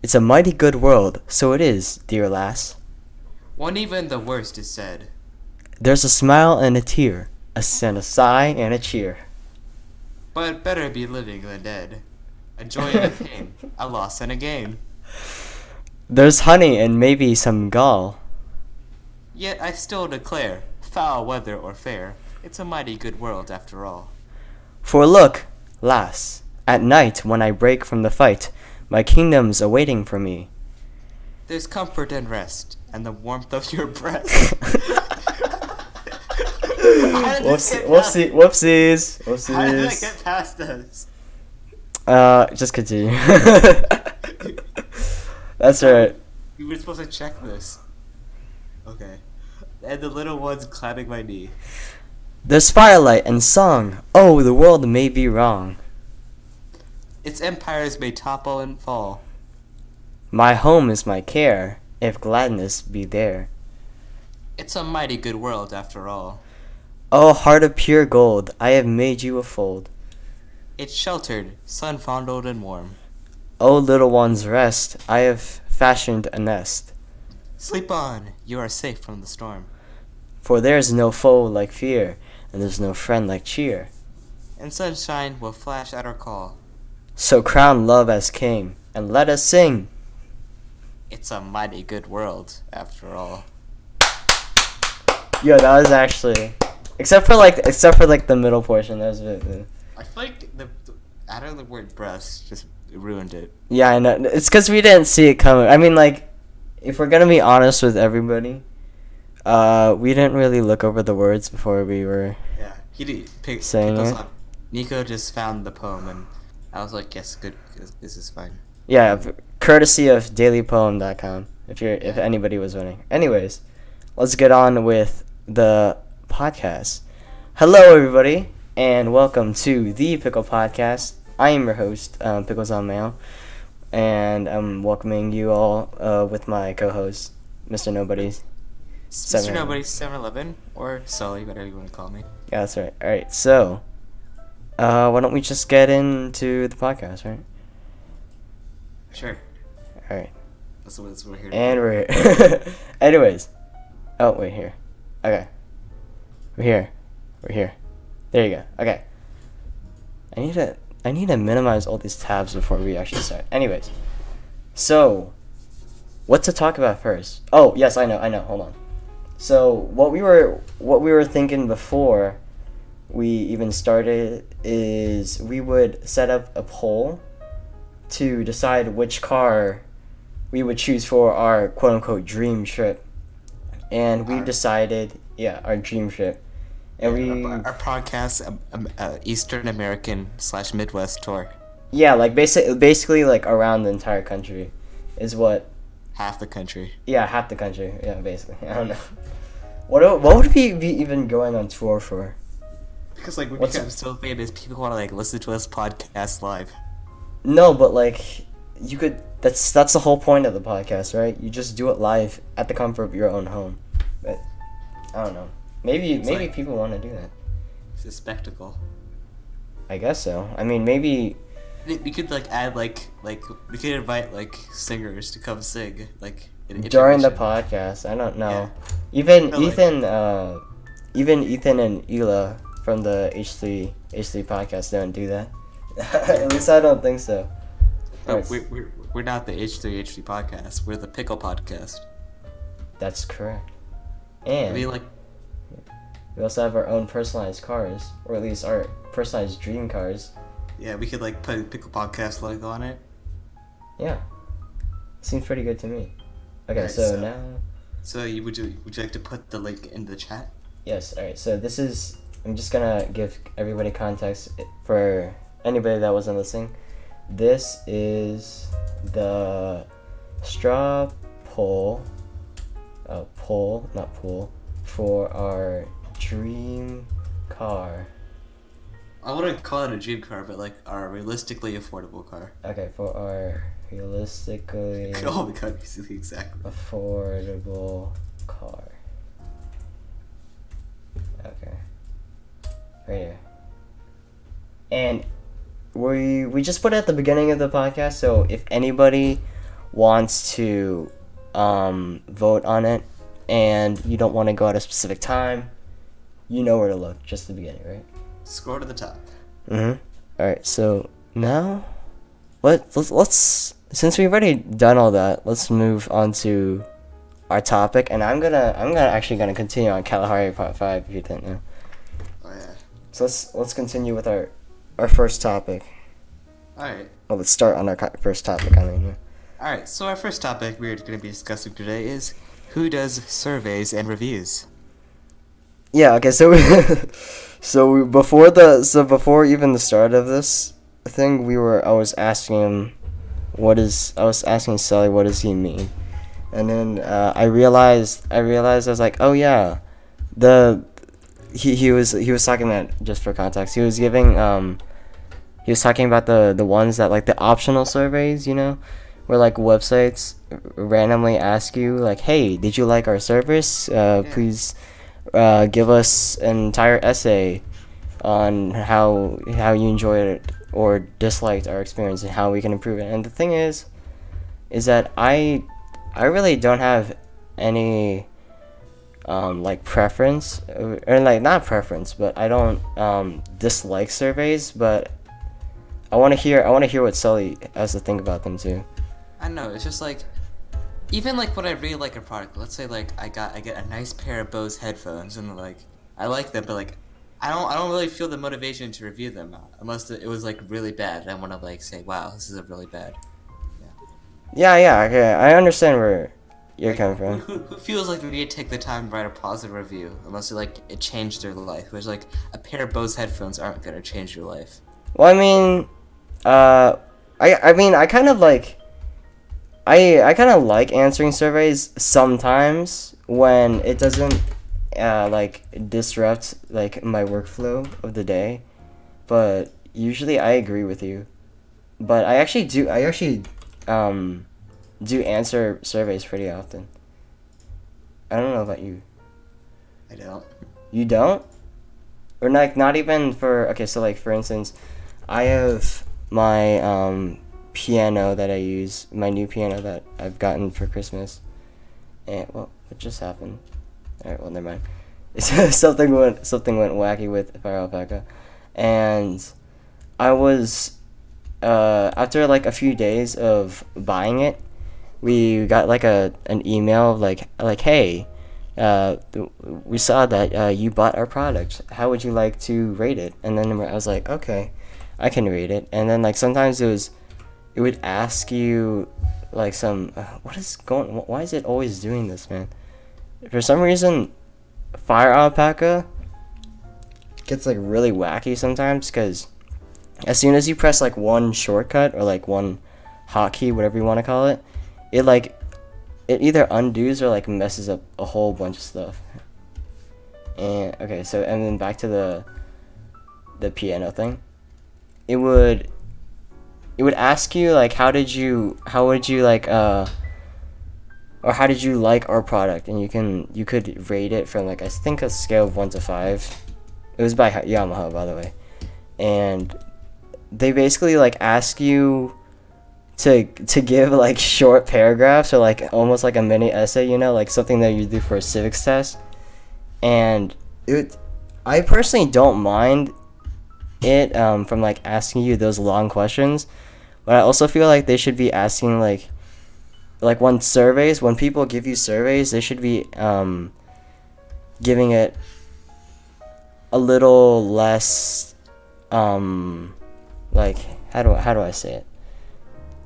It's a mighty good world, so it is, dear lass. When even the worst is said, There's a smile and a tear, and a sigh and a cheer. but better be living than dead. A joy and a pain, a loss and a gain. There's honey and maybe some gall. Yet I still declare, foul weather or fair, it's a mighty good world after all. For look, lass, at night when I break from the fight, my kingdom's awaiting for me. There's comfort and rest, and the warmth of your breast. Whoopsies. How did I get past this? Just continue. That's right. You were supposed to check this. Okay. And the little one's clapping my knee. There's firelight and song. Oh, the world may be wrong. Its empires may topple and fall. My home is my care, if gladness be there. It's a mighty good world after all. Oh, heart of pure gold, I have made you a fold. It's sheltered, sun fondled and warm. Oh, little ones, rest, I have fashioned a nest. Sleep on, you are safe from the storm. For there's no foe like fear, and there's no friend like cheer. And sunshine will flash at our call. So crown love as king, and let us sing. It's a mighty good world, after all. Yo, that was actually, except for like the middle portion, that was a bit. I feel like adding the word breast just ruined it. Yeah, I know. It's because we didn't see it coming. I mean, like, if we're gonna be honest with everybody, we didn't really look over the words before we were. Yeah, he did. Saying it. Nico just found the poem, and I was like, "Yes, good. This is fine." Yeah, courtesy of dailypoem.com. If anybody was wondering. Anyways, let's get on with the podcast. Hello, everybody, and welcome to the Pickle Podcast. I am your host, picklesonmayo, and I'm welcoming you all with my co-host, Mr. Nobody's. Mr. Nobody's 7-Eleven, or Sully, whatever you want to call me. Yeah, that's right. All right, so why don't we just get into the podcast, right? Sure. All right. That's what we're here. And we're here. Anyways. Oh, wait, here. Okay. We're here. We're here. There you go. Okay. I need to minimize all these tabs before we actually start. Anyways. So, what to talk about first? Oh, yes, I know. Hold on. So, what we were thinking before we even started is we would set up a poll to decide which car we would choose for our quote-unquote dream trip. And we decided, our dream trip. And our podcast, Eastern American / Midwest tour. Yeah, like basically like around the entire country is what. Half the country. Yeah, half the country. Yeah, basically. I don't know. What would we be even going on tour for? Because like we become so famous, people want to like listen to us podcast live. No, but like you could. That's the whole point of the podcast, right? You just do it live at the comfort of your own home. But I don't know. Maybe like, people want to do that. It's a spectacle. I guess so. I mean, maybe we could like add like we could invite like singers to come sing like during the podcast. I don't know. Yeah. Even Ethan and Ela from the H3 podcast don't do that. At least I don't think so. No, we're not the H3 podcast. We're the Pickle podcast. That's correct. And we also have our own personalized cars, or at least our personalized dream cars. Yeah, we could like put a Pickle podcast logo on it. Yeah, seems pretty good to me. Okay, right, so now. So would you like to put the link in the chat? Yes. All right. So this is. I'm just gonna give everybody context for anybody that wasn't listening. This is the straw poll. Not pool, for our dream car. I wouldn't call it a dream car, but like our realistically affordable car. Okay, for our realistically oh my god, exactly. affordable car. Okay. Right here. And we just put it at the beginning of the podcast, so if anybody wants to vote on it, and you don't want to go at a specific time, you know where to look just at the beginning, right? Scroll to the top. All right, so now let's since we've already done all that, let's move on to our topic, and I'm actually gonna continue on Kalahari Part 5 if you didn't know. Oh yeah. So let's continue with our first topic. All right. Well, let's start on our first topic. I mean, All right. So our first topic we're going to be discussing today is who does surveys and reviews. yeah. Okay, so before even the start of this thing, I was asking Sully what does he mean, and then I realized I was like, oh yeah, he was talking about, just for context, he was talking about the ones that, like, the optional surveys, where, like, websites randomly ask you, like, hey, did you like our service? Please give us an entire essay on how you enjoyed it or disliked our experience and how we can improve it. And the thing is that I really don't have any like preference, or like, not preference, but I don't dislike surveys, but I want to hear what Sully has to think about them too. I know, it's just like, even like when I really like a product, let's say like I get a nice pair of Bose headphones and like I like them, but like I don't really feel the motivation to review them unless it was like really bad. I want to like say, wow, this is a really bad. Yeah, okay, I understand where you're coming from. Who feels like they need to take the time to write a positive review unless it changed their life? Whereas like a pair of Bose headphones aren't gonna change your life. Well, I mean, I kind of like. I kind of like answering surveys sometimes when it doesn't like disrupt like my workflow of the day, but usually I agree with you. But I actually do answer surveys pretty often. I don't know about you. I don't. You don't? Or like not even for, okay, so like for instance, I have my piano that I use, my new piano that I've gotten for Christmas. And well, what just happened? Alright, well, never mind. something went wacky with Fire Alpaca. And I was after like a few days of buying it, we got like an email like hey, we saw that you bought our product. How would you like to rate it? And then I was like, okay, I can rate it. And then like sometimes it would ask you like some why is it always doing this, man? For some reason, Fire Alpaca gets like really wacky sometimes, because as soon as you press like one shortcut or like one hotkey, whatever you want to call it, it either undoes or like messes up a whole bunch of stuff. And okay, so and then back to the piano thing. It would ask you like how did you like or how did you like our product, and you could rate it from like, I think, a scale of 1 to 5. It was by Yamaha, by the way. And they basically like ask you to give like short paragraphs or like almost like a mini essay, like something that you do for a civics test. And I personally don't mind it from like asking you those long questions, but I also feel like they should be asking like when people give you surveys, they should be giving it a little less like, how do I say it?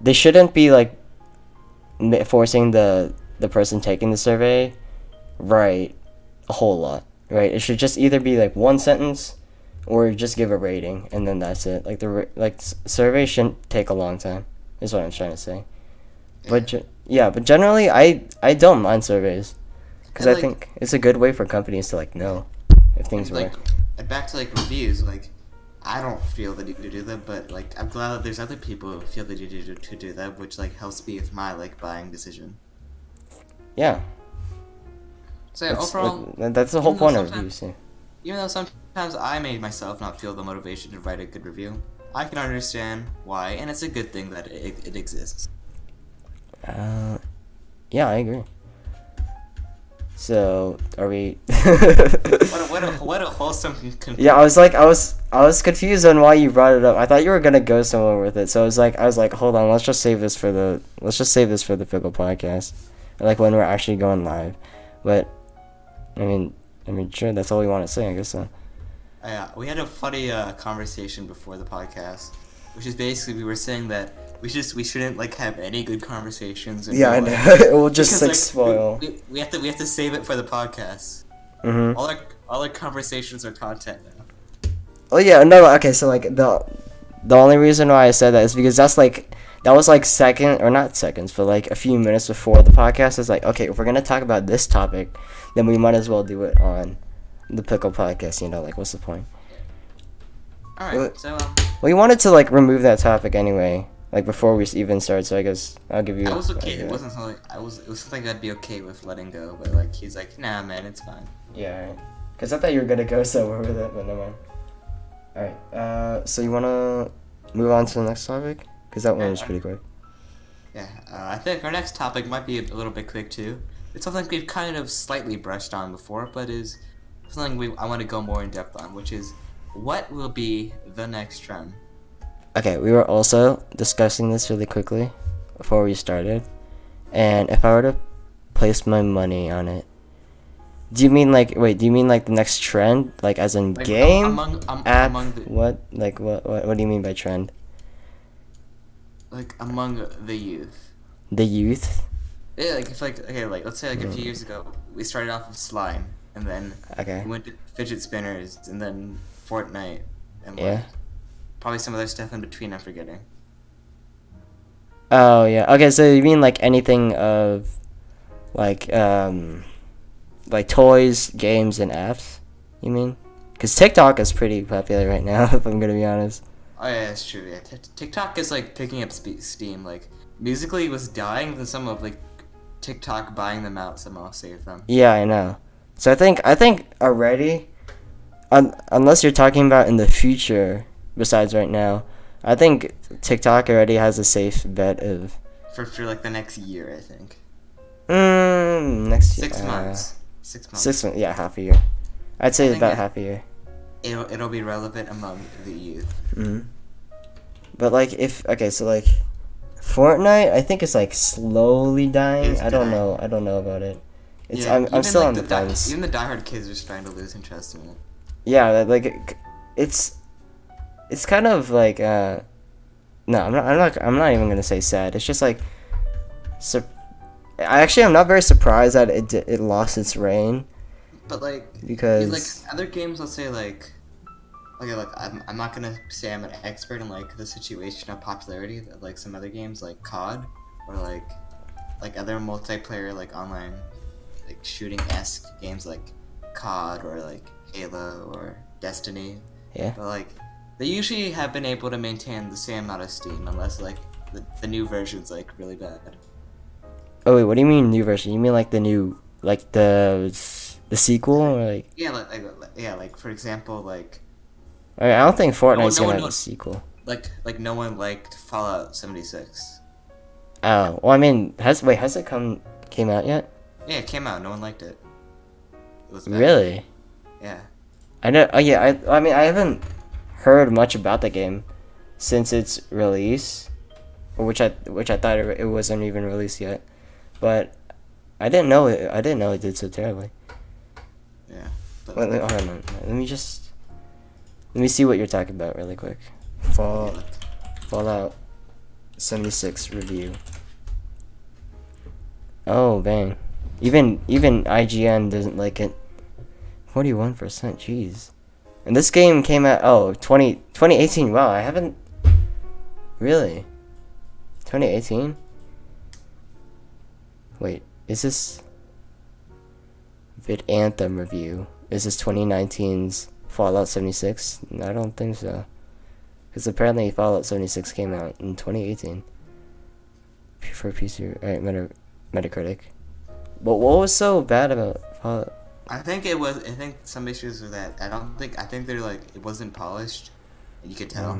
They shouldn't be like forcing the person taking the survey write a whole lot, right? It should just either be like one sentence or just give a rating, and then that's it. Like surveys shouldn't take a long time, is what I'm trying to say. But but generally I don't mind surveys, because I think it's a good way for companies to like know if things work. And back to like reviews, like I don't feel the need to do them, but like I'm glad that there's other people who feel the need to do that, which like helps me with my like buying decision. Yeah. So overall, that's the whole point of reviews. Yeah. Even though sometimes I made myself not feel the motivation to write a good review, I can understand why, and it's a good thing that it exists. Yeah, I agree. So, are we? What a wholesome conclusion. Yeah, I was confused on why you brought it up. I thought you were gonna go somewhere with it. So I was like, hold on, let's just save this for the Pickle podcast, like when we're actually going live. But, I mean, sure, that's all we want to say, I guess so. Yeah, we had a funny conversation before the podcast, which is basically we were saying that we shouldn't like have any good conversations. Yeah, I know. It will just because, spoil. We have to save it for the podcast. Mhm. All our conversations are content now. Oh yeah, no, okay. So like the only reason why I said that is because that was like second or not seconds, but like a few minutes before the podcast. It's like, okay, if we're gonna talk about this topic, then we might as well do it on the Pickle podcast. You know, like what's the point? All right, so well, you wanted to like remove that topic anyway, like before we even start. So I guess I'll give you. I was okay. It wasn't something it was something I'd be okay with letting go, but like he's like, nah, man, it's fine. Yeah, right. Cause I thought you were gonna go somewhere with it, but never mind. All right. So you wanna move on to the next topic? Cause that one was pretty quick. Yeah. I think our next topic might be a little bit quick too. It's something we've kind of slightly brushed on before, but is something I want to go more in depth on, which is what will be the next trend. Okay, we were also discussing this really quickly before we started, and if I were to place my money on it, do you mean like the next trend, like as in Like, game, app? among the, What do you mean by trend? like among the youth. The youth? Yeah, like if let's say like a few years ago we started off with slime, and then Okay. we went to fidget spinners, and then Fortnite, and Yeah. probably some other stuff in between. I'm forgetting. Oh yeah. Okay, so you mean like anything of like toys, games, and apps? You mean? Because TikTok is pretty popular right now, if I'm gonna be honest. Oh yeah, that's true. Yeah, TikTok is like picking up steam. Like Musically was dying, then some of like TikTok buying them out somehow saved them. Yeah, I know. So I think already, unless you're talking about in the future, besides right now, I think TikTok already has a safe bet of. For like the next year, I think. Next year. 6 months. 6 months. 6 months. Yeah, half a year. I'd say about half a year. It'll be relevant among the youth. Mhm. But like so like Fortnite, I think it's like slowly dying. It's I don't dying. know. I don't know about it. It's Yeah, I'm still like on the fence. Even the diehard kids are starting to lose interest in it. Yeah, like it's kind of like no, I'm not even gonna say sad. It's just like I'm not very surprised that it lost its reign. But like Because like other games, let's say like okay, like I'm not gonna say I'm an expert in like the situation of popularity that like some other games like COD or like other multiplayer like online like shooting-esque games like COD or like Halo or Destiny. Yeah. But like they usually have been able to maintain the same amount of steam unless like the new version's like really bad. Oh wait, what do you mean new version? You mean like the new like the sequel or like? Yeah, like for example, like I don't think Fortnite's no gonna one have know- a sequel. like no one liked Fallout 76. Oh well, I mean, has it came out yet? Yeah, it came out. No one liked it. It was bad. Really? Yeah. I know. Oh yeah. I mean, I haven't heard much about the game since its release, which I thought it wasn't even released yet. But I didn't know it. I didn't know it did so terribly. Yeah. But Wait, hold on. Let me see what you're talking about really quick. Fallout 76 review. Oh bang. Even IGN doesn't like it. 41%, jeez. And this game came out 2018. Wow, I haven't really. 2018? Wait, is this Vid Anthem review? Is this 2019's Fallout 76? No, I don't think so. Because apparently Fallout 76 came out in 2018. For PC, alright, Metacritic. But what was so bad about Fallout? I think some issues with that. I think they're like it wasn't polished. You could tell.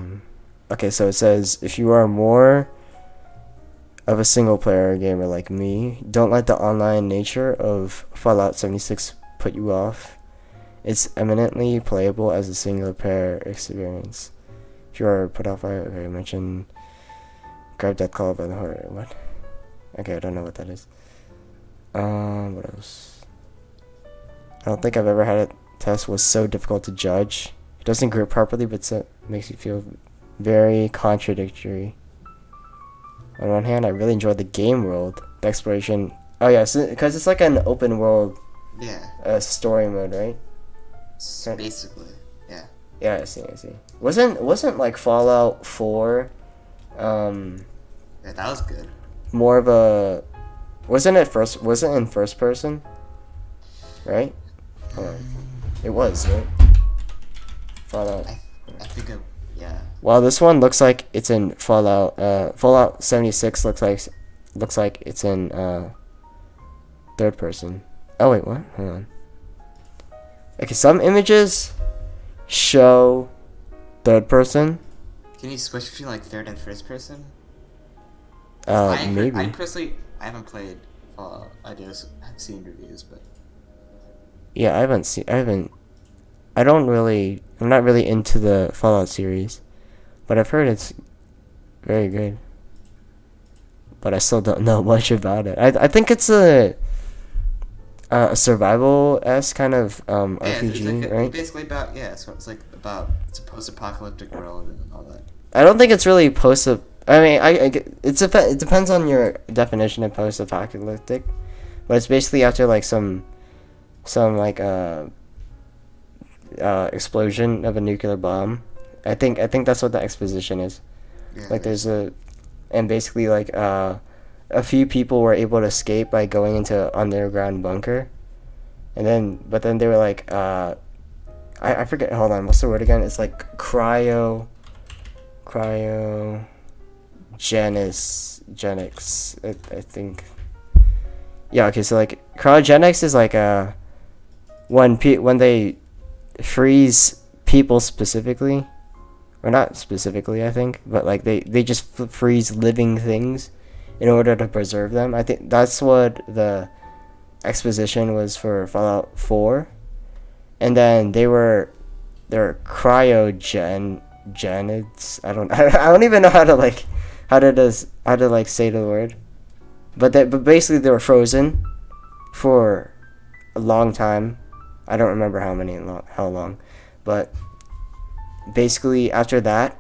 Okay, so it says if you are more of a single player gamer like me, don't let the online nature of Fallout 76 put you off. It's eminently playable as a single player experience. If you are put off by it, okay, I mentioned grab that call by the horror. What? Okay, I don't know what that is. What else? I don't think I've ever had a test was so difficult to judge. It doesn't grip properly, but it makes you feel very contradictory. On one hand, I really enjoyed the game world, the exploration. Oh yeah, because it's like an open world. Yeah. Story mode, right? Basically, yeah. Yeah, I see. Wasn't like Fallout 4, Yeah, that was good. more of a, wasn't in first person, right? Or it was, right? Fallout. I think yeah. Well, this one looks like it's in Fallout. Fallout 76 looks like it's in third person. Oh wait, what? Hold on. Okay, some images show third person. Can you switch between like third and first person? Maybe. I personally, I haven't played Fallout. I've seen reviews, but Yeah, I'm not really into the Fallout series, but I've heard it's very good. But I still don't know much about it. I think it's a survival-esque kind of RPG, it's right? basically about so it's like about it's a post-apocalyptic world and all that. I don't think it's really I mean, it depends on your definition of post-apocalyptic, but it's basically after like some like explosion of a nuclear bomb. I think that's what the exposition is. Yeah, Like there's and basically like a few people were able to escape by going into an underground bunker, but then they were like I forget. Hold on, what's the word again? It's like cryogenics. I think. Yeah. Okay. So like cryogenics is like when they freeze people specifically, or not specifically, I think, but like they just freeze living things in order to preserve them. I think that's what the exposition was for Fallout 4. And then they're cryogenics. I don't even know how to say the word. But basically they were frozen for a long time. I don't remember how long. But basically after that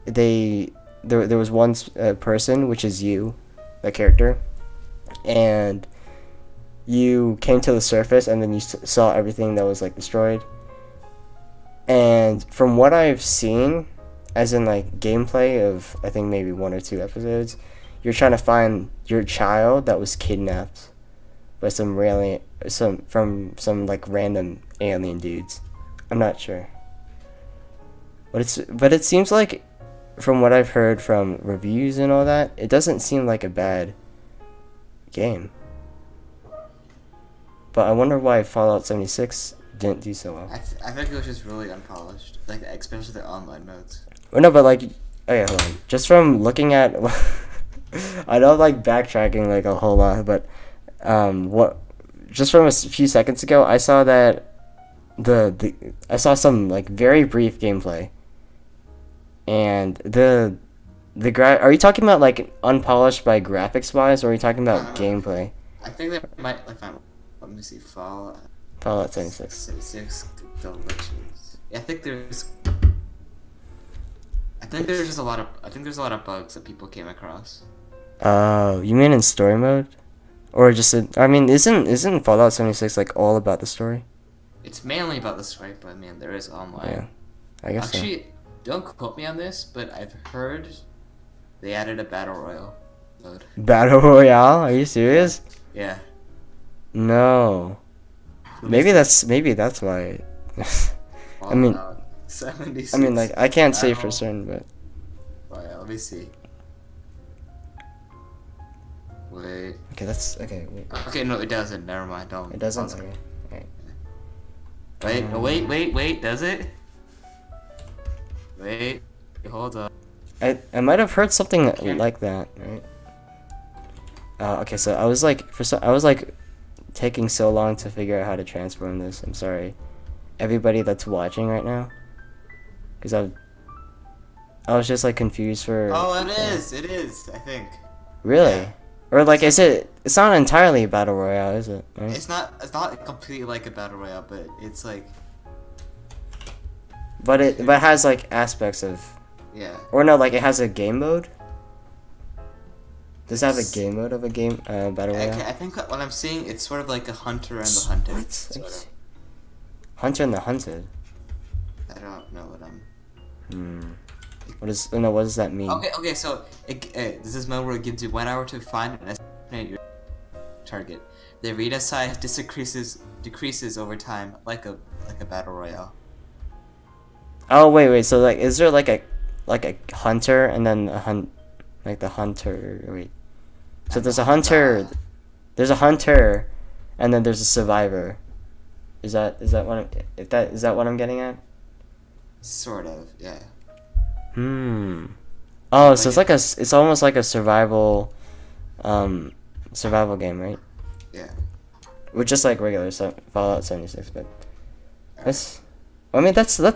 there was one person, which is you, the character, and you came to the surface and then you saw everything that was like destroyed. And from what I've seen, as in like gameplay of I think maybe 1 or 2 episodes, you're trying to find your child that was kidnapped by some like random alien dudes. I'm not sure, but it seems like, from what I've heard from reviews and all that, it doesn't seem like a bad game. But I wonder why Fallout 76 didn't do so well. I think it was just really unpolished, like especially the online modes. Well, no, but like, oh yeah, hold on. Just from looking at, I know I'm like backtracking like a whole lot, but just from a few seconds ago, I saw that I saw some like very brief gameplay, and are you talking about like unpolished by graphics wise, or are you talking about gameplay? I think that might let me see, Fallout 76. 76 Delicious. Yeah, I think there's just a lot of bugs that people came across. Oh, you mean in story mode? Or just I mean, isn't Fallout 76 like all about the story? It's mainly about the story, but man, there is online. Yeah, I guess Actually, don't quote me on this, but I've heard they added a battle royale mode. Battle Royale? Are you serious? Yeah. No. Maybe that's why. I mean, 76. I mean, like I can't say for certain, but. Oh yeah, let me see. Wait. Okay, that's okay. Wait. Okay, no, it doesn't. Never mind. Don't. It doesn't. Okay. Right. Wait. Does it? Wait. Hold up. I might have heard something like that, right? Okay, so I was like, I was like taking so long to figure out how to transform this. I'm sorry, everybody that's watching right now, because I was just like confused for. Oh, it is. I think. Really? Yeah. Or like, is it? It's not entirely battle royale, is it? Right? It's not completely like a battle royale, but it's like. But it has like aspects of. Yeah. Or no, like it has a game mode. Does it have a game mode of a game battle royale? Okay, I think what I'm seeing, it's sort of like a hunter and the hunted. What? Sort of. Hunter and the hunted. I don't know what I'm. What does that mean? Okay. So this is mode where it gives you 1 hour to find and estimate your target. The arena size decreases over time, like a battle royale. Oh wait. So like, is there like a hunter and then a like the hunter? Wait. So there's a hunter. There's a hunter, and then there's a survivor. Is that what I'm getting at? Sort of, yeah. Oh, so it's almost like a survival game, right? Yeah. With just like regular Fallout 76, but that's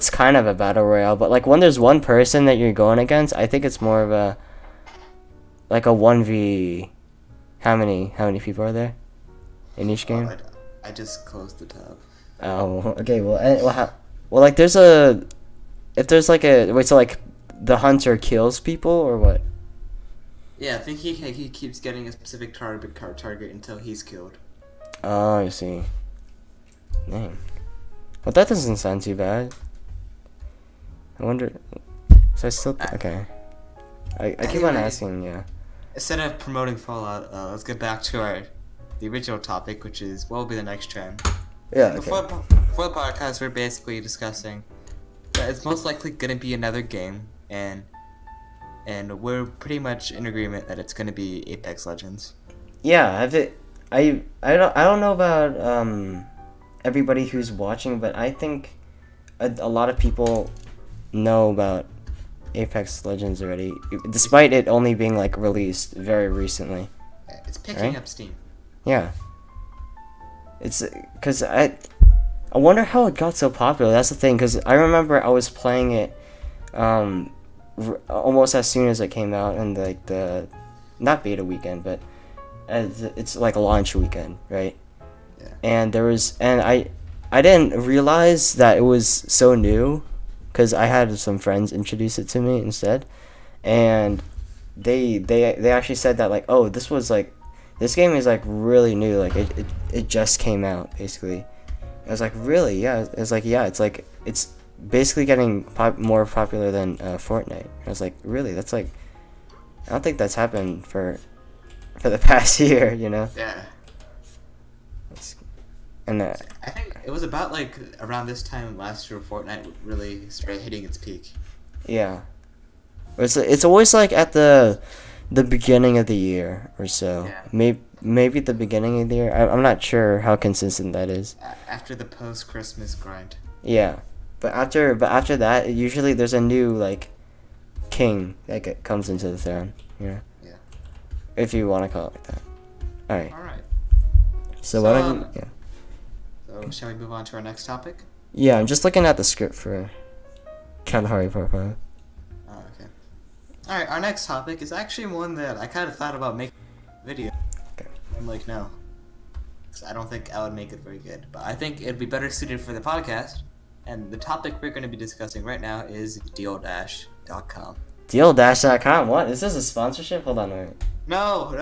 kind of a battle royale, but like when there's one person that you're going against, I think it's more of a 1v. How many people are there in each game? I just closed the tab. Oh, okay. Well, like there's a wait, so like the hunter kills people or what? Yeah, I think he keeps getting a specific target until he's killed. Oh, I see. Dang. Well, that doesn't sound too bad. I wonder. So I still okay. I keep on asking, yeah. Instead of promoting Fallout, let's get back to the original topic, which is what will be the next trend. Yeah. Okay. For the podcast, we're basically discussing that it's most likely going to be another game, and we're pretty much in agreement that it's going to be Apex Legends. Yeah, I don't know about everybody who's watching, but I think a lot of people know about Apex Legends already, despite it only being like released very recently. It's picking up steam. Yeah. It's because I wonder how it got so popular. That's the thing, because I remember I was playing it almost as soon as it came out, and like the not beta weekend, but it's like a launch weekend, right? Yeah. And I didn't realize that it was so new, because I had some friends introduce it to me instead, and they actually said that like, oh, this game is like really new, like it just came out basically. I was like, really? Yeah. It's like, yeah, it's basically getting more popular than Fortnite. I was like, really? That's like, I don't think that's happened for the past year, you know? Yeah. And I think it was about like around this time last year Fortnite really started hitting its peak. Yeah. It's always like at the beginning of the year or so. Yeah. Maybe the beginning of the year. I'm not sure how consistent that is. After the post-Christmas grind. Yeah. But after that, usually there's a new like king that comes into the throne, you know? Yeah. If you want to call it like that. All right. So what yeah. So shall we move on to our next topic? Yeah, I'm just looking at the script for Kalahari Profile. Oh, okay. Alright, our next topic is actually one that I kind of thought about making a video. Okay. I'm like, no. Because I don't think I would make it very good. But I think it'd be better suited for the podcast. And the topic we're going to be discussing right now is Dealdash.com. Dealdash.com? What? Is this a sponsorship? Hold on, wait. No.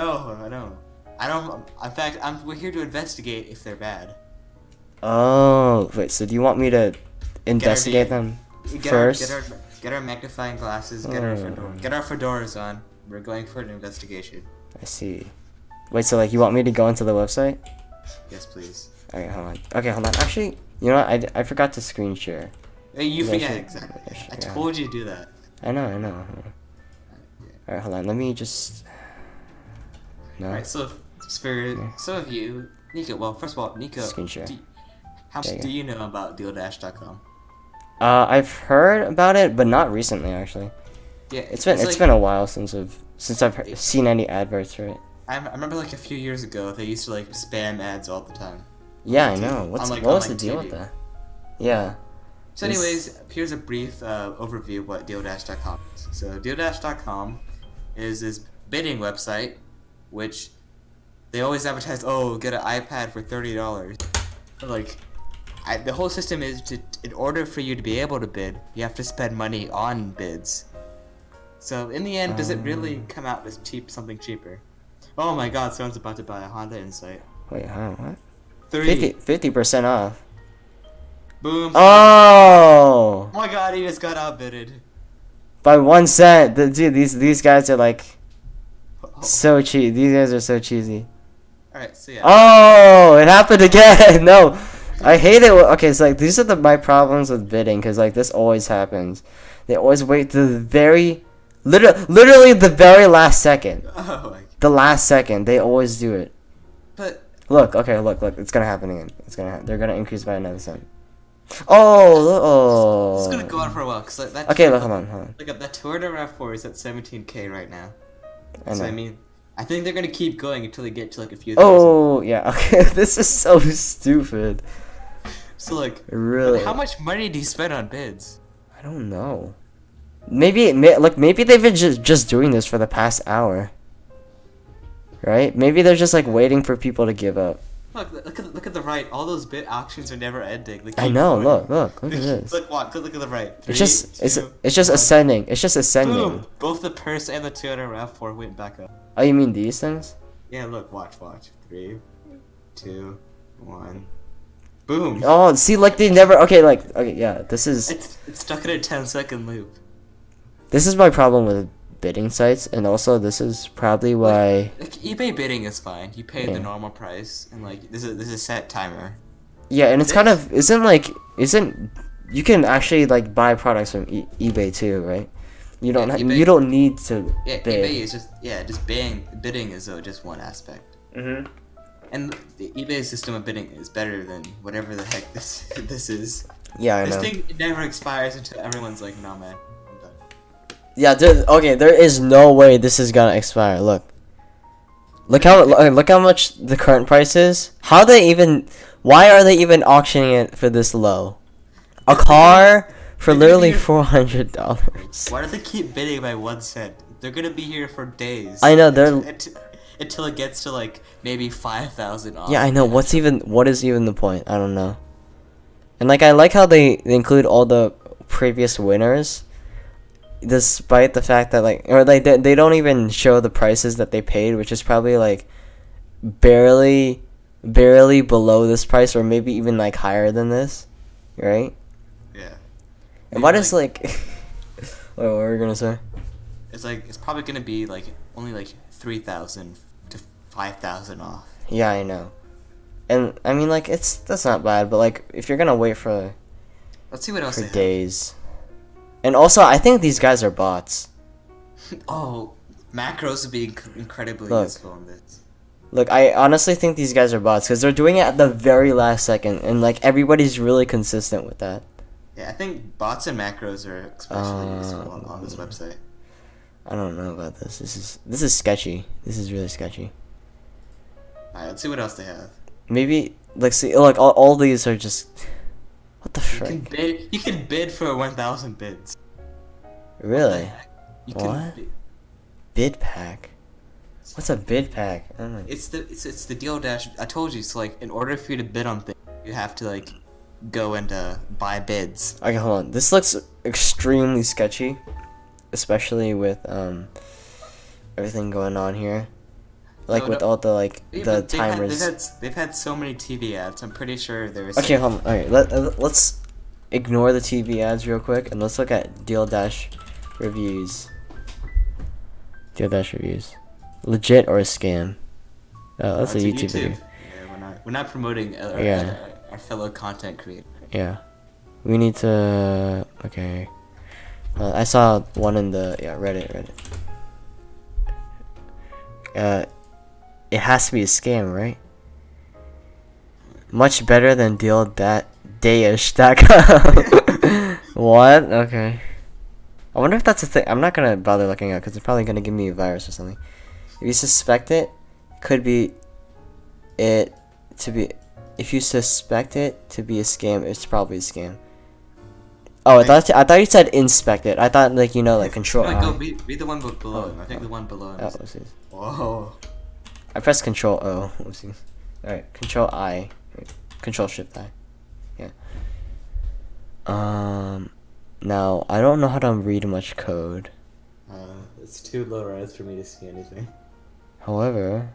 I don't. In fact, we're here to investigate if they're bad. Oh, wait, so do you want me to investigate them first? Get our magnifying glasses, get our fedoras on. We're going for an investigation. I see. Wait, so like you want me to go into the website? Yes, please. Okay, hold on. Actually, you know what? I forgot to screen share. Hey, you forget, exactly. I told you to do that. I know. Alright, hold on. Let me just... No. Alright, so for some of you, Nico, well, first of all, Nico, screen share. How much do you know about Dealdash.com? I've heard about it, but not recently, actually. Yeah, it's been a while since I've seen any adverts for it. I remember like a few years ago they used to like spam ads all the time. Yeah, I TV. know. What On was the like, deal TV. with that? Yeah. So anyways, here's a brief overview of what Dealdash.com is. So Dealdash.com is this bidding website, which they always advertise, oh, get an iPad for $30. Like, the whole system is in order for you to be able to bid, you have to spend money on bids. So in the end, does it really come out as something cheaper? Oh my God, someone's about to buy a Honda Insight. Wait, huh? What? 50% off. Boom. Oh! Oh my God, he just got outbidded. By 1 cent. Dude, these guys are like so cheap. These guys are so cheesy. Alright, so yeah. Oh, it happened again. No, I hate it. Okay, it's like these are my problems with bidding, because like this always happens. They always wait to the literally the very last second. Oh my. The last second, they always do it. But Look, okay, look, it's gonna happen again. They're gonna increase by another cent. Oh. it's gonna go on for a while, cause like that. Okay, look, hold on. Look up that Toyota RAV4 is at 17K right now. I know. So I mean, I think they're gonna keep going until they get to like a few. Oh yeah, okay. This is so stupid. So like, really? how much money do you spend on bids? I don't know. Maybe they've been just doing this for the past hour. Right? Maybe they're just like waiting for people to give up. Look at the right. All those bid auctions are never ending. I know. Look at this. Look at the right. It's just ascending. It's just ascending. Boom! Both the purse and the Toyota RAV4 went back up. Oh, you mean these things? Yeah. Look. Watch. 3, 2, 1. Boom. Oh, see, like they never. Okay, yeah. This is. It's stuck in a 10-second loop. This is my problem with bidding sites, and also this is probably why. Like eBay bidding is fine. You pay the normal price, and like this is a set timer. Yeah, and it's kind of isn't you can actually like buy products from eBay too, right? You don't you don't need to bid. eBay is just bidding is just one aspect. Mhm. And the eBay system of bidding is better than whatever the heck this is. Yeah, I know. This thing never expires until everyone's like, nah, man, I'm done. Yeah, there is no way this is gonna expire. Look how much the current price is. Why are they even auctioning it for this low? A car for literally $400. Why do they keep bidding by 1 cent? They're gonna be here for days. I know until it gets to like maybe 5,000 off. Yeah, I know. What is even the point? I don't know. And like I like how they include all the previous winners, despite the fact that they don't even show the prices that they paid, which is probably like barely below this price, or maybe even like higher than this, right? Yeah. And why does like what were we gonna say? It's probably gonna be like only like 3,000 to 5,000 off. Yeah, I know. And I mean, like that's not bad, but like if you're gonna wait for let's see what else for days. And also, I think these guys are bots. Oh, macros would be incredibly useful in this. Look, I honestly think these guys are bots because they're doing it at the very last second, and like everybody's really consistent with that. Yeah, I think bots and macros are especially useful on this website. I don't know about this. This is sketchy. This is really sketchy. Alright, let's see what else they have. Maybe all these are just. What the frick? You can bid for 1,000 bids. Really? What? Bid pack. What's a bid pack? I don't know. It's the Dealdash. I told you. So like, in order for you to bid on things, you have to like go and buy bids. Okay, hold on. This looks extremely sketchy, especially with everything going on here. Like with all the the timers. They've had so many TV ads. I'm pretty sure there's. Okay, hold on. Alright, let's ignore the TV ads real quick, and let's look at Dealdash reviews. Dealdash reviews, legit or a scam? Oh, that's a YouTube video. Yeah, we're not promoting our fellow content creators. Yeah, we need to. Okay, I saw one in the Reddit. It has to be a scam, right? Much better than Dealdash.com. What? Okay. I wonder if that's a thing. I'm not gonna bother looking up because it's probably gonna give me a virus or something. If you suspect it, could be it to be. If you suspect it to be a scam, it's probably a scam. Oh, I thought you said inspect it. I thought like like control. No, go read the one below him. I think the one below him. Whoopsies. Whoa. I pressed Control O. Whoopsies. All right, Control I, Control Shift I. Yeah. Now I don't know how to read much code. It's too low res for me to see anything. However,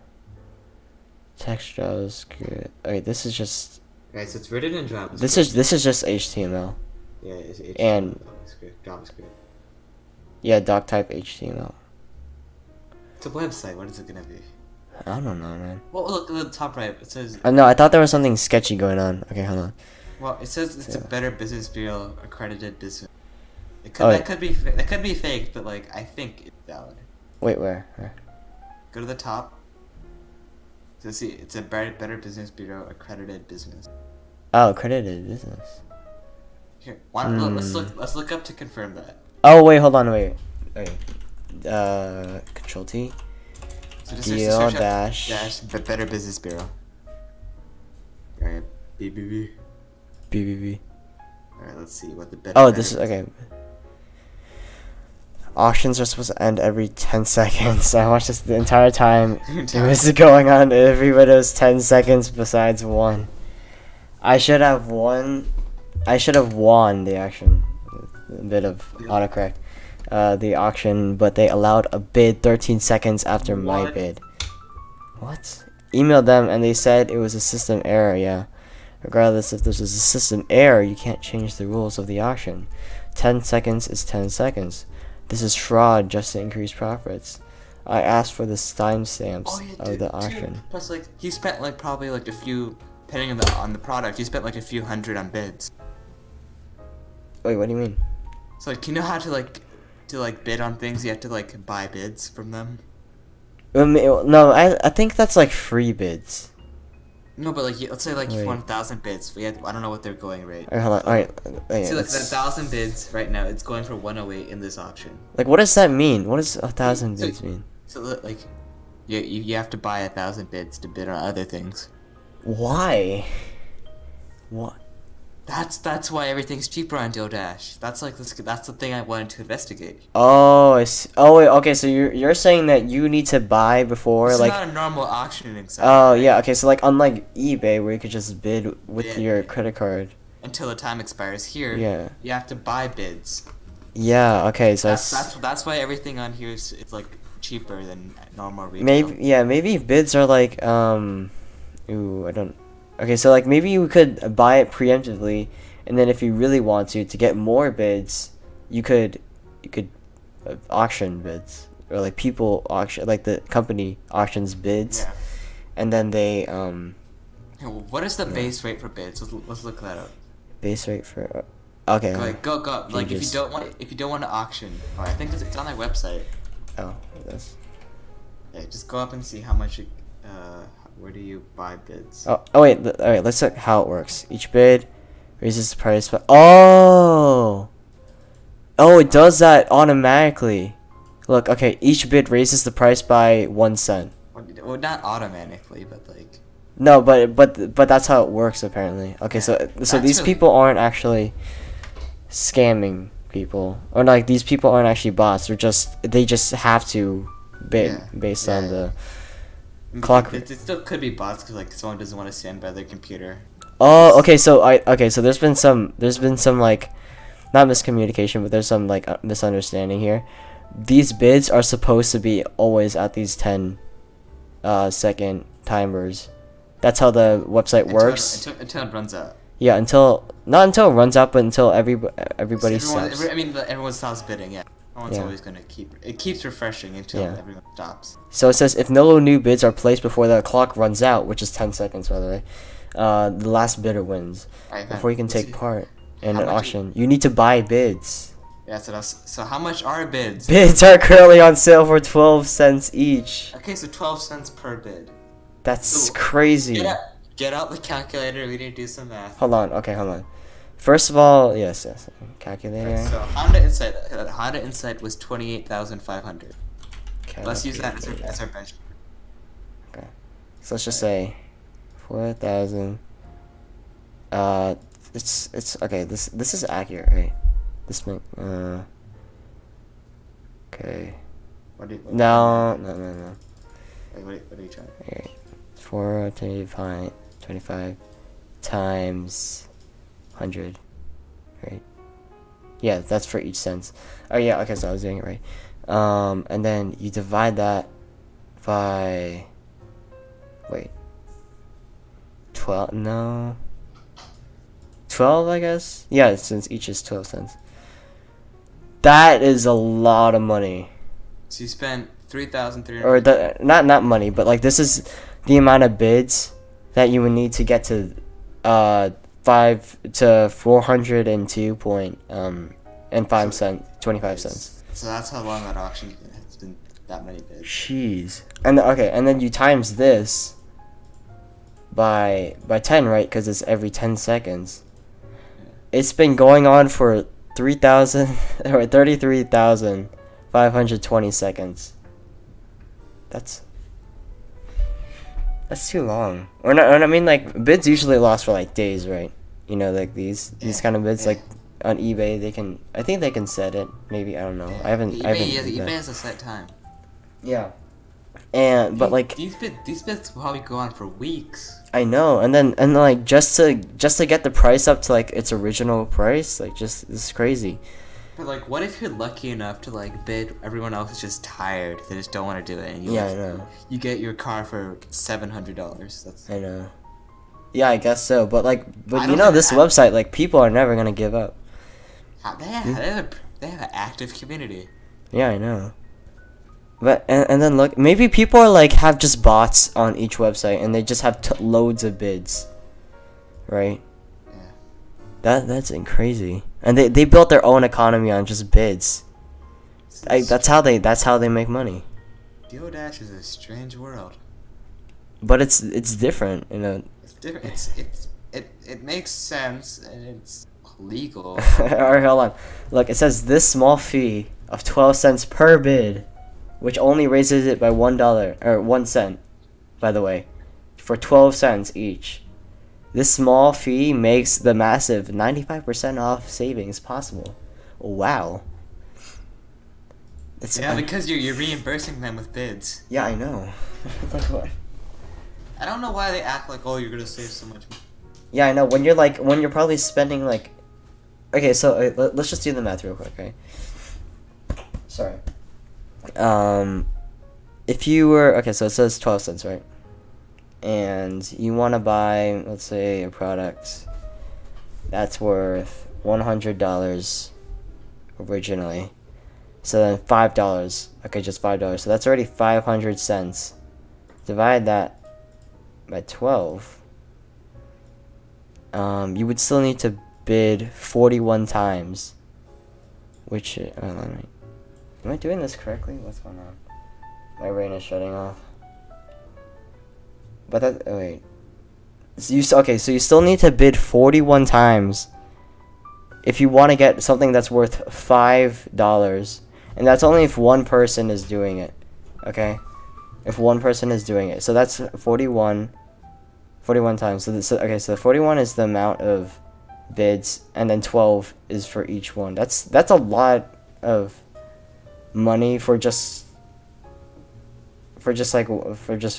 text JavaScript. Okay, this is just. Okay, so it's written in JavaScript. This is just HTML. Yeah, it's HTML. And JavaScript. Yeah, doc type HTML. It's a website. What is it gonna be? I don't know, man. Well, look at the top right. It says. No, I thought there was something sketchy going on. Okay, hold on. Well, it says it's a Better Business Bureau accredited business. That could be fake, but like I think it's valid. Wait, where? Go to the top. So see, it's a Better Business Bureau accredited business. Oh, accredited business. Here, let's look up to confirm that. Oh wait, hold on, wait. Control T. So just Dealdash. the Better Business Bureau. Alright, BBB. BBB. Alright, let's see what the better. Oh, this is okay. Auctions are supposed to end every 10 seconds. I watched this the entire time. It was going on every bit of 10 seconds besides one. I should have won the auction. A bit of autocorrect. The auction, but they allowed a bid 13 seconds after my bid. What? Emailed them and they said it was a system error, yeah. Regardless if this was a system error, you can't change the rules of the auction. 10 seconds is 10 seconds. This is fraud just to increase profits. I asked for the timestamps of the auction. Plus, like, he spent like probably like a few, depending on the product, he spent like a few hundred on bids. Wait, what do you mean? So like, you know how to bid on things, you have to like buy bids from them. No, I think that's like free bids. No, but like let's say like 1,000 bids. I don't know what their going rate. Alright, hold on. Alright. See, like 1,000 bids right now, it's going for 108 in this auction. Like, what does that mean? What does 1,000 bids mean? So like, you have to buy 1,000 bids to bid on other things. Why? What? That's why everything's cheaper on Dealdash. That's the thing I wanted to investigate. Oh, I see. Oh wait, okay. So you're saying that you need to buy before it's like. It's not a normal auctioning site. Oh right? Yeah. Okay. So like unlike eBay where you could just bid with your credit card until the time expires. Here, you have to buy bids. Yeah. Okay. So that's why everything on here is like cheaper than normal retail. Maybe bids are like ooh, I don't. Okay, so like maybe you could buy it preemptively, and then if you really want to get more bids, you could auction bids, or like people auction, like the company auctions bids, and then they What is the base rate for bids? Let's look that up. Base rate for okay. Go. Like if you don't want to auction, I think it's on their website. Oh, this. Yeah, just go up and see how much. Where do you buy bids? Oh wait, alright, let's look how it works. Each bid raises the price by it does that automatically. Look, okay, each bid raises the price by 1 cent. Well, not automatically, but like. No, but that's how it works apparently. Okay, so these people aren't actually scamming people, or like these people aren't actually bots. They just have to bid based on the. Clock. It still could be bots because like someone doesn't want to stand by their computer. Oh, okay. So there's been some like, not miscommunication, but there's some like misunderstanding here. These bids are supposed to be always at these 10 second timers. That's how the website works. Until it runs out. Yeah, not until it runs out, but until everybody stops. Everyone stops bidding. Yeah. One's always gonna keeps refreshing until everyone stops. So it says if no new bids are placed before the clock runs out, which is 10 seconds by the way, the last bidder wins. Before you can take part in an auction, you need to buy bids. Yeah, so how much are bids? Bids are currently on sale for 12 cents each. Okay, so 12 cents per bid. That's crazy. Get out the calculator. We need to do some math. Hold on. First of all, yes, calculator. Right, so Honda Insight was 28,500. Okay, let's use that as our benchmark. Okay. So let's just say 4,000. It's okay. This is accurate, right? This make okay. No. Like, what are you trying? Okay. 425 times 100, right? Yeah, that's for each cent. Oh yeah, okay, so I was doing it right. And then you divide that by 12. No, 12, I guess. Yeah, since each is 12 cents. That is a lot of money. So you spent 3,300. Or not money, but like this is the amount of bids that you would need to get to 5 to 402 point and 5 cent 25 cents. So that's how long that auction has been. That many bids. Jeez. And okay, and then you times this by 10, right? Because it's every 10 seconds. It's been going on for 3,000 or 33,520 seconds. That's too long. Or not, I mean, like, bids usually last for like days, right? You know, like these kind of bids, like on eBay, I think they can set it. Maybe, I don't know. I haven't. eBay has a set time. Yeah. But like these bids will probably go on for weeks. I know, and then like just to get the price up to like its original price, like just it's crazy. But like, what if you're lucky enough to like bid? Everyone else is just tired; they just don't want to do it. And you I know. You get your car for $700. That's. I know. Yeah, I guess so. But you know, this website, like, people are never gonna give up. They have an active community. Yeah, I know. But and then look, maybe people are like have just bots on each website and they just have loads of bids, right? Yeah. That's crazy. And they built their own economy on just bids. That's how they make money. Dealdash is a strange world. But it's different, you know. It's different. It makes sense and it's legal. Alright, hold on. Look, it says this small fee of 12 cents per bid, which only raises it by $1 or 1 cent, by the way, for 12 cents each. This small fee makes the massive 95% off savings possible. Wow. Because you're reimbursing them with bids. Yeah, I know. Like what? I don't know why they act like, oh, you're gonna save so much money. Yeah, I know. When you're probably spending like, okay, so let's just do the math real quick, okay? Sorry. If you were, okay, so it says 12 cents, right? And you want to buy, let's say, a product that's worth $100 originally. So then $5, okay, just $5. So that's already 500 cents. Divide that by 12. You would still need to bid 41 times. Which, am I doing this correctly? What's going on? My brain is shutting off. But that, oh wait. So you still need to bid 41 times if you want to get something that's worth $5. And that's only if one person is doing it. Okay? If one person is doing it. So that's 41 times. So 41 is the amount of bids, and then 12 is for each one. That's a lot of money for just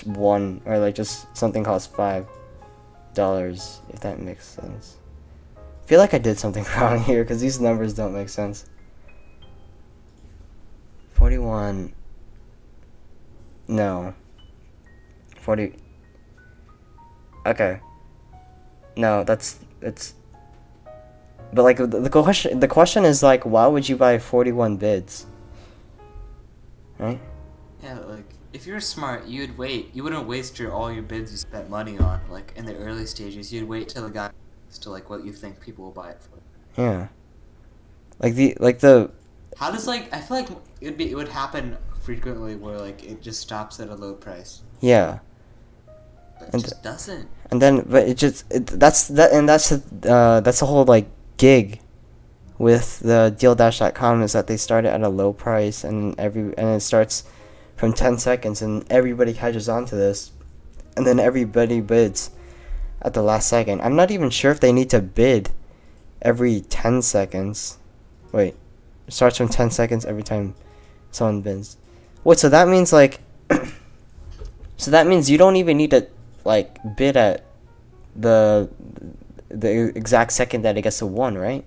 one, or like just something costs $5, if that makes sense. I feel like I did something wrong here because these numbers don't make sense. 41. No. 40. Okay. No, it's. But like the question is like, why would you buy 41 bids? Right? Yeah, like if you're smart, you'd wait. You wouldn't waste all your bids you spent money on. Like in the early stages, you'd wait till the guy to like what you think people will buy it for. Yeah. Like the. How does I feel like it would happen frequently where like it just stops at a low price. Yeah. But it just doesn't. And then, but that's the whole like gig with the Dealdash.com is that they start it at a low price, and it starts from 10 seconds, and everybody catches on to this, and then everybody bids at the last second. I'm not even sure if they need to bid every 10 seconds. Wait, it starts from 10 seconds every time someone bids. Wait, so that means like so that means you don't even need to like bid at the exact second that it gets to 1, right?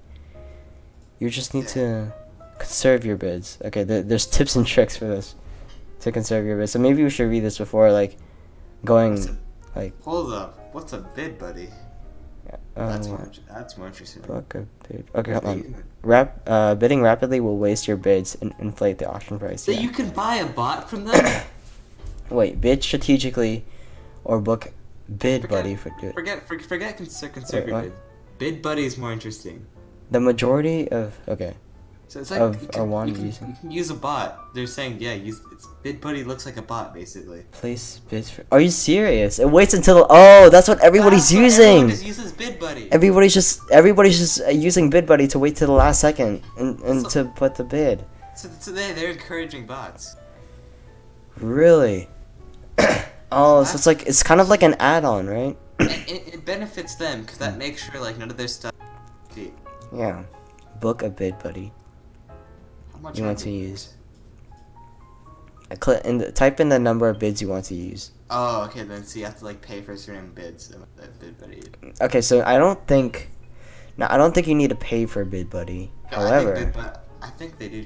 You just need to conserve your bids. Okay, there's tips and tricks for this to conserve your bids. So maybe we should read this before like going like. Hold up, what's a bid, buddy? That's more interesting. Book a bid. Okay, hold on. Bidding rapidly will waste your bids and inflate the auction price. So you can buy a bot from them? Wait, bid strategically, or book bid buddy for good. Forget conserve your bid. Bid buddy is more interesting. The majority of So it's like you can use a bot. They're saying it's bid buddy looks like a bot basically. Place bids for. Are you serious? It waits until that's what everybody's using. Everyone just uses bid buddy. Everybody's just using bid buddy to wait till the last second and to put the bid. So they're encouraging bots. Really? So it's kind of like an add-on, right? It benefits them because that makes sure like none of their stuff. Yeah, book a bid buddy. How much you want to use? Type in the number of bids you want to use. Oh, okay. Then so you have to like pay for certain bids. Bid buddy. Okay, so I don't think you need to pay for bid buddy. No, However, I think they do.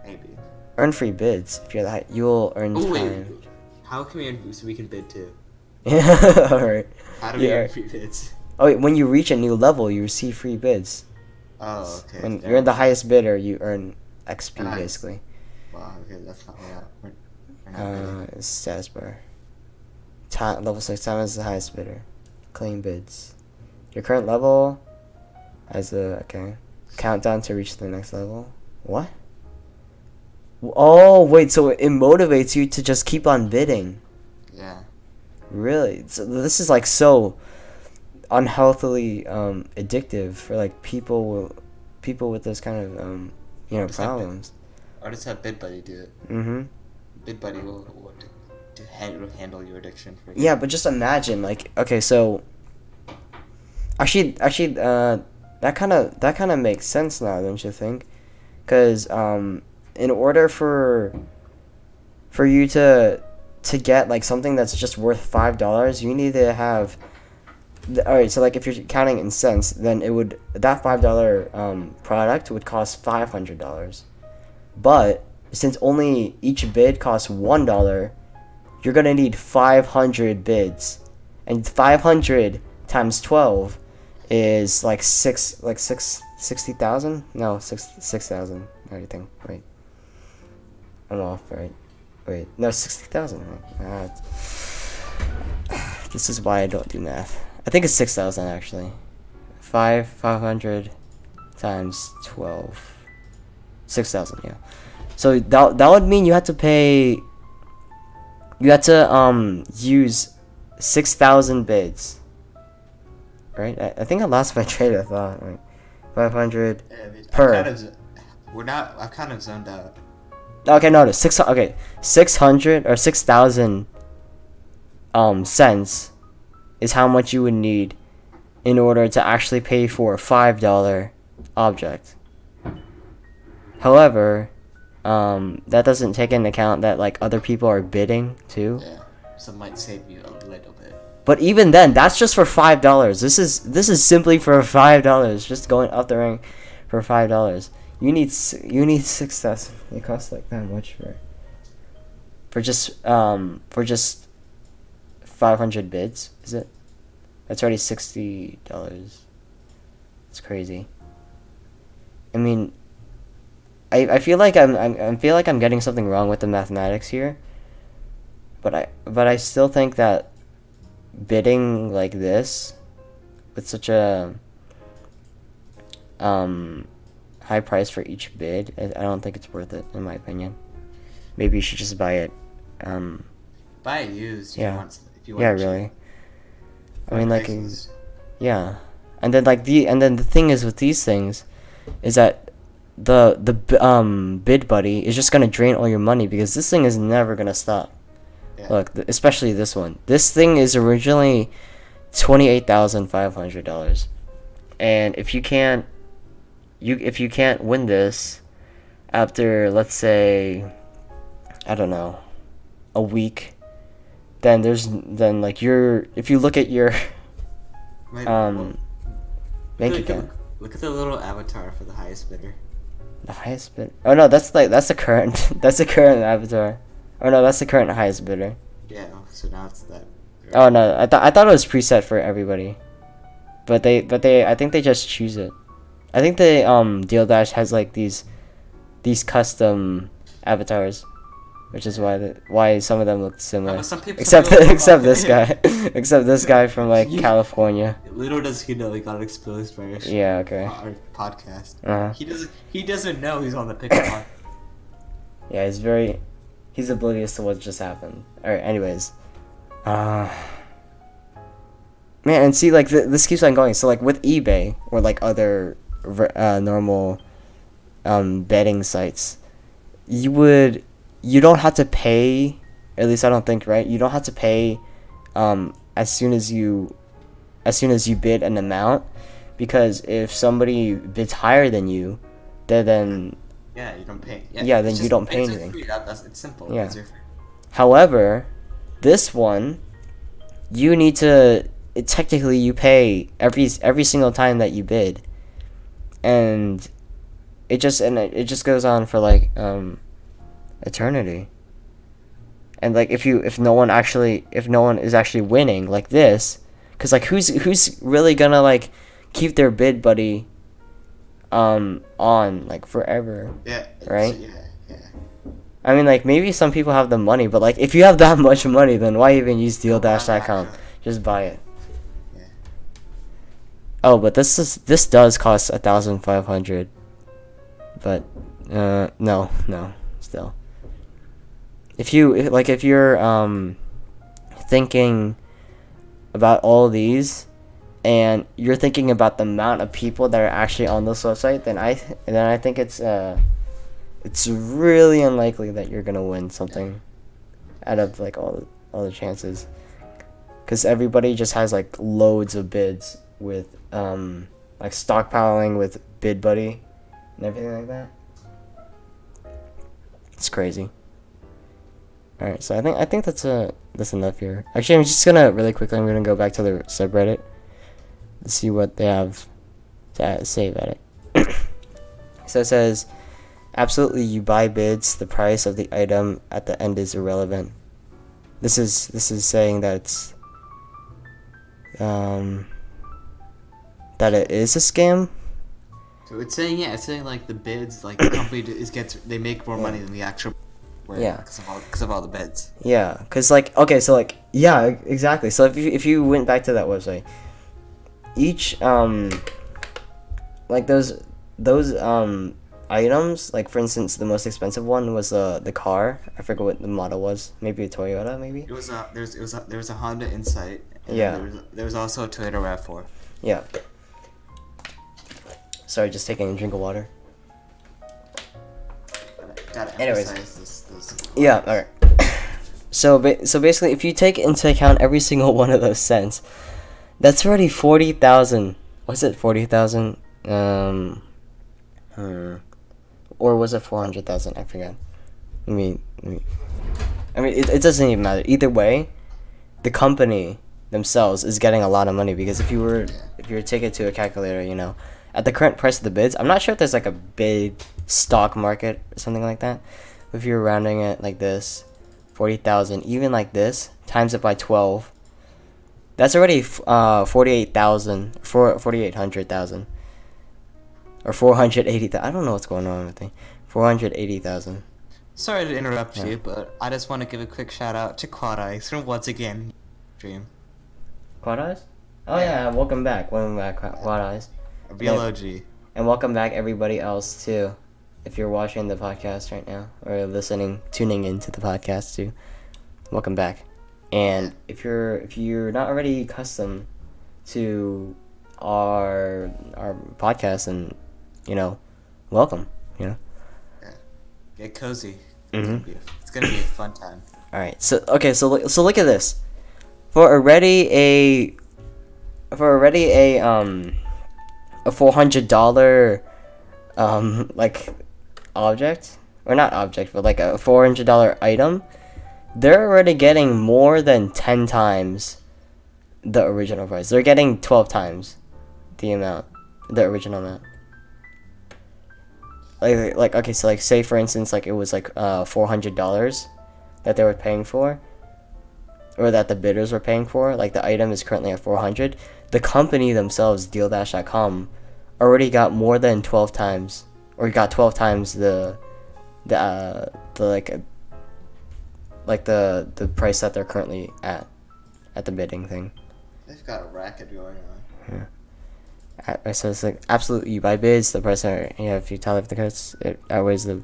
Maybe. Earn free bids if you're that. You will earn time. Wait. How can we earn so we can bid too? Yeah. All right. How do we earn free bids? Oh wait, when you reach a new level, you receive free bids. Oh, okay. When you're the highest bidder, you earn XP basically. Wow. Okay, that's not we're not bidding. Status bar. Level 6 time is the highest bidder. Claim bids. Your current level has a countdown to reach the next level. What? Oh wait, so it motivates you to just keep on bidding. Yeah. Really? So this is like so unhealthily addictive for like people with this kind of problems. Or just have bid buddy do it. Mm-hmm. Bid buddy will handle your addiction for you. Yeah, but just imagine like so actually that kind of makes sense now, don't you think? Because in order for you to get like something that's just worth $5, you need to have alright, so like if you're counting in cents, then that $5 product would cost $500. But since only each bid costs $1, you're gonna need 500 bids, and 500 times 12 is like 60,000? No, 6,000. Everything. Wait, I'm off. Right? Wait, no, 60,000. This is why I don't do math. I think it's 6,000 actually. 500 times 12. 6,000. Yeah. So that would mean you had to pay. You had to use 6,000 bids. Right? I think I lost my train of thought. Like 500 per. I've kind of zoned out. Okay, no, 600 or 6,000 cents is how much you would need in order to actually pay for a $5 object. However, that doesn't take into account that like other people are bidding too. Yeah, so it might save you a little bit. But even then, that's just for $5. This is simply for $5. Just going up the rank for $5. You need 6,000. It costs like that much for just 500 bids. Is it? That's already $60. It's crazy. I mean, I feel like I'm getting something wrong with the mathematics here. But I still think that bidding like this with such a high price for each bid, I don't think it's worth it in my opinion. Maybe you should just buy it. Buy it used. Yeah. If you want Yeah, really. I mean, like, yeah. And then the thing is with these things, is that the bid buddy is just gonna drain all your money because this thing is never gonna stop. Yeah. Look, especially this one. This thing is originally $28,500, and if you can't win this after, let's say, I don't know, a week, then like if you look at your bank account. Look at the little avatar for the highest bidder. The highest bidder. Oh no, that's the current that's the current avatar. Oh no, that's the current highest bidder. Yeah, so now it's that. Oh no, I thought it was preset for everybody, but I think they just choose it. I think the Dealdash has like these custom avatars, which is why some of them look similar. Some people except this guy, except this guy from like California. Little does he know he got exposed by our, Yeah, okay. our podcast. Uh-huh. He doesn't know he's on the Pickle pod. Yeah, he's oblivious to what just happened. All right, anyways. Man, and see, like this keeps on going. So like with eBay or like other normal betting sites, you don't have to pay. At least I don't think, right? You don't have to pay as soon as you bid an amount, because if somebody bids higher than you, then yeah, you don't pay. Yeah, then you don't pay anything. It's simple. Yeah. However, this one, you need to technically you pay every single time that you bid, and it just goes on for like eternity. And like if no one is actually winning like this, because like who's really gonna like keep their bid buddy on like forever? Yeah. Right? Yeah. I mean, like, maybe some people have the money, but, like, if you have that much money, then why even use Dealdash.com? Just buy it. Yeah. Oh, but this does cost $1,500. But, no, still. If you're, thinking about all these, and you're thinking about the amount of people that are actually on this website, then I think it's really unlikely that you're gonna win something out of like all the chances, because everybody just has like loads of bids with like stockpiling with bid buddy and everything like that. It's crazy. All right, so I think that's enough here. Actually, I'm just gonna really quickly. I'm gonna go back to the subreddit to see what they have to say about it. So it says, absolutely, you buy bids. The price of the item at the end is irrelevant. This is saying that it's that it is a scam. So it's saying like the bids, like the company they make more money than the actual. Yeah. Because of all the bids. Yeah, because like okay, so like yeah, exactly. So if you went back to that website, each like those items, like for instance, the most expensive one was the car. I forget what the model was. Maybe a Toyota, maybe. There was a Honda Insight. And Yeah. There was also a Toyota RAV4. Yeah. Sorry, just taking a drink of water. Gotta Anyways. emphasize this. Yeah. All right. So basically, if you take into account every single one of those cents, that's already 40,000. Was it 40,000? Or was it 400,000? I forgot. I mean, it doesn't even matter. Either way, the company themselves is getting a lot of money, because if you were to take it to a calculator, you know, at the current price of the bids, I'm not sure if there's like a big stock market or something like that. If you're rounding it like this, 40,000, even like this, times it by 12, that's already 48,000, 4,800,000. Or 480,000. I don't know what's going on with me. 480,000. Sorry to interrupt you, but I just want to give a quick shout out to Quad Eyes from once again stream. Quad Eyes? Oh yeah, welcome back. Welcome back, Quad Eyes. A real OG. And welcome back everybody else too. If you're watching the podcast right now, or tuning into the podcast too, welcome back. And if you're not already accustomed to our podcast, and you know, welcome. You know. Yeah. Get cozy. Mm-hmm. It's gonna be a fun time. All right. So okay. So look at this. For already a $400 like object, or not object, but like a $400 item, they're already getting more than 10 times the original price. They're getting 12 times the original amount. Like okay, so like say for instance like it was like $400 that they were paying for, or that the bidders were paying for. Like the item is currently at 400. The company themselves, Dealdash.com, already got more than 12 times, or got 12 times the price that they're currently at the bidding thing. They've got a racket going on. Yeah. So it's like absolutely by bids, the price are, if you tally up the cuts, it outweighs the.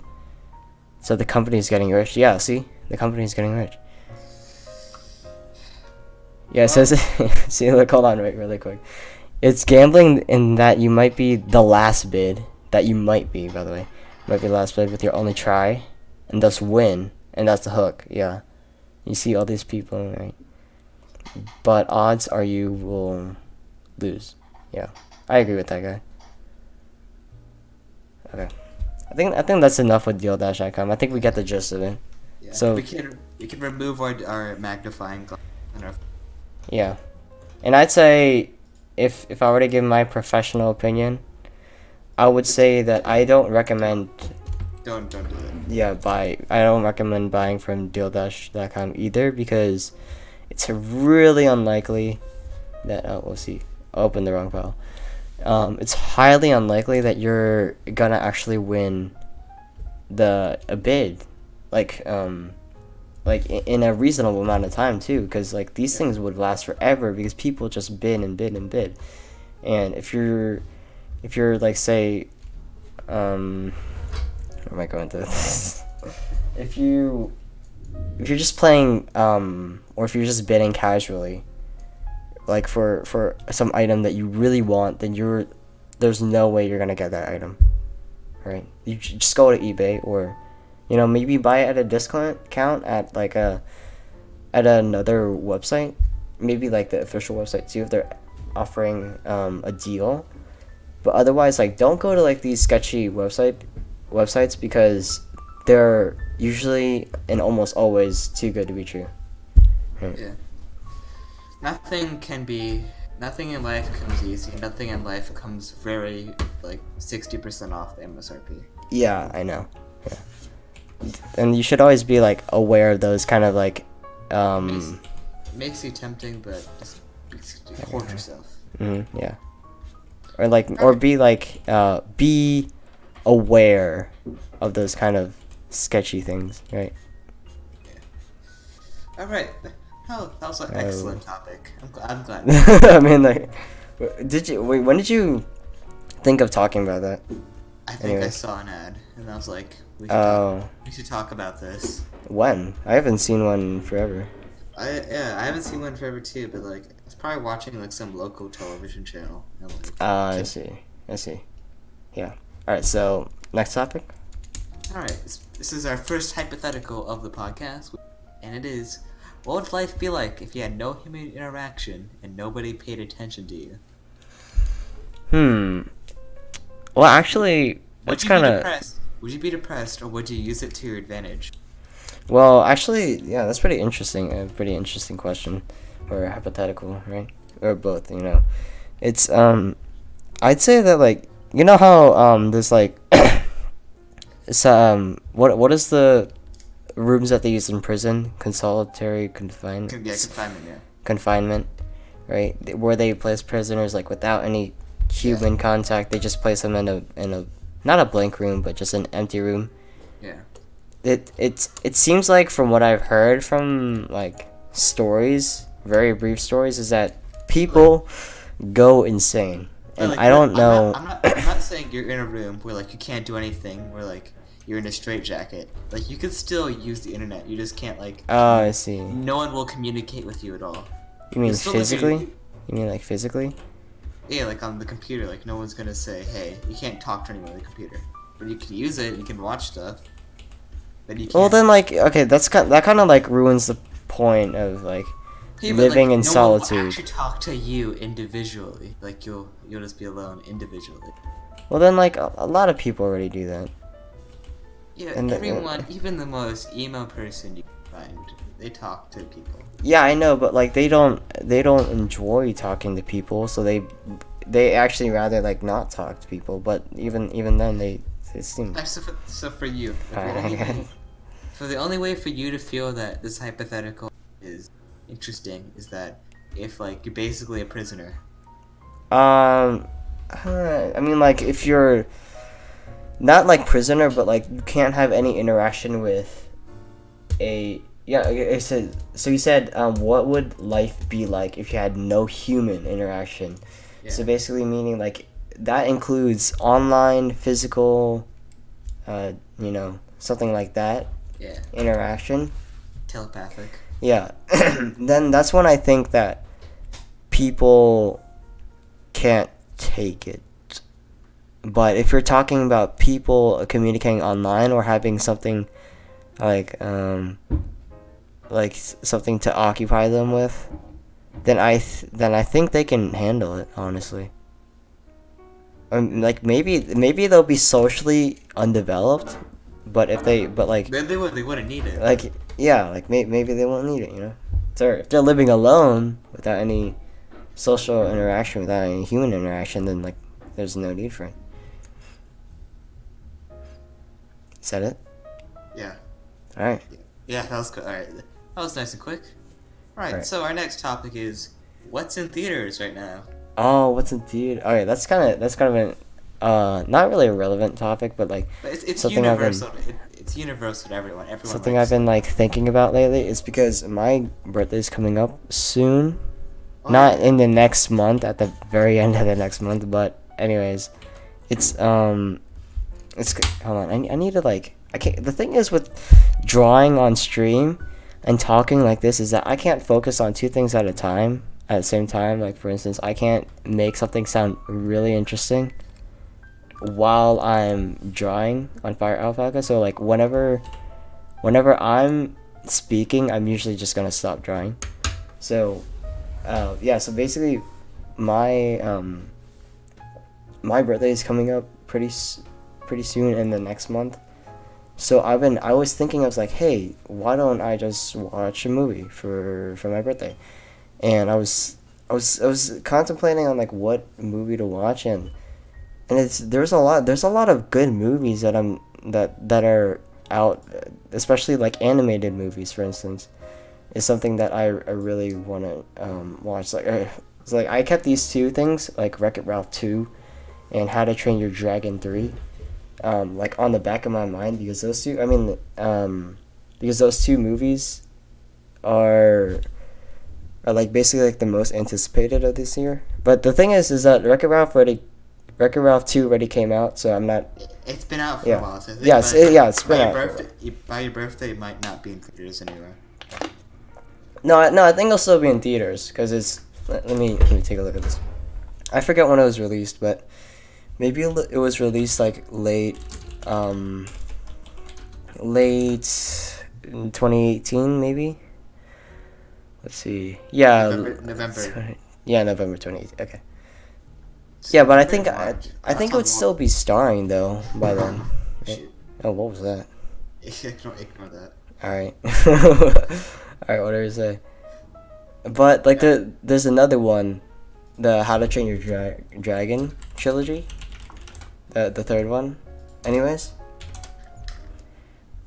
So the company's getting rich. Yeah, see, the company's getting rich. Yeah, it says. See, look, hold on, wait, really quick. It's gambling in that you might be the last bid. That you might be, by the way, might be the last bid with your only try, and thus win, and that's the hook. Yeah, you see all these people, right? But odds are you will lose. Yeah, I agree with that guy. Okay, I think that's enough with Dealdash.com. I think we get the gist of it. Yeah. So we can remove our magnifying glass. Yeah, and I'd say if I were to give my professional opinion, I would say that I don't recommend. Don't do it. Yeah, I don't recommend buying from Dealdash.com either, because it's really unlikely that we'll see. I opened the wrong file. It's highly unlikely that you're gonna actually win a bid, like in a reasonable amount of time too, because like these things would last forever because people just bid and bid and bid. And if you're like say where am I going to this? if you're just playing or if you're just bidding casually, like for some item that you really want, then there's no way you're gonna get that item, right? You just go to eBay, or maybe buy it at a discount at like at another website, maybe like the official website too, if they're offering a deal. But otherwise, like, don't go to like these sketchy websites, because they're usually and almost always too good to be true. Right. Yeah. Nothing in life comes easy. Nothing in life comes very, like, 60% off the MSRP. Yeah, I know. Yeah. And you should always be like aware of those kind of like makes you tempting, but just hoard yourself. Yeah. Or be aware of those kind of sketchy things, right? Yeah. All right. Oh, that was an excellent topic. I'm glad. I mean, like, when did you think of talking about that? I think I saw an ad, and I was like, we should talk about this. When? I haven't seen one in forever. I haven't seen one forever too, but like, I was probably watching like some local television channel. And, like, I see. Yeah. Alright, so, next topic? Alright, this is our first hypothetical of the podcast, and it is, what would life be like if you had no human interaction and nobody paid attention to you? Well, actually, that's kind of... Would you be depressed, or would you use it to your advantage? Well, actually, yeah, that's pretty interesting. A pretty interesting question, or hypothetical, right? Or both, It's I'd say that, like, how there's like it's what is the rooms that they use in prison? Solitary confinement. Yeah, confinement. Yeah. Confinement, right? Where they place prisoners like without any human contact. They just place them in a not a blank room, but just an empty room. Yeah. It seems like, from what I've heard from like stories, very brief stories, is that people go insane. And like, I don't know. I'm not saying you're in a room where like you can't do anything, where like you're in a straitjacket. Like, you can still use the internet. You just can't like. Oh, I see. No one will communicate with you at all. You mean physically? You mean like physically? Yeah, like on the computer. Like, no one's gonna say, "Hey, you can't talk to anyone on the computer," but you can use it. You can watch stuff. But you can't. Well, then, like, okay, that kind of like ruins the point of like Hey, but, living like, in no solitude. one will actually talk to you individually. Like you'll just be alone individually. Well, then, like, a lot of people already do that. Yeah, And everyone, even the most emo person you find, they talk to people. Yeah, I know, but like they don't enjoy talking to people, so they actually rather like not talk to people. But even then, they seem. So for you, Alright. for the only way for you to feel that this hypothetical is interesting is that if like you're basically a prisoner. I mean, like if you're not like prisoner, but like you can't have any interaction with a. Yeah, it said. So you said, what would life be like if you had no human interaction? Yeah. So basically, meaning like that includes online, physical, something like that. Yeah. Interaction. Telepathic. Yeah. Then that's when I think that people can't take it. But if you're talking about people communicating online or having something like something to occupy them with, then I think they can handle it, honestly. Like maybe they'll be socially undeveloped, but like Then they wouldn't need it. like yeah, like maybe they won't need it, if they're living alone without any social interaction, without any human interaction, then like there's no need for it. Is that it? Yeah. All right. Yeah, that was good. All right, that was nice and quick. All right. So our next topic is what's in theaters right now. Oh, what's in theater? Okay, that's kind of an not really a relevant topic, but like But it's something universal. It's universal to everyone. Something I've been like thinking about lately is because my birthday's coming up soon. Oh, Not in the next month, at the very end of the next month, but anyways, it's hold on, I need to like, I can't, the thing is with drawing on stream and talking like this is that I can't focus on two things at a time at the same time. Like for instance, I can't make something sound really interesting while I'm drawing on Fire Alpaca. So like whenever I'm speaking, I'm usually just gonna stop drawing. So yeah, so basically my my birthday is coming up pretty soon in the next month. So I was thinking, I was like, hey, why don't I just watch a movie for my birthday? And I was contemplating on like what movie to watch, and there's a lot of good movies that are out, especially like animated movies, for instance, is something that I really want to watch. It's like I kept these two things, like Wreck-It Ralph 2 and How to Train Your Dragon 3, like on the back of my mind, because those two, because those two movies are like basically like the most anticipated of this year. But the thing is that Wreck-It Ralph 2 already came out, so I'm not. It's been out for a while. So I think it's been out. By your birthday, it might not be in theaters anywhere. No, I think it'll still be in theaters because it's. Let me take a look at this. I forget when it was released, but maybe it was released like late in 2018, maybe. Let's see. Yeah. November. Yeah, November 2018. Okay. Yeah, but I think it would still be starring though by then. Oh, what was that? Ignore that. All right. All right, whatever you say. But like there's another one, the How to Train Your Dragon trilogy, the third one. Anyways,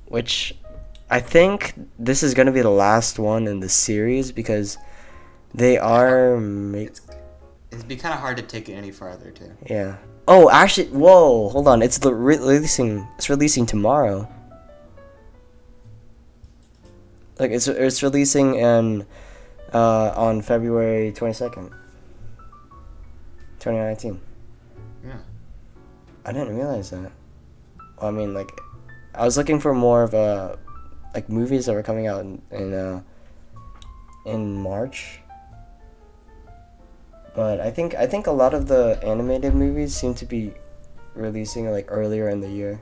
which I think this is gonna be the last one in the series because they are It'd be kind of hard to take it any farther too. Yeah. Oh, actually, whoa, hold on. It's releasing tomorrow. Like it's releasing on February 22nd, 2019. Yeah. I didn't realize that. Well, I mean, like, I was looking for more of like movies that were coming out in March. But I think a lot of the animated movies seem to be releasing like earlier in the year.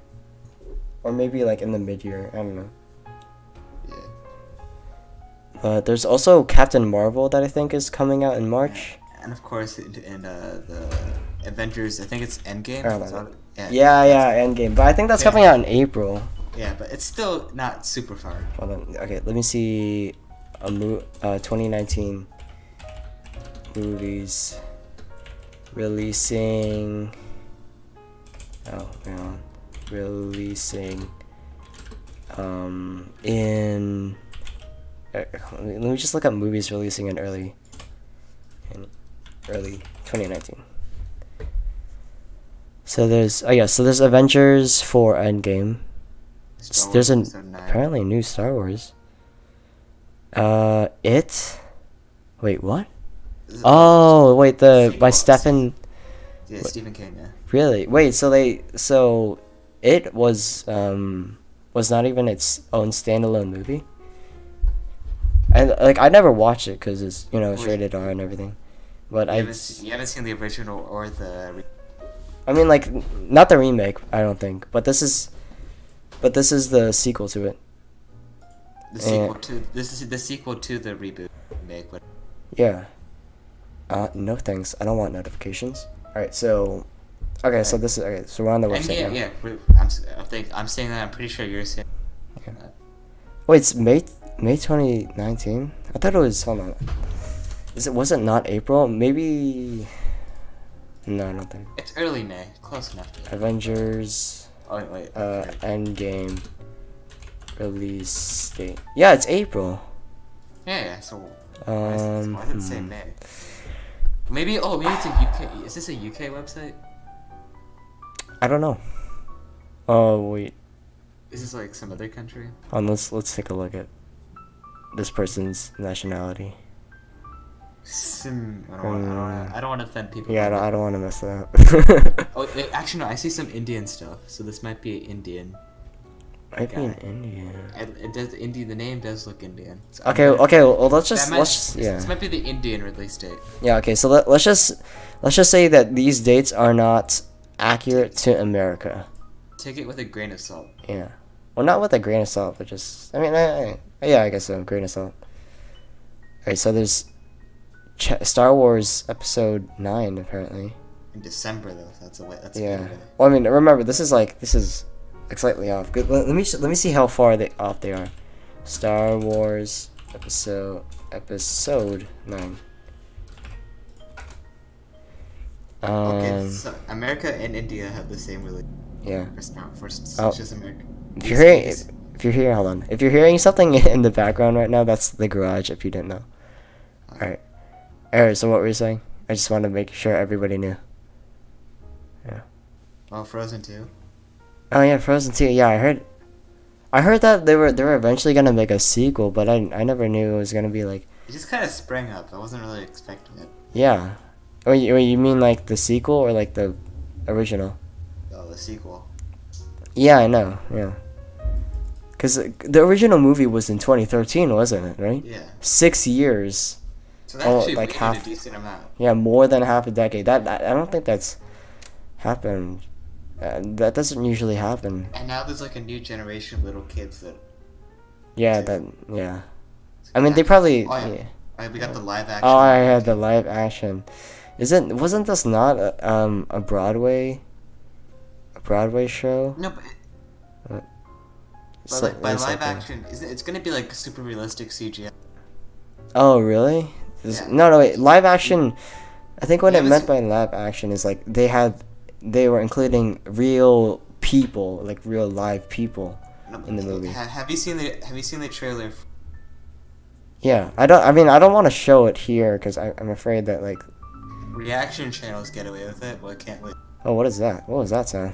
or maybe like in the mid-year. I don't know. Yeah. But there's also Captain Marvel that I think is coming out in March. And of course, the Avengers. I think it's Endgame. Yeah, Endgame. But I think that's coming out in April. Yeah, but it's still not super far. Hold on. Okay, let me see. 2019 movies releasing. Oh, hang on. Releasing. In. Let me just look up movies releasing in early 2019. So there's there's Avengers for Endgame. There's apparently a new Star Wars. Wait, what? Oh, wait, by Stephen. Yeah, Stephen King. Yeah. Really? Wait, so it was not even its own standalone movie. And like I never watched it because it's it's rated R and everything, but you haven't seen the original or the. I mean, like not the remake, I don't think, but this is the sequel to it. This is the sequel to the reboot remake. Yeah. No thanks. I don't want notifications. All right, so. Okay, so this is okay. So we're on the website. Yeah. I'm saying that. I'm pretty sure you're saying. Okay. Wait, it's May 2019. I thought it was. Hold on. Was it not April? Maybe. No, I don't think. It's early May. Close enough. Avengers. Oh wait. Endgame. Release date. Yeah, it's April. Yeah. So. Why did it say May? Maybe. Oh, maybe it's a UK. Is this a UK website? I don't know. Oh wait. Is this like some other country? Let's take a look at this person's nationality. I don't want to offend people. Yeah, I don't want to mess that up. Oh, wait, actually no. I see some Indian stuff, so this might be Indian. Might be an Indian. It does. The name does look Indian. So okay. Well, let's just. This might be the Indian release date. Yeah. Okay. So let's just say that these dates are not accurate to America. Take it with a grain of salt. Yeah. Well, not with a grain of salt, but just. I mean, yeah, I guess so. Grain of salt. Alright, so there's Star Wars Episode 9 apparently. In December though. That's yeah. Well, I mean, remember this is like slightly off. Good. Let me see how far off they are. Star Wars Episode 9. Okay, so America and India have the same religion. Yeah. It's just America. If you're hearing, hold on. If you're hearing something in the background right now, that's the garage. If you didn't know. All right. So what were you saying? I just wanted to make sure everybody knew. Yeah. Oh, Frozen 2. Oh yeah, Frozen 2. Yeah, I heard that they were eventually gonna make a sequel, but I never knew it was gonna be like. It just kind of sprang up. I wasn't really expecting it. Yeah. Oh, you mean like the sequel or like the original? Oh, the sequel. Yeah, I know. Yeah. Because the original movie was in 2013, wasn't it? Right? Yeah. 6 years. So that actually like half a decent amount. Yeah, more than half a decade. That I don't think that's happened. That doesn't usually happen. And now there's like a new generation of little kids that. Yeah. I mean, they probably. Oh, yeah. We got the live action. Oh, I had the live action. Wasn't this not a Broadway show? No, but like by live action, it's gonna be like super realistic CGI. Oh really? Yeah. No, wait. Live action. I think what it meant by live action is like they were including real people, like real live people in the movie. Have you seen the trailer? Yeah, I don't want to show it here because I'm afraid that like. Reaction channels get away with it, but can't wait. Oh, what is that? What was that sound?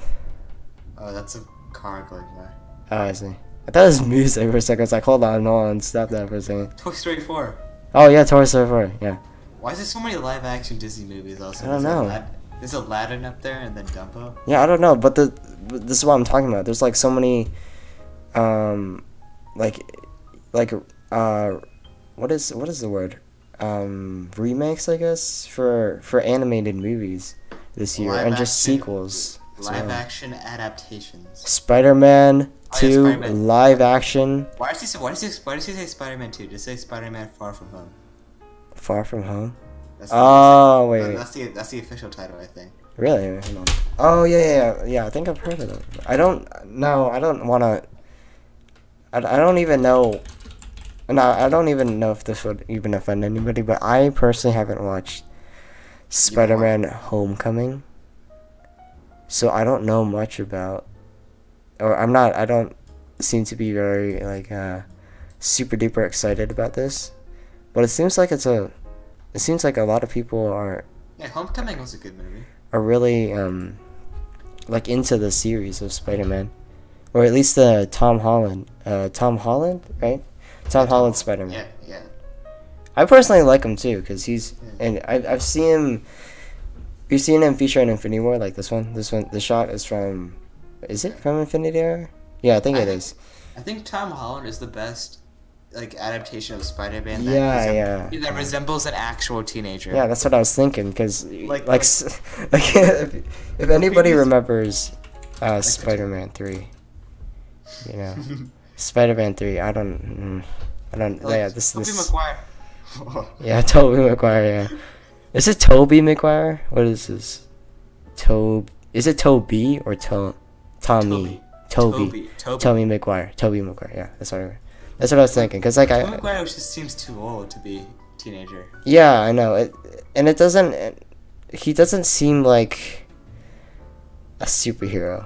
Oh, that's a car going by. Oh, I see. I thought it was music for a second. I was like, hold on, stop that for a second. Toy Story 4. Oh yeah, Toy Story 4, yeah. Why is there so many live action Disney movies also? I don't know. There's Aladdin up there and then Dumbo. Yeah, I don't know, but this is what I'm talking about. There's like so many, what is the word? Remakes, I guess, for animated movies this year, and just sequels. Live action adaptations. Spider-Man Oh, yeah, 2 Spider-Man. live action. Why does he say Spider-Man 2? Just say Spider-Man Far From Home. Far From Home. That's Oh wait. That's the official title, I think. Really? Hold on. Oh yeah. I think I've heard of them. I don't wanna. I don't even know. No, I don't even know if this would even offend anybody, but I personally haven't watched Spider-Man Homecoming, so I don't know much about, or I don't seem to be very like super duper excited about this, but it seems like a lot of people are Homecoming was a good movie. Are really like into the series of Spider-Man, or at least Tom Holland, right? Tom Holland Spider-Man. Yeah. I personally like him too, because and I've seen him. You've seen him feature in Infinity War, like this one. The shot is from. Is it from Infinity War? Yeah, I think it is. I think Tom Holland is the best like adaptation of Spider-Man. That resembles an actual teenager. Yeah, that's what I was thinking, because Like if anybody remembers Spider-Man 3, you know, Spider-Man 3. I don't. Yeah, this. Tobey Maguire. Yeah, Tobey Maguire. Yeah. Is it Tobey Maguire? What is this? Is it Toby or Tommy? Tobey Maguire. Tobey Maguire. Yeah, that's what I was thinking. Cause like Tobey Maguire just seems too old to be a teenager. Yeah, I know it, and it doesn't. He doesn't seem like a superhero.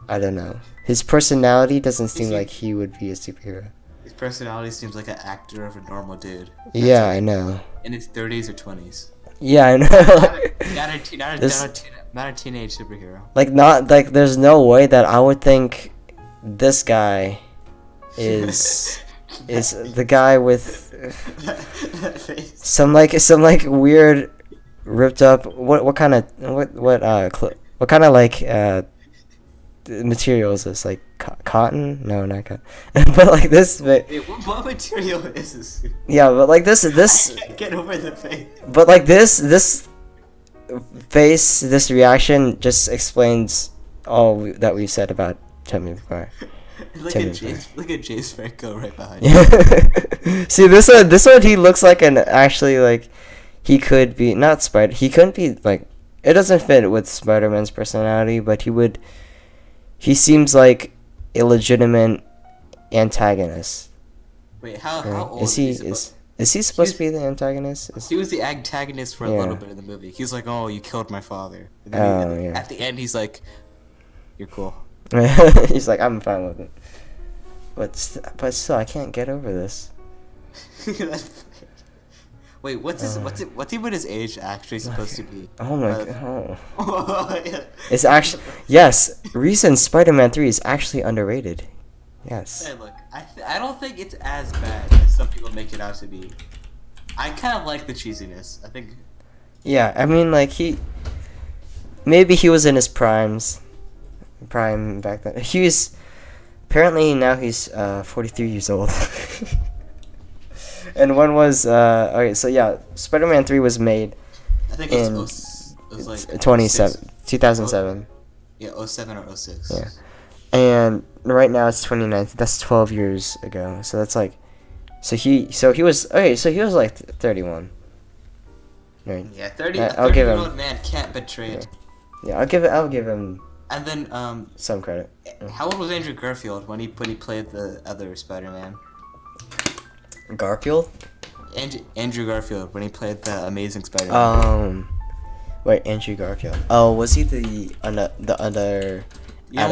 I don't know. His personality doesn't seem like he would be a superhero. His personality seems like an actor of a normal dude. Yeah, I know. In his 30s or 20s. Yeah, I know. Not a teenage superhero. Like there's no way that I would think this guy is the guy with that face. some weird ripped up what kind of like material is this, like cotton? No, not cotton. But like this. Wait, what material is this? Yeah, but like this. I can't get over the face. But like this face, this reaction just explains all that we've said about Tobey Maguire. Look at James Franco right behind you. See this one, he looks like he could be not Spider. He couldn't be like, it doesn't fit with Spider-Man's personality, but he seems like a legitimate antagonist. Wait, how old is he? Is he supposed to be the antagonist? He was the antagonist for a little bit in the movie. He's like, "Oh, you killed my father." And then at the end, he's like, "You're cool." He's like, "I'm fine with it." But still, I can't get over this. Wait, what's even his age actually supposed to be? Oh my god. It's actually, yes, recent Spider-Man 3 is actually underrated. Yes. Hey, look, I don't think it's as bad as some people make it out to be. I kind of like the cheesiness. I think. Yeah, I mean, like maybe he was in his prime back then. Apparently now he's 43 years old. And one was okay, so yeah, Spider-Man 3 was made. I think it was like 2007. Yeah, 07 or 06. Yeah. And right now it's 2019. That's 12 years ago. So that's like, so he was like 31. Right. Yeah, 30. I'll give him. 30-year-old man can't betray it. Yeah, I'll give him. And then some credit. How old was Andrew Garfield when he played the other Spider-Man? Garfield? Andrew Garfield when he played the Amazing Spider-Man. Wait, Andrew Garfield. Oh, was he the other? Yeah,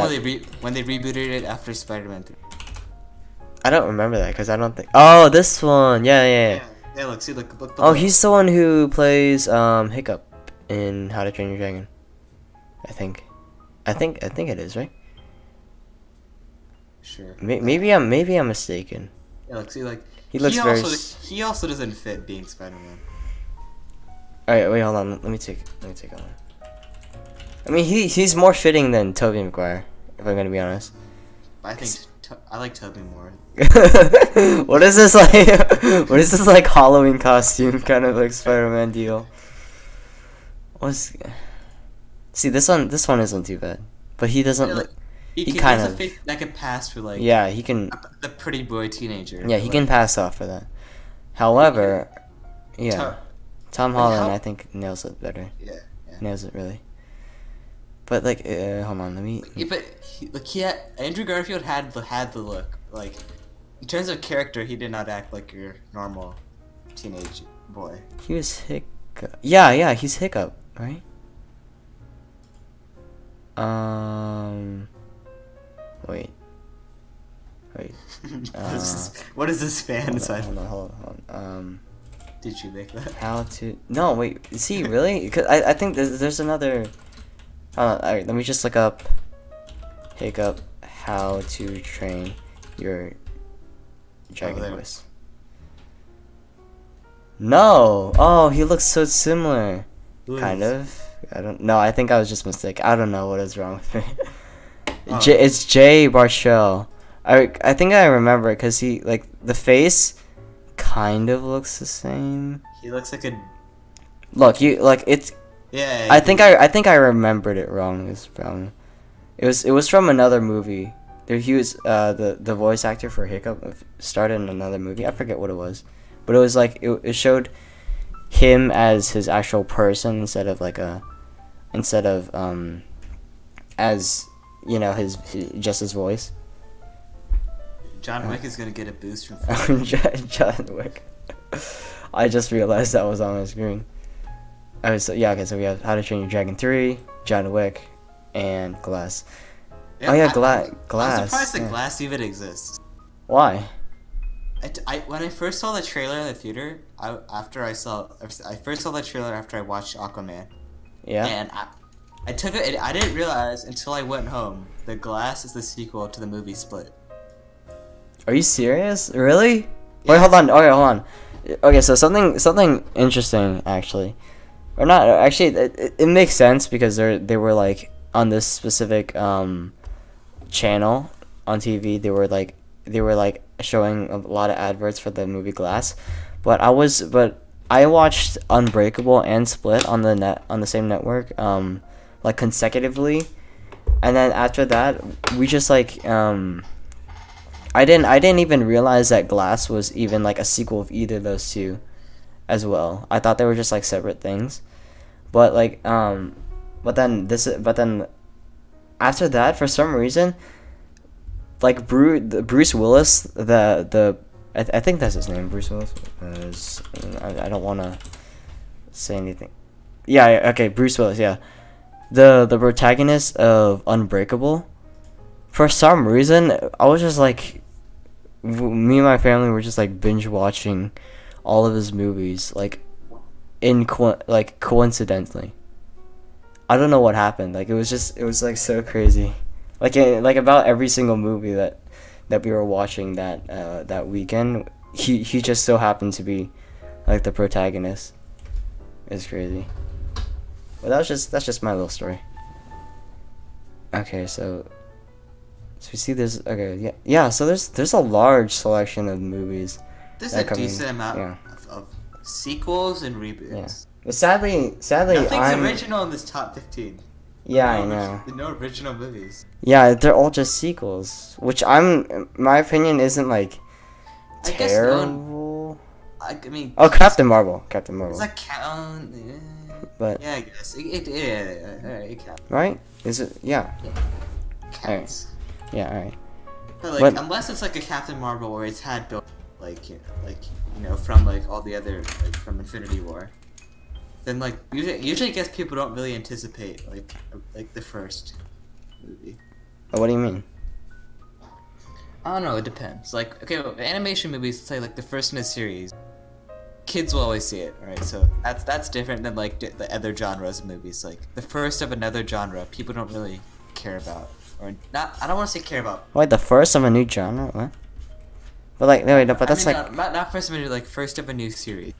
when they rebooted it after Spider-Man 3. I don't remember that because I don't think. Oh, this one. Yeah. Yeah, look. Oh, he's the one who plays Hiccup in How to Train Your Dragon. I think it is, right? Sure. Maybe I'm mistaken. Yeah, look. He looks very. He also doesn't fit being Spider-Man. All right, wait, hold on. Let me take on. I mean, he's more fitting than Tobey Maguire, if I'm gonna be honest. I think I like Tobey more. What is this like? What is this like Halloween costume kind of like Spider-Man deal? See, this one isn't too bad. but he doesn't. Yeah, Like, he kind has of. a face that can pass for like Yeah, he can. the pretty boy teenager. Yeah, he can pass off for that. However, yeah, Tom Holland I think nails it better. Yeah. Nails it really. But like, hold on, let me. Yeah, but Andrew Garfield had the look. Like, in terms of character, he did not act like your normal teenage boy. He was Hiccup. Yeah, he's Hiccup, right? Wait. What is this fan side? Hold on. Did you make that? How to? No, wait. See, really? Because I think there's another. Alright, let me just look up Hiccup, how to train your dragon voice. No! Oh, he looks so similar. Kind of. I don't know. I think I was just mistaken. I don't know what is wrong with me. It's Jay Baruchel. I think I remember it because he, like, the face kind of looks the same. He looks like a. Look, it's. Yeah. I think I remembered it wrong. It was from another movie. He was the voice actor for Hiccup started in another movie. I forget what it was, but it was like it showed him as his actual person instead of as you know his just his voice. John Wick is gonna get a boost from John Wick. I just realized that was on my screen. So we have How to Train Your Dragon 3, John Wick, and Glass. Yeah, Glass. I'm surprised that Glass even exists. Why? When I first saw the trailer in the theater, I first saw the trailer after I watched Aquaman. Yeah. And I took it. I didn't realize until I went home that Glass is the sequel to the movie Split. Are you serious? Really? Yeah. Wait, hold on. Okay, hold on. Okay, so something interesting actually. Or not actually, it makes sense because they were like on this specific channel on TV. They were like showing a lot of adverts for the movie Glass, but I watched Unbreakable and Split on the same network like consecutively, and then after that we just like I didn't even realize that Glass was even like a sequel of either of those two as well. I thought they were just like separate things. But like but then after that for some reason like Bruce Willis I think that's his name, Bruce Willis. I don't want to say anything. Yeah, okay, Bruce Willis, yeah. The protagonist of Unbreakable, for some reason I was just like me and my family were just like binge watching all of his movies like coincidentally. I don't know what happened. Like it was like so crazy. Like about every single movie that we were watching that weekend, he just so happened to be like the protagonist. It's crazy. But that's just my little story. Okay, so we see this. Okay, yeah. So there's a large selection of movies. There's a decent amount of sequels and reboots. Yeah. But sadly, nothing's original in this top 15. Yeah, I know. No original movies. Yeah, they're all just sequels, which my opinion isn't like terrible. I mean. Oh, Captain Marvel. Does that count? But yeah, I guess it counts. Right? Is it? Yeah. Counts. All right. Yeah. All right. But unless it's like a Captain Marvel where it's had built from like all the other from Infinity War, then like usually I guess people don't really anticipate like the first movie. What do you mean? I don't know. It depends. Like animation movies, say like the first in a series, kids will always see it, right? So that's different than like the other genres of movies. Like the first of another genre, people don't really care about, or not. I don't want to say care about. Wait, the first of a new genre? What? But like, wait, no, but that's not first of a new, like first of a new series.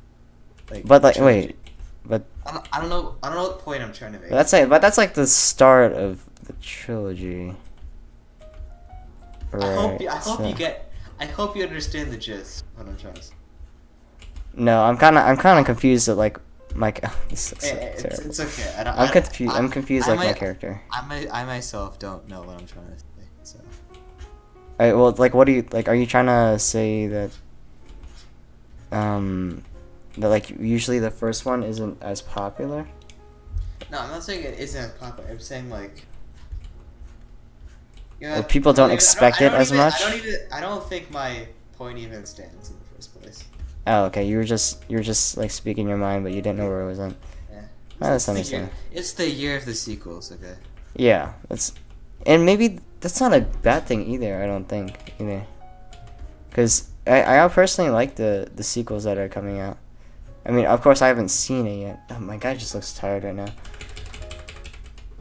But wait, but I don't know what point I'm trying to make. That's like the start of the trilogy. Right. I hope you understand the gist. What I'm trying to say. No, I'm kind of confused at like Mike. This looks so terrible. It's okay. I'm confused. I'm confused like my might- character. I myself don't know what I'm trying to say. So. Alright, well, like, what do you like? Are you trying to say that, that like usually the first one isn't as popular? No, I'm not saying it isn't as popular. I'm saying like. You know, Or people don't expect it as much? I don't think my point even stands in the first place. Oh, okay. You were just like speaking your mind, but you didn't know where it was at. Yeah. Oh, that's understandable. It's the year of the sequels, okay? Yeah, and maybe that's not a bad thing either. I don't think either, because I personally like the sequels that are coming out. I mean, of course, I haven't seen it yet. Oh, my guy just looks tired right now.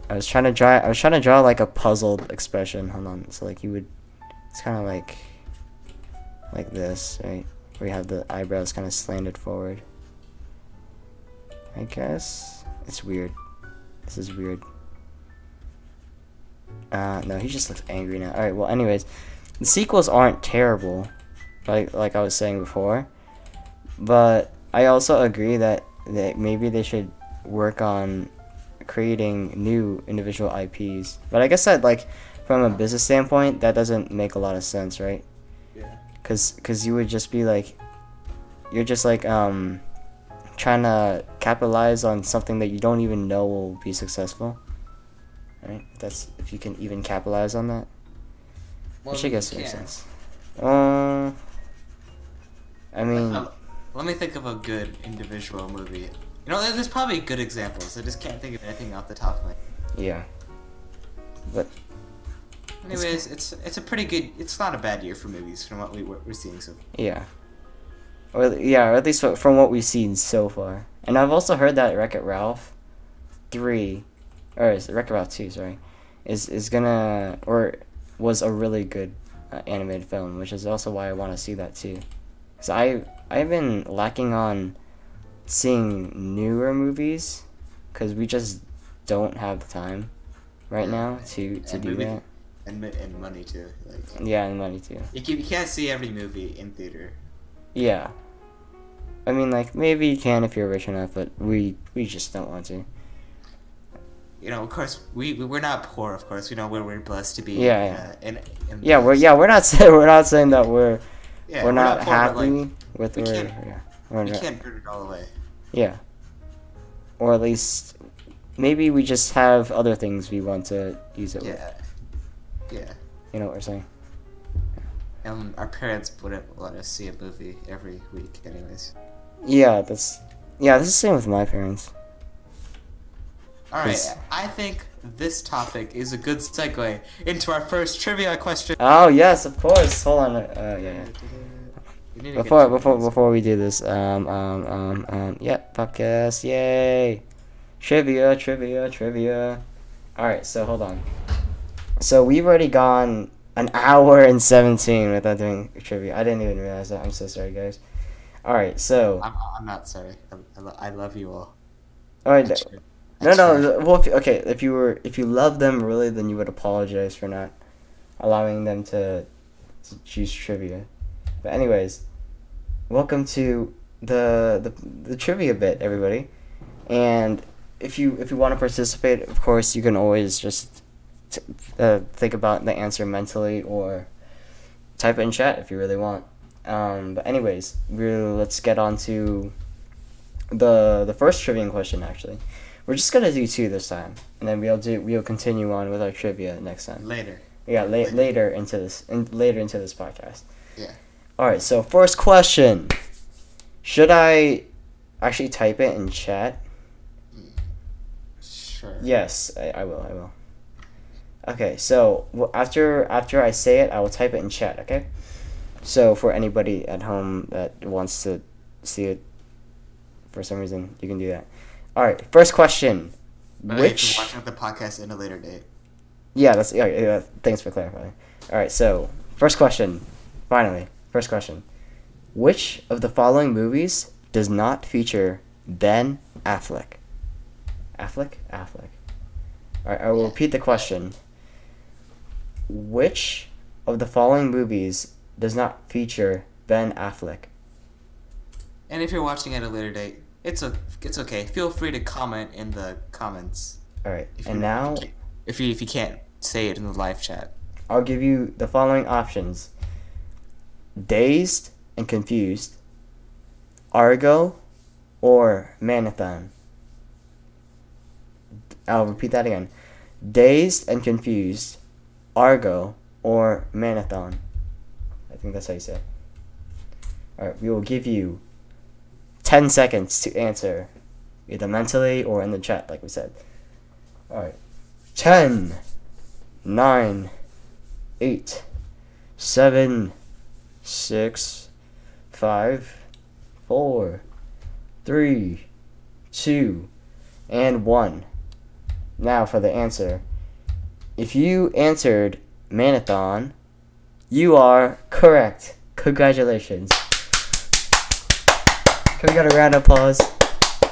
I was trying to draw like a puzzled expression. Hold on. So like it's kind of like this, right? Where you have the eyebrows kind of slanted forward. I guess it's weird. This is weird. No, he just looks angry now. All right. Well, anyways, the sequels aren't terrible, like I was saying before, but I also agree that maybe they should work on creating new individual IPs. But I guess that, like, from a business standpoint, that doesn't make a lot of sense, right? Yeah. Cause you would just be like, you're just like trying to capitalize on something that you don't even know will be successful, right? That's if you can even capitalize on that. Well, Which I guess you makes can. sense. I mean, Let me think of a good individual movie. You know, there's probably good examples. I just can't think of anything off the top of my head. yeah. But Anyways, it's a pretty good. It's not a bad year for movies from what we're seeing so far. yeah. Or at least from what we've seen so far. And I've also heard that Wreck-It Ralph 3, or Wreck-It Ralph 2, sorry, is gonna, or was a really good animated film, which is also why I want to see that too. Cause I've been lacking on seeing newer movies, cause we just don't have the time right now to do that. And money too. Like, Yeah, and money too. you can't see every movie in theater. Yeah. I mean, like, maybe you can if you're rich enough, but we just don't want to. You know, of course, we're not poor. Of course, we know we're blessed to be. Yeah, in we're not saying that we're not poor, but, happy like, with we where can't- we're we not, can't put it all away. yeah. Or at least maybe we just have other things we want to use it with. Yeah. You know what we're saying? And our parents wouldn't let us see a movie every week, anyways. Yeah, this is the same with my parents. Alright, 'Cause- I think this topic is a good segue into our first trivia question. Oh yes, of course. Hold on. Yeah. You need to get Before we do this, yeah, podcast, yay, trivia. All right, so hold on. So we've already gone an hour and 17 without doing trivia. I didn't even realize that. I'm so sorry, guys. All right, so. I'm not sorry. I love you all. All right. Actually, No. Well, if you love them really, then you would apologize for not allowing them to choose trivia. But anyways, welcome to the trivia bit, everybody. And if you want to participate, of course, you can always just think about the answer mentally or type it in chat if you really want. But anyways, let's get on to the first trivia question. Actually, we're just gonna do 2 this time, and then we'll continue on with our trivia next time. Later. Yeah, later into this podcast. Yeah. All right. So first question: should I actually type it in chat? Sure. Yes, I will. Okay. So after I say it, I will type it in chat. Okay. So for anybody at home that wants to see it, for some reason, you can do that. All right. First question: Which watching the podcast in a later date? Yeah, thanks for clarifying. All right, so first question. Finally, first question. Which of the following movies does not feature Ben Affleck? Affleck. All right, I will repeat the question. Which of the following movies does not feature Ben Affleck? And if you're watching at a later date, it's okay. Feel free to comment in the comments. All right, If and you, now if you can't say it in the live chat. I'll give you the following options: dazed and confused, Argo, or Manathon. I'll repeat that again: dazed and confused, Argo, or Manathon. I think that's how you say it. All right, we will give you 10 seconds to answer, either mentally or in the chat, like we said. All right, 10, 9, 8, 7, 6, 5, 4, 3, 2, and 1. Now for the answer. If you answered Manathon, you are correct. Congratulations. Can we get a round of applause?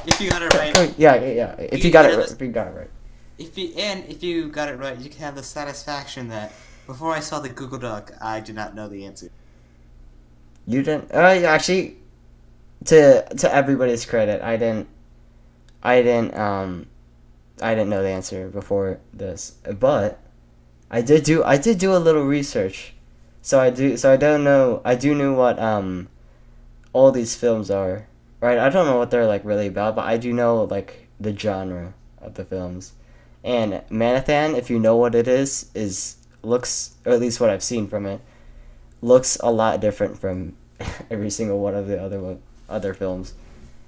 If you got it right. Yeah. If you got it right. If you got it right. If you got it right, you can have the satisfaction that before I saw the Google Doc, I did not know the answer. You didn't. Actually, to everybody's credit, I didn't know the answer before this, but I did do a little research, so I do know what all these films are, right? I don't know what they're like really about, but I do know like the genre of the films. And Manathan, if you know what it is looks, or at least what I've seen from it, looks a lot different from every single one of the other films.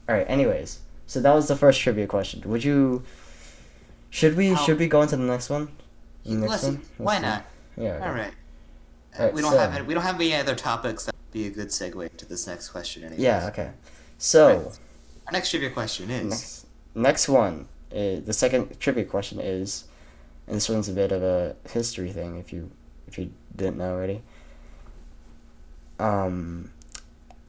All right. Anyways, so that was the first trivia question. Should we go into the next one? Why not? Yeah. Okay. All right. We don't have any other topics that would be a good segue to this next question. Anyways. Yeah. Okay. So right. Our next trivia question is next one. The second trivia question is, and this one's a bit of a history thing if you didn't know already.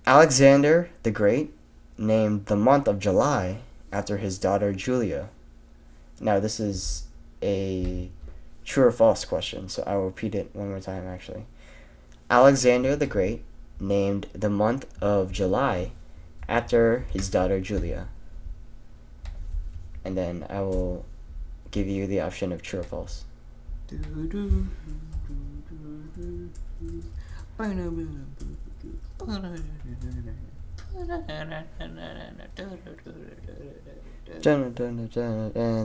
Alexander the Great named the month of July after his daughter Julia. Now this is a true or false question, so I'll repeat it one more time actually. Alexander the Great named the month of July after his daughter Julia. And then I will give you the option of true or false. And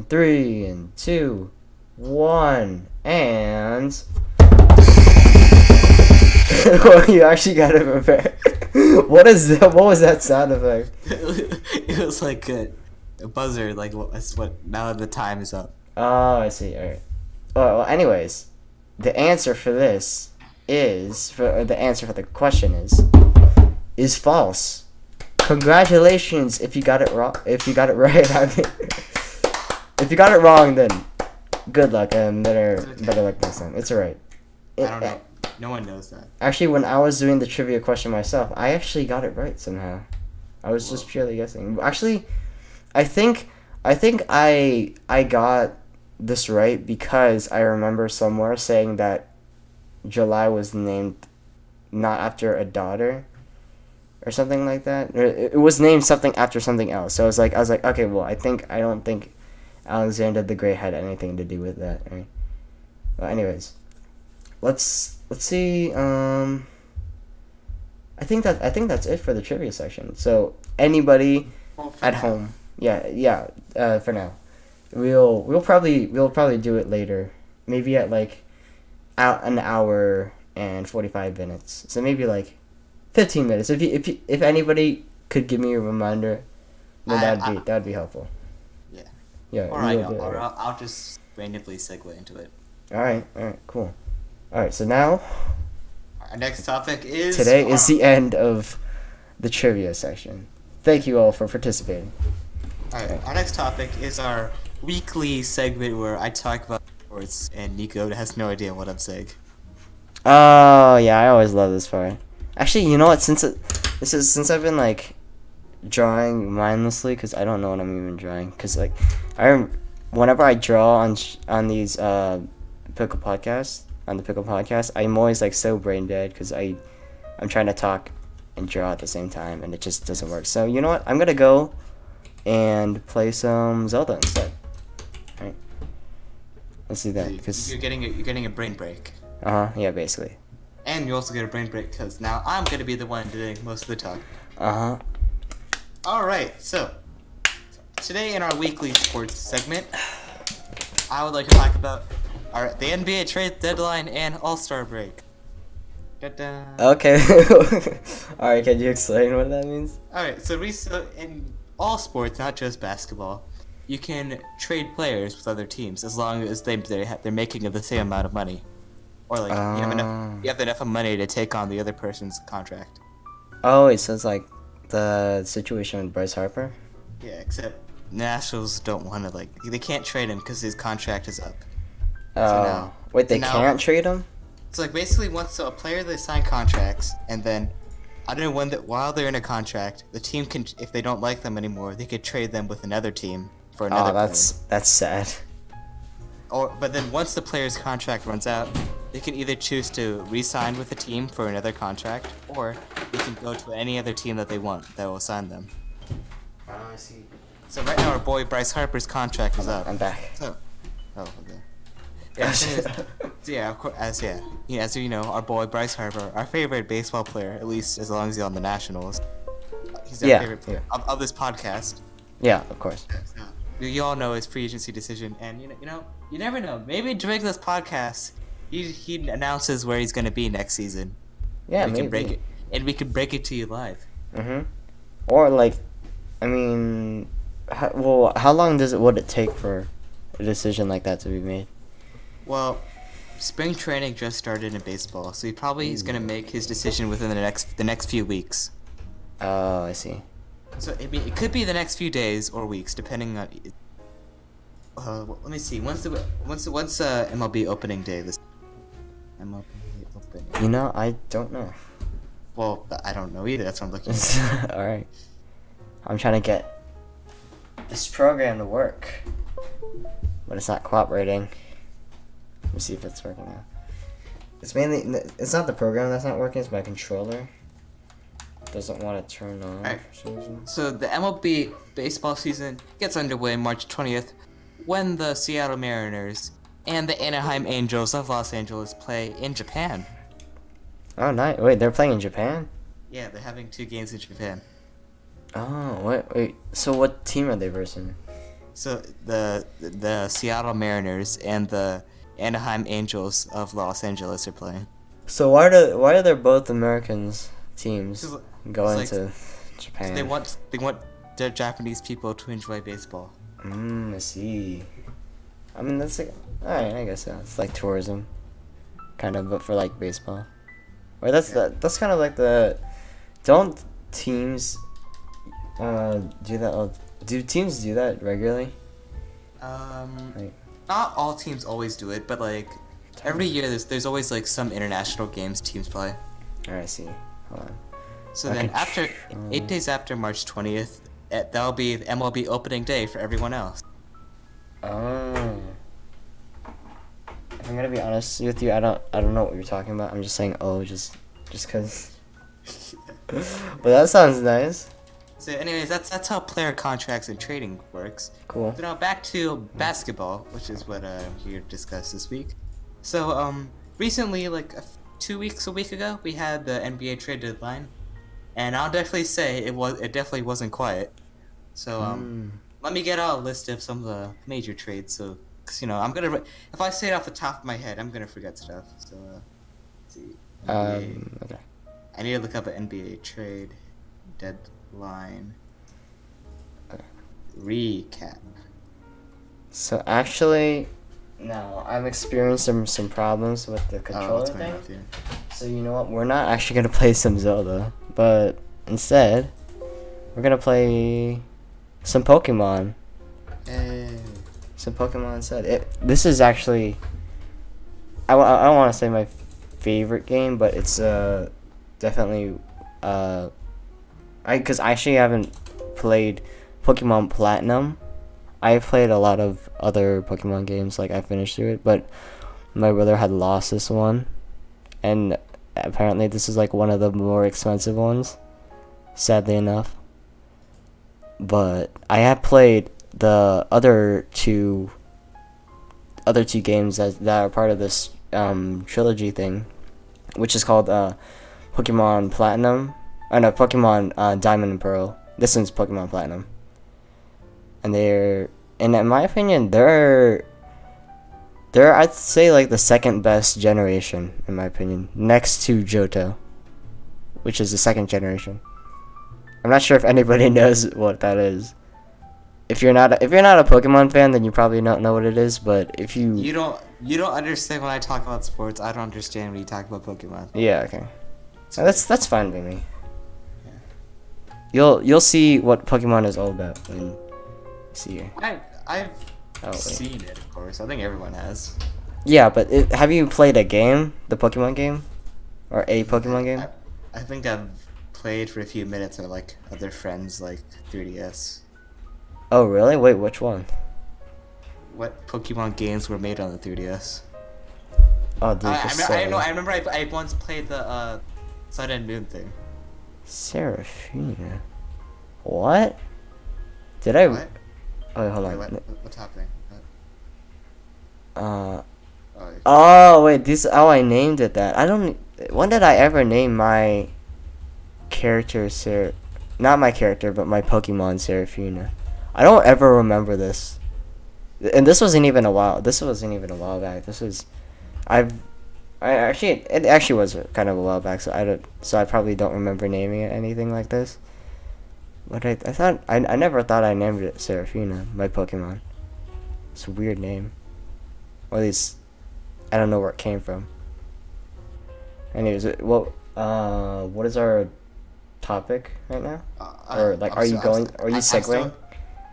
3 and 2, 1, and well, you actually got it prepared. What was that sound effect? It was like a buzzer, like that's what. Now the time is up. Oh, I see. All right. Well, anyways, the answer for this the answer for the question is false. Congratulations if you got it wrong. If you got it right, I mean, if you got it wrong, then good luck and better luck next time. It's alright. I don't know. No one knows that. Actually, when I was doing the trivia question myself, I actually got it right somehow. I was just purely guessing. Actually, I think I got this right because I remember somewhere saying that July was named not after a daughter or something like that. It was named something after something else. So I was like, okay, well, I don't think Alexander the Great had anything to do with that, right? Well, anyways, let's see. I think that's it for the trivia section. So anybody at home, for now, we'll probably do it later, maybe at like an hour and 45 minutes. So maybe like 15 minutes. If anybody could give me a reminder, then that'd be helpful. Yeah. Yeah. Or I'll just randomly segue into it. All right. Cool. All right. So now, our next topic is today is the end of the trivia section. Thank you all for participating. All right. Our next topic is our weekly segment where I talk about sports and Nico has no idea what I'm saying. Oh yeah, I always love this part. Actually, you know what? Since I've been like drawing mindlessly, because I don't know what I'm even drawing. Because like whenever I draw on these Pickle podcasts, on the Pickle podcast, I'm always like so brain dead because I'm trying to talk and draw at the same time, and it just doesn't work. So you know what? I'm gonna go and play some Zelda instead. Right? Let's do that So because you're getting a brain break. yeah, basically. And you also get a brain break because now I'm gonna be the one doing most of the talk. Alright, so today in our weekly sports segment, I would like to talk about the NBA trade deadline and All-Star break. Da-da. Okay. Alright, can you explain what that means? Alright, so in all sports, not just basketball, you can trade players with other teams as long as they're making the same amount of money. Or like you have enough money to take on the other person's contract. Oh, wait, so it's like the situation with Bryce Harper? Yeah, except Nationals don't want to they can't trade him because his contract is up. Oh, wait, they can't trade him? So like basically once a player they sign contracts and then I don't know while they're in a contract, the team can, if they don't like them anymore, they could trade them with another team for another player. That's sad. But then once the player's contract runs out, they can either choose to re-sign with a team for another contract, or they can go to any other team that they want that will sign them. I see. So right now our boy Bryce Harper's contract is up. I'm back. So, okay. Yeah, of course. As you know, our boy Bryce Harper, our favorite baseball player, at least as long as he's on the Nationals. He's our favorite player of this podcast. Yeah, of course. You all know his free agency decision, and you never know. Maybe during this podcast, he announces where he's gonna be next season. Yeah, we can break it to you live. Or like, I mean, how long would it take for a decision like that to be made? Well, spring training just started in baseball, so he probably is gonna make his decision within the next few weeks. Oh, I see. So it could be the next few days or weeks, depending on. Let me see. When's MLB opening day? This MLB opening. You know, I don't know. Well, I don't know either. That's what I'm looking at. All right. I'm trying to get this program to work, but it's not cooperating. Let me see if it's working now. It's not the program that's not working. It's my controller. Doesn't want to turn on. Right. So the MLB baseball season gets underway March 20th when the Seattle Mariners and the Anaheim Angels of Los Angeles play in Japan. Oh, nice. Wait, they're playing in Japan? Yeah, they're having 2 games in Japan. Oh, wait. So what team are they versing? So the Seattle Mariners and the Anaheim Angels of Los Angeles are playing. So why are there both Americans teams going to Japan? They want the Japanese people to enjoy baseball. I see. I mean, that's like, alright, I guess it's like tourism, kind of, but for like baseball. Or that's kind of like don't teams do that? Oh, do teams do that regularly? Not all teams always do it, but like every year there's always like some international games teams play. Alright, I see. Hold on. So then after 8 days after March 20th, that'll be the MLB opening day for everyone else. Oh. If I'm gonna be honest with you, I don't know what you're talking about. I'm just saying just cause. But that sounds nice. So anyways, that's how player contracts and trading works. Cool. So now back to basketball, which is what I'm here to discuss this week. So recently, like a week ago, we had the NBA trade deadline, and I'll definitely say it definitely wasn't quiet. So let me get out a list of some of the major trades. So, cause if I say it off the top of my head, I'm gonna forget stuff. So let's see. Okay. I need to look up an NBA trade deadline recap. So actually, now I've experienced some problems with the controller thing. So you know what? We're not actually gonna play some Zelda, but instead, we're gonna play some Pokemon. Hey. Some Pokemon instead. This is actually, I don't want to say my favorite game, but it's definitely because I actually haven't played Pokemon Platinum. I played a lot of other Pokemon games, like I finished through it, but my brother had lost this one, and apparently this is like one of the more expensive ones, sadly enough. but I have played the other two games that are part of this trilogy thing, which is called Pokemon Platinum. Oh no, Pokemon Diamond and Pearl. This one's Pokemon Platinum, and in my opinion, they're I'd say like the second best generation in my opinion, next to Johto, which is the second generation. I'm not sure if anybody knows what that is. If you're not a Pokemon fan, then you probably don't know what it is. But if You don't understand when I talk about sports. I don't understand when you talk about Pokemon. yeah, okay, that's fine by me. You'll see what Pokemon is all about when you see here. I've Oh, wait. seen it, of course. I think everyone has. Yeah, but have you played a game, the Pokemon game, or a Pokemon game? I think I've played for a few minutes on like other friends like 3DS. Oh really? Wait, which one? What Pokemon games were made on the 3DS? Oh, dude, I remember I once played the Sun and Moon thing. Seraphina. What? Did I? What? Oh, hold Wait, on. what's happening? Oh, Oh, wait. I named it that. I don't. When did I ever name my character Not my character, but my Pokemon Seraphina. I don't ever remember this. And this wasn't even a while. This wasn't even a while back. It actually was kind of a while back. So I probably don't remember naming it anything like this. But I never thought I named it Seraphina, my Pokemon. It's a weird name. Or at least I don't know where it came from. Anyways, what is our topic right now? Or like, are you segueing?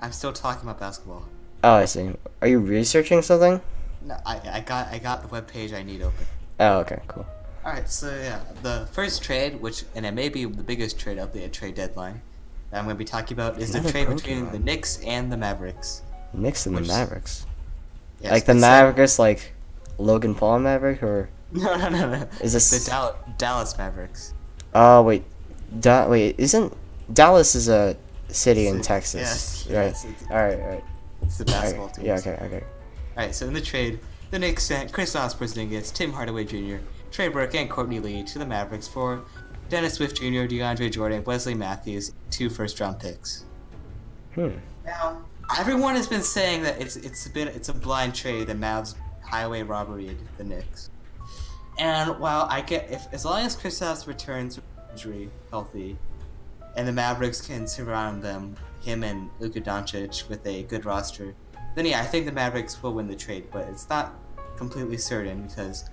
I'm still talking about basketball. Oh, I see. Are you researching something? No, I got the webpage I need open. Oh, okay, cool. Alright, so yeah, the first trade, and it may be the biggest trade of the trade deadline that I'm going to be talking about, is the trade between the Knicks and the Mavericks. Knicks and the Mavericks? Yes, like the Mavericks, like Logan Paul Maverick, or? No. Is this the Dallas Mavericks? Oh, wait. Isn't Dallas is a city in Texas? Yes. Right. Yes, Alright. It's the basketball team. Yeah, okay. Alright, so in the trade, the Knicks sent Kristaps Porzingis, Tim Hardaway Jr., Trey Burke, and Courtney Lee to the Mavericks for Dennis Swift Jr., DeAndre Jordan, Wesley Matthews, 2 first-round picks. Now, everyone has been saying that it's a blind trade. The Mavs highway robberyed the Knicks, and while as long as Kristaps returns from injury healthy, and the Mavericks can surround him and Luka Doncic with a good roster, then yeah, I think the Mavericks will win the trade. But it's not completely certain because,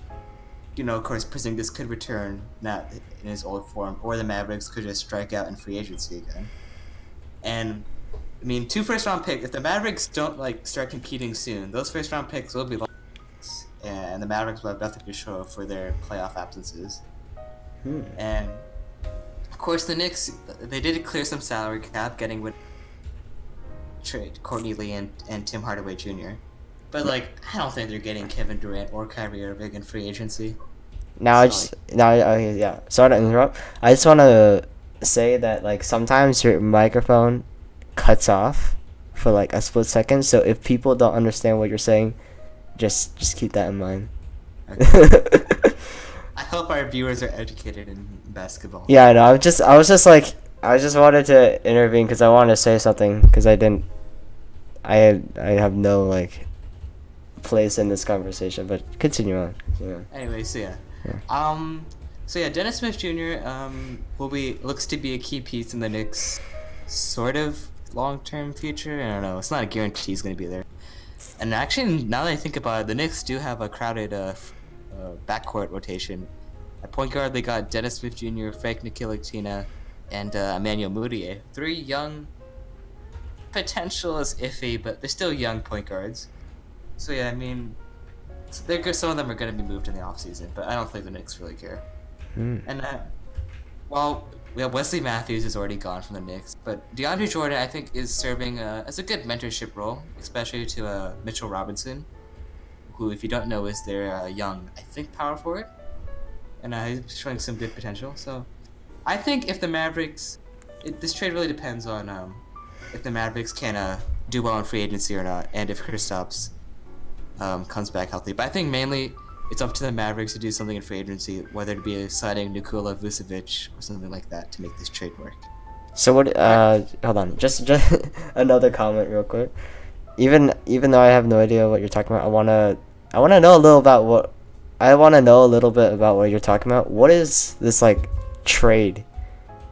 of course, Porzingis could return not in his old form, or the Mavericks could just strike out in free agency again. And I mean, 2 first-round picks. If the Mavericks don't start competing soon, those first-round picks will be lost, and the Mavericks will have nothing to show for their playoff absences. And of course, the Knicks, they did clear some salary cap, getting with trade Courtney Lee and Tim Hardaway Jr. But I don't think they're getting Kevin Durant or Kyrie Irving in free agency. Sorry to interrupt. I just want to say that sometimes your microphone cuts off for a split second. So if people don't understand what you're saying, just keep that in mind. Okay. I hope our viewers are educated in basketball. Yeah, I know. I just wanted to intervene because I wanted to say something because I have no place in this conversation. But continue on. Yeah. Anyway, so yeah. Dennis Smith Jr. Looks to be a key piece in the Knicks' sort of long-term future. I don't know. It's not a guarantee he's going to be there. And actually, now that I think about it, the Knicks do have a crowded backcourt rotation. At point guard, they got Dennis Smith Jr., Frank Ntilikina, and Emmanuel Mudiay. 3 young, potential is iffy, but they're still young point guards. So yeah, I mean, they're good. Some of them are going to be moved in the offseason, but I don't think the Knicks really care. And Wesley Matthews is already gone from the Knicks, but DeAndre Jordan, I think, is serving as a good mentorship role, especially to Mitchell Robinson, who, if you don't know, is their young, I think, power forward, and he's showing some good potential. So I think if the Mavericks, this trade really depends on if the Mavericks can do well in free agency or not, and if Kristaps comes back healthy. But I think mainly it's up to the Mavericks to do something in free agency, whether it be signing Nikola Vucevic or something like that to make this trade work. So what? Hold on. Just another comment, real quick. Even though I have no idea what you're talking about, I wanna know a little about what. I want to know a little bit about what you're talking about. What is this like trade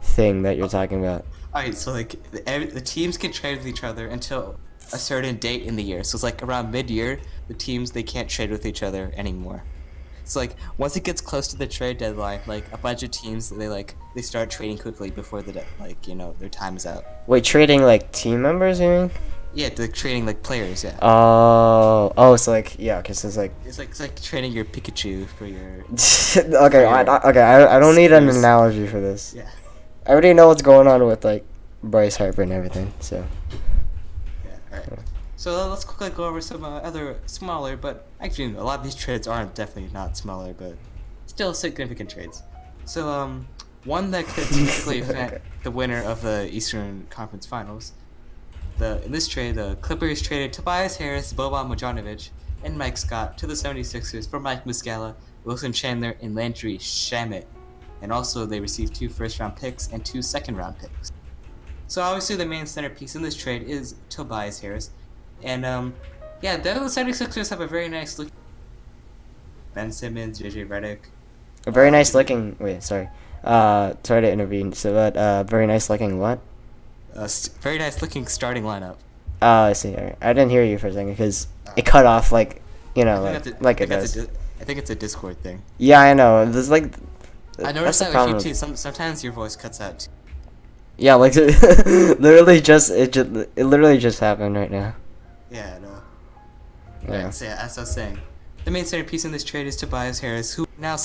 thing that you're talking about? Alright, so like the teams can trade with each other until a certain date in the year. So it's like around mid-year, the teams they can't trade with each other anymore. So like once it gets close to the trade deadline, like a bunch of teams they start trading quickly before their time is out. Wait, trading like team members, you mean? Yeah, they're trading like players. Yeah. Oh, so like yeah, because it's like it's like trading your Pikachu for your. okay, I don't need an analogy for this. Yeah. I already know what's going on with like Bryce Harper and everything. So. Yeah. All right. So let's quickly go over some other smaller, but actually a lot of these trades aren't definitely not smaller, but still significant trades. So one that could technically affect the winner of the Eastern Conference Finals. In this trade, the Clippers traded Tobias Harris, Boban Marjanovic, and Mike Scott to the 76ers for Mike Muscala, Wilson Chandler, and Landry Shamet. And also they received 2 first-round picks and 2 second-round picks. So obviously the main centerpiece in this trade is Tobias Harris. And yeah, the 76ers have a very nice look. Ben Simmons, JJ Redick. A very nice looking. Wait, sorry. Sorry to intervene. So that very nice looking what? Very nice looking starting lineup. Oh, I see. I didn't hear you for a second because it cut off like it does. I think it's a Discord thing. Yeah, I know. There's like. I noticed that with you too. Sometimes your voice cuts out too. Yeah, like it literally just happened right now. Yeah, no. Yeah. Right, so yeah, as I was saying, the main centerpiece in this trade is Tobias Harris, who now.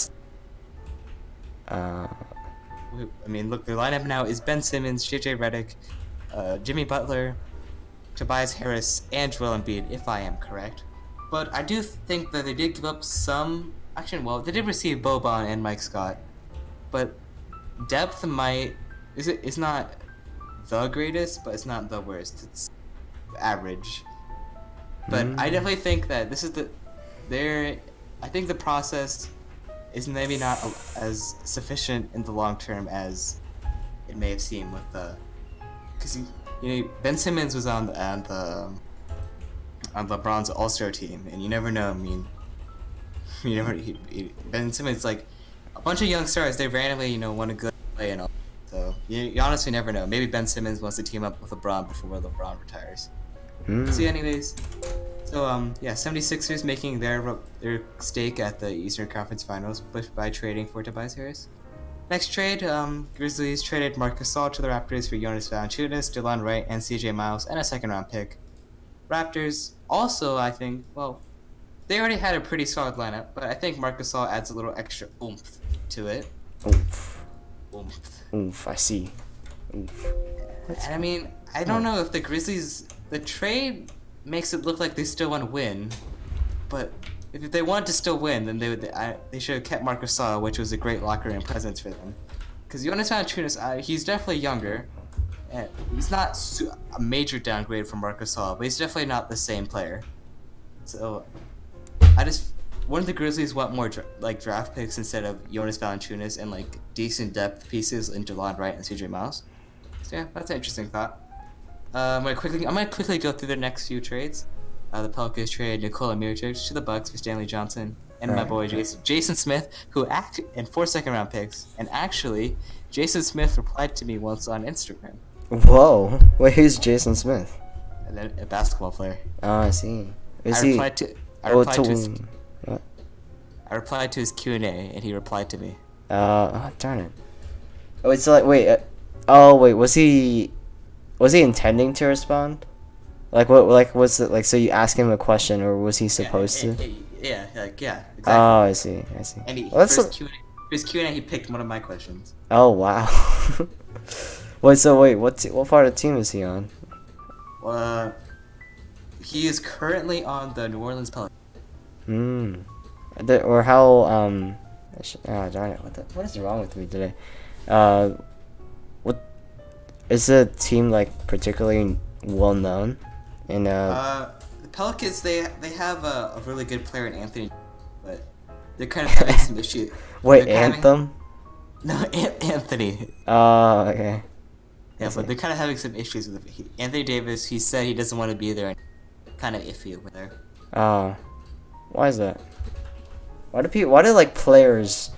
I mean, look, their lineup now is Ben Simmons, JJ Redick, Jimmy Butler, Tobias Harris, and Joel Embiid, if I am correct. But I do think that they did give up some. Actually, well, they did receive Boban and Mike Scott, but depth it's not the greatest, but it's not the worst. It's average. But I definitely think that this is I think the process is maybe not as sufficient in the long term as it may have seemed with because Ben Simmons was on LeBron's All-Star team, and you never know. I mean, Ben Simmons, like a bunch of young stars, they randomly want to go play and all. So you honestly never know. Maybe Ben Simmons wants to team up with LeBron before LeBron retires. See, anyways. So yeah, 76ers making their stake at the Eastern Conference Finals by trading for Tobias Harris. Next trade, Grizzlies traded Marc Gasol to the Raptors for Jonas Valanciunas, Delon Wright, and CJ Miles, and a second-round pick. Raptors also, I think, well, they already had a pretty solid lineup, but I think Marc Gasol adds a little extra oomph to it. Oomph, I see. Oomph. And I mean, I don't know if the Grizzlies, the trade makes it look like they still want to win, but if they wanted to still win, then they should have kept Marc Gasol, which was a great locker room presence for them. Because Jonas Valanciunas, he's definitely younger, and he's not a major downgrade from Marc Gasol, but he's definitely not the same player. So wouldn't the Grizzlies want more draft picks instead of Jonas Valanciunas and like decent depth pieces in Delon Wright and CJ Miles? So yeah, that's an interesting thought. I'm gonna quickly go through the next few trades. The Pelicans traded Nikola Mirotic to the Bucks for Stanley Johnson and my boy Jason Smith, and 4 second-round picks. And actually, Jason Smith replied to me once on Instagram. Whoa! Wait, who's Jason Smith? A basketball player. Oh, I see. I replied to his Q&A, and he replied to me. Darn it. Oh, it's like was he intending to respond? Like what? Like was it like? So you ask him a question, or was he supposed to? Yeah, exactly. Oh, I see. And for his Q&A, he picked one of my questions. Oh wow. What part of the team is he on? He is currently on the New Orleans Pelicans. Or how darn it! What is wrong with me today? is the team like particularly well known? In The Pelicans, they have a really good player in Anthony, but they're kind of having some issues. wait, They're kind of- Anthem? No, Anthony. Oh, okay. Yeah, but they're kind of having some issues with it. Anthony Davis. He said he doesn't want to be there. Kind of iffy over there. Oh, why is that? Why do like players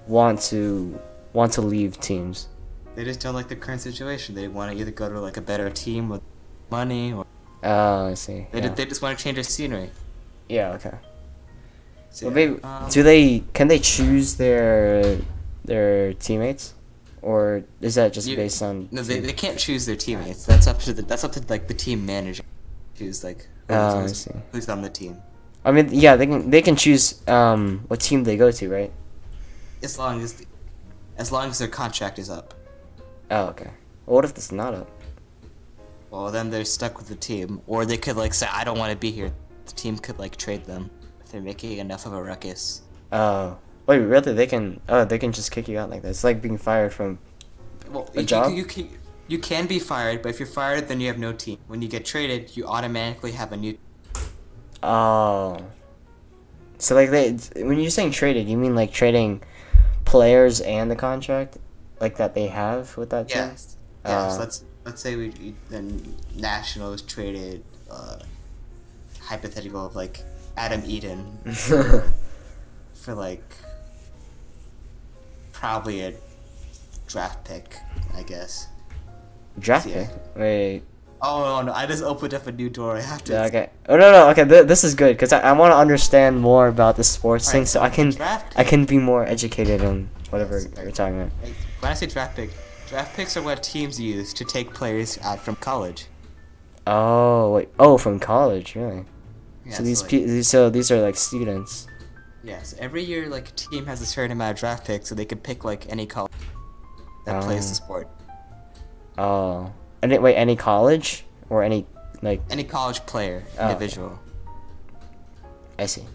want to leave teams? They just don't like the current situation. They want to either go to like a better team with money, or Oh, I see. they just want to change their scenery. Yeah, okay. So, Well, maybe can they choose their teammates, or is that just based on? No, they can't choose their teammates. That's up to like the team manager. Choose like I see. who's on the team. I mean, yeah, they can choose what team they go to, right? As long as their contract is up. Oh, okay. Well, what if it's not up? Well, then they're stuck with the team, or they could like say, "I don't want to be here." The team could like trade them if they're making enough of a ruckus. Oh, wait, really? They can just kick you out like that. It's like being fired from a job. You can be fired, but if you're fired, then you have no team. When you get traded, you automatically have a new. Oh, so like when you're saying traded, you mean like trading players and the contract, like that they have with that team? Yes. Yeah. So let's say the Nationals traded hypothetical of like Adam Eden for like probably a draft pick, I guess. Draft Yeah. pick? Wait. Oh no! I just opened up a new door. I have to. Yeah, okay. Oh no. Okay, this is good because I want to understand more about the sports thing, so I can be more educated on whatever you're talking about. When I say draft picks are what teams use to take players out from college. Oh wait. Oh, from college, really? Yeah, So these are like students. Yes, every year like a team has a certain amount of draft picks, so they can pick like any college that plays the sport. Oh. And wait, any college or any like Any college player, individual. I see.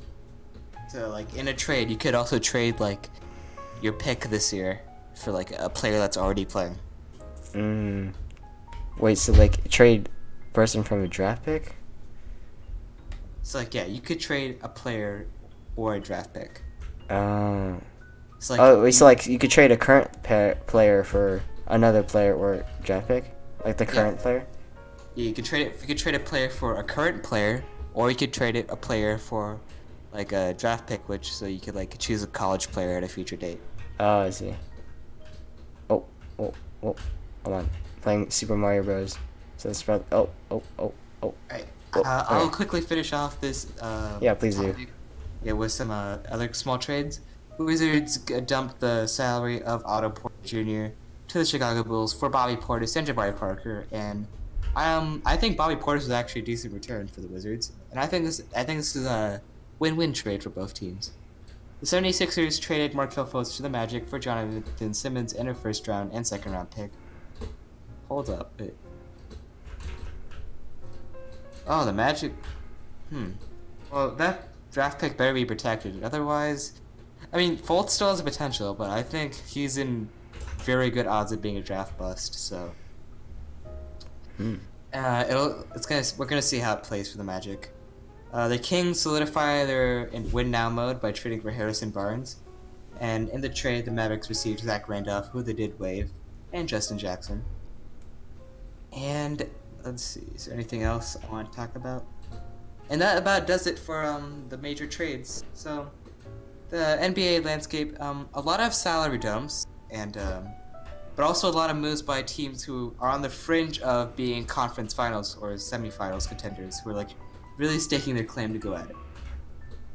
So like in a trade, you could also trade like your pick this year for like a player that's already playing. Wait, so like trade person from a draft pick? So like yeah, you could trade a player or a draft pick. Oh. So, like, Oh, wait, so like you could trade a current player for another player or draft pick? Like the current player? Yeah, you could trade it. You could trade a player for a current player, or you could trade it a player for like a draft pick, which so you could like choose a college player at a future date. Oh, I see. Oh, hold on. Playing Super Mario Bros. So it's probably Alright, Oh, I'll alright. quickly finish off this. Yeah, please do. topic. Yeah, with some other small trades. Wizards dumped the salary of Otto Porter Jr. to the Chicago Bulls for Bobby Portis and Jabari Parker, and I think Bobby Portis was actually a decent return for the Wizards, and I think this is a win-win trade for both teams. The 76ers traded Markelle Fultz to the Magic for Jonathan Simmons and a first-round and second-round pick. Hold up. Oh, the Magic. Well, that draft pick better be protected. Otherwise, I mean, Fultz still has a potential, but I think he's in very good odds of being a draft bust. So, we're gonna see how it plays for the Magic. The Kings solidify their in win now mode by trading for Harrison Barnes, and in the trade, the Mavericks received Zach Randolph, who they did waive, and Justin Jackson. And let's see, is there anything else I want to talk about? And that about does it for the major trades. So the NBA landscape, a lot of salary dumps, and but also a lot of moves by teams who are on the fringe of being conference finals or semifinals contenders, who are like really staking their claim to go at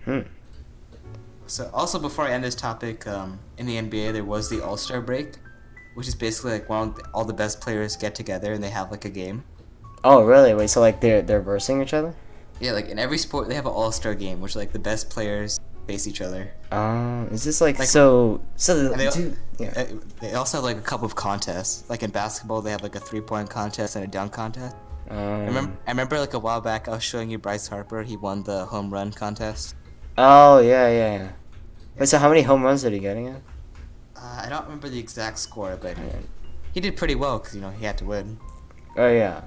it. So also before I end this topic, in the NBA there was the All-Star break, which is basically like all the best players get together and they have like a game. Oh, really? Wait, so like they're versing each other? Yeah, like in every sport they have an all-star game, which like the best players face each other. Is this like so? They also have like a couple of contests. Like in basketball, they have like a 3-point contest and a dunk contest. I remember like a while back I was showing you Bryce Harper. He won the home run contest. Oh yeah. Wait, so how many home runs did he get again? I don't remember the exact score, but He did pretty well because he had to win. Oh yeah,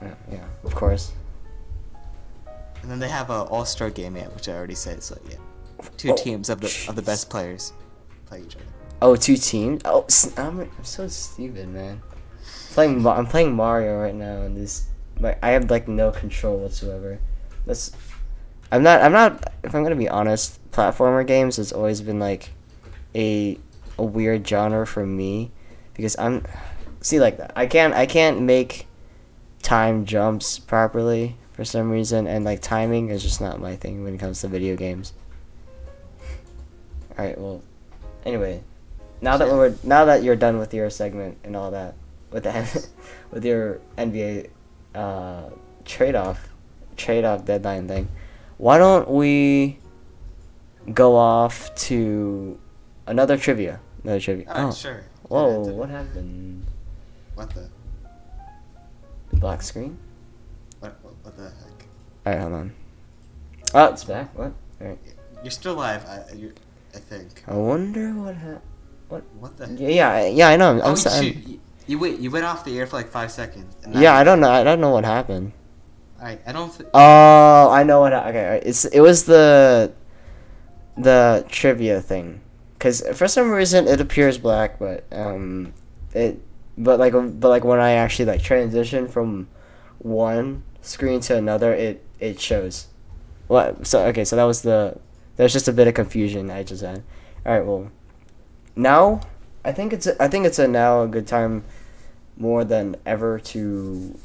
of course. And then they have a all-star game yet, which I already said. So yeah, two teams of the best players play each other. Oh, 2 teams. Oh, I'm so stupid, man. I'm playing Mario right now, and I have like no control whatsoever. I'm not. If I'm gonna be honest, platformer games has always been like a weird genre for me because like that. I can't make time jumps properly for some reason, and like timing is just not my thing when it comes to video games. All right, well, anyway, now that you're done with your segment and all that with your NBA trade-off deadline thing, why don't we go off to another trivia? Oh, sure. Whoa, what happened? What the? Black screen? What the heck? Alright, hold on. Oh, it's back. What? Alright. You're still live, I think. I wonder what happened. What the? Yeah, I know. You went off the air for like 5 seconds. Yeah, I don't know what happened. Alright, I don't. Oh, I know what. Okay, alright. It was the trivia thing, because for some reason it appears black, but when I actually like transition from one screen to another, it shows. What? So okay, so there's just a bit of confusion I just had. All right, well, now I think it's now a good time more than ever to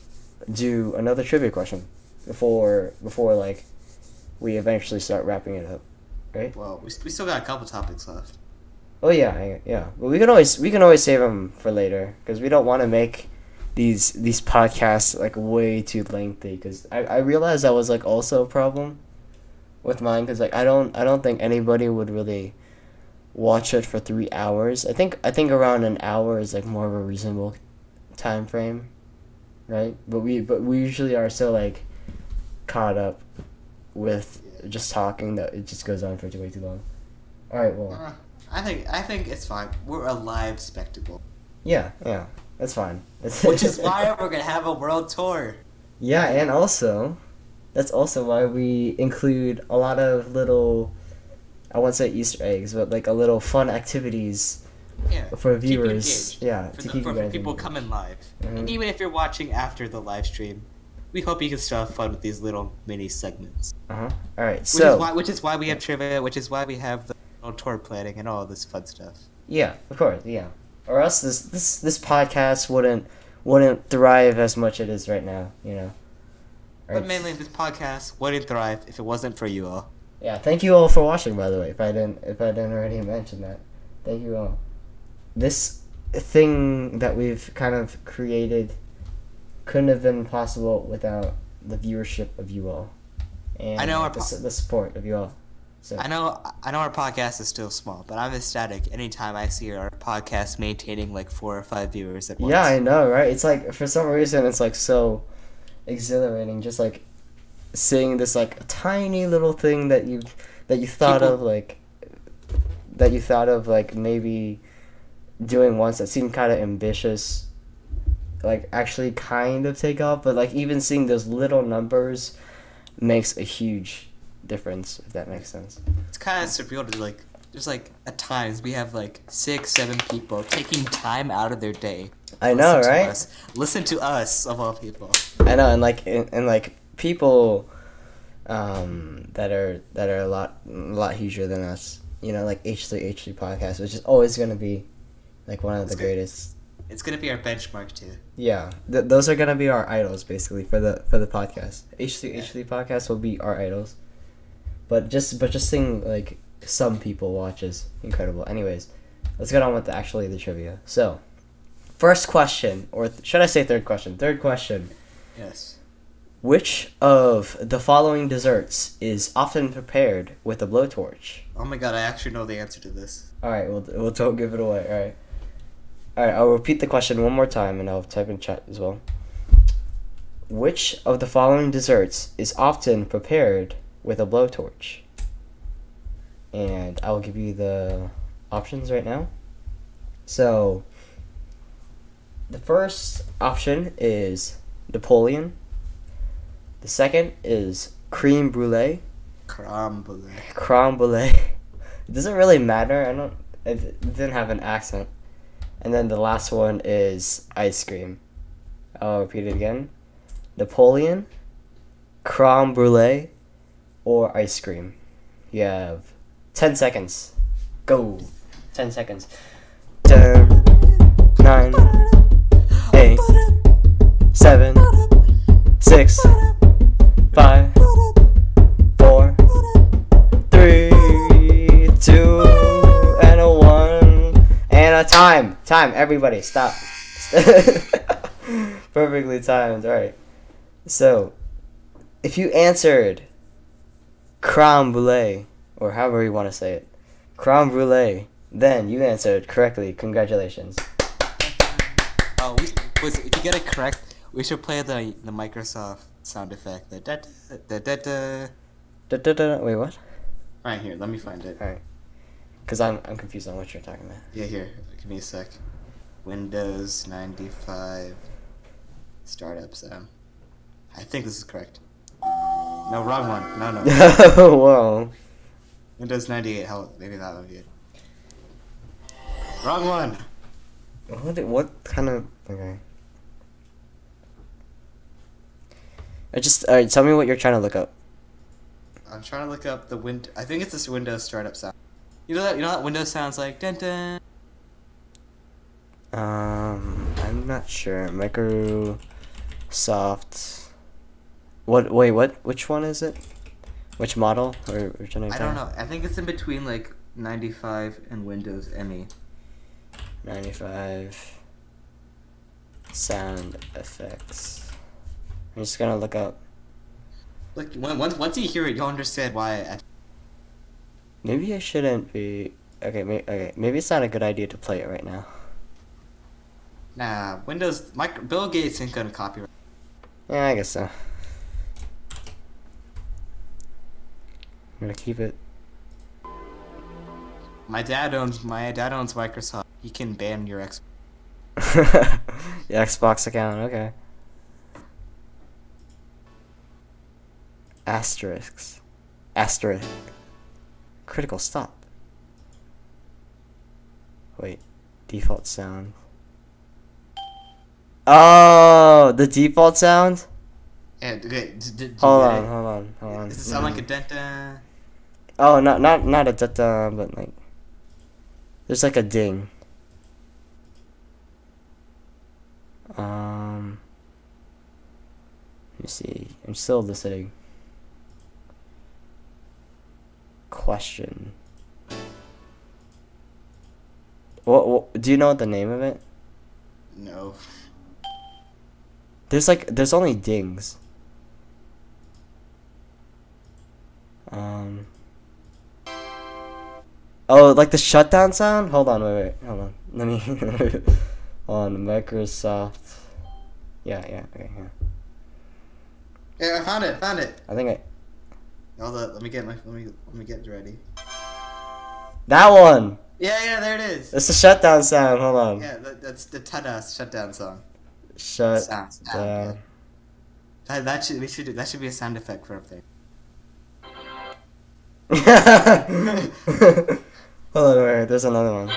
do another trivia question before like we eventually start wrapping it up, right? Well, we still got a couple topics left. Oh yeah. But we can always save them for later because we don't want to make these podcasts like way too lengthy. Because I realized that was like also a problem with mine because like I don't think anybody would really watch it for 3 hours. I think around an hour is like more of a reasonable time frame, right? But we usually are so like caught up with just talking that it just goes on for way too long. All right, well. I think it's fine. We're a live spectacle. Yeah, that's fine. Which is why we're gonna have a world tour. Yeah, and also, that's also why we include a lot of little, I won't say Easter eggs, but like a little fun activities. Yeah, for viewers. Yeah, for people coming live. Mm-hmm. And even if you're watching after the live stream, we hope you can still have fun with these little mini segments. All right. Which is why we have trivia. Which is why we have the tour planning and all this fun stuff. Yeah, of course. Yeah, or else this podcast wouldn't thrive as much as it is right now. Right. But mainly this podcast wouldn't thrive if it wasn't for you all. Yeah, thank you all for watching. By the way, if I didn't already mention that, thank you all. This thing that we've kind of created couldn't have been possible without the viewership of you all, and the support of you all. So. I know our podcast is still small, but I'm ecstatic anytime I see our podcast maintaining like 4 or 5 viewers at once. Yeah, I know, right? It's like for some reason it's like so exhilarating, just like seeing this like tiny little thing that you thought of like maybe doing once that seemed kind of ambitious, like actually kind of take off, but like even seeing those little numbers makes a huge difference, if that makes sense. It's kind of surreal to like, there's like at times we have like 6-7 people taking time out of their day. I know, right? Listen to us of all people. I know, and like people that are a lot huger than us. Like H3 podcast, which is always gonna be like one of the greatest. It's gonna be our benchmark too. Yeah, those are gonna be our idols basically for the podcast. H3 podcast will be our idols. But just seeing like some people watch is incredible. Anyways, let's get on with the trivia. So, first question, or should I say third question? Third question. Yes. Which of the following desserts is often prepared with a blowtorch? Oh my god, I actually know the answer to this. All right, we'll don't give it away. All right, I'll repeat the question one more time, and I'll type in chat as well. Which of the following desserts is often prepared with a blowtorch? And I'll give you the options right now. So, The first option is Napoleon. The second is creme brulee. Creme brulee. Creme brulee. It doesn't really matter. It didn't have an accent. And then the last one is ice cream. I'll repeat it again. Napoleon, creme brulee, or ice cream. You have 10 seconds. Go. 10 seconds. 10, 9, 8, 7, 6, 5, 4, 3, 2, and a 1. And a time. Time. Everybody, stop. Perfectly timed. Alright. So, if you answered creme brulee, or however you want to say it, creme brulee, then you answered correctly. Congratulations. Oh, if you get it correct, we should play the Microsoft sound effect. The da da da da da. Wait, what? Right here, let me find it. Alright. Because I'm confused on what you're talking about. Yeah, here. Give me a sec. Windows 95 startup sound. I think this is correct. No, wrong one. No. Whoa. Windows 98. Hell, maybe that would be it. Wrong one. What kind of... Okay. Alright, tell me what you're trying to look up. I'm trying to look up the I think it's this Windows startup sound. You know that Windows sounds like dun dun. I'm not sure. Microsoft. What? Wait, what? Which one is it? Which model? Or which one? I don't know. I think it's in between like 95 and Windows ME. 95 sound effects. I'm just gonna look up. Look, once you hear it, you'll understand why. Maybe I shouldn't be. Okay, maybe it's not a good idea to play it right now. Nah, Bill Gates ain't gonna copyright. Yeah, I guess so. I'm gonna keep it. My dad owns Microsoft. He can ban your Xbox. Your Xbox account, okay. Asterisk. Critical stop. Wait, default sound. Oh, the default sound? Yeah, okay. Hold on. Does it sound like a dun? Oh, not a da-da, but like there's like a ding. Let me see. I'm still listening. Question. What do you know the name of it? No. There's only dings. Oh, like the shutdown sound? Hold on, wait, hold on. Let me on Microsoft. Yeah, okay, yeah. Yeah, I found it. I think I Hold on, let me get it ready. That one. Yeah, there it is. It's the shutdown sound. Hold on. Yeah, that's the Tada shutdown song. Shut down. Yeah. That should be a sound effect for everything. Hold on, wait, there's another one.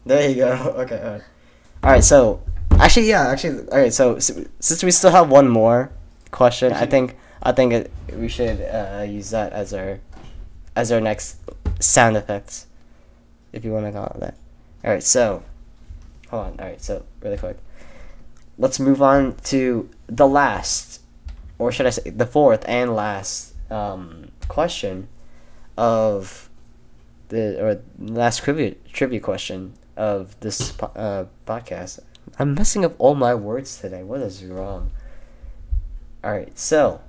There you go. Okay, alright, so actually, alright, so since we still have one more question, I think we should use that as our next sound effects, if you want to call it that. Alright, so hold on. Alright, so really quick, let's move on to the last, or should I say the fourth and last question of the last trivia question of this podcast. I'm messing up all my words today. What is wrong? Alright, so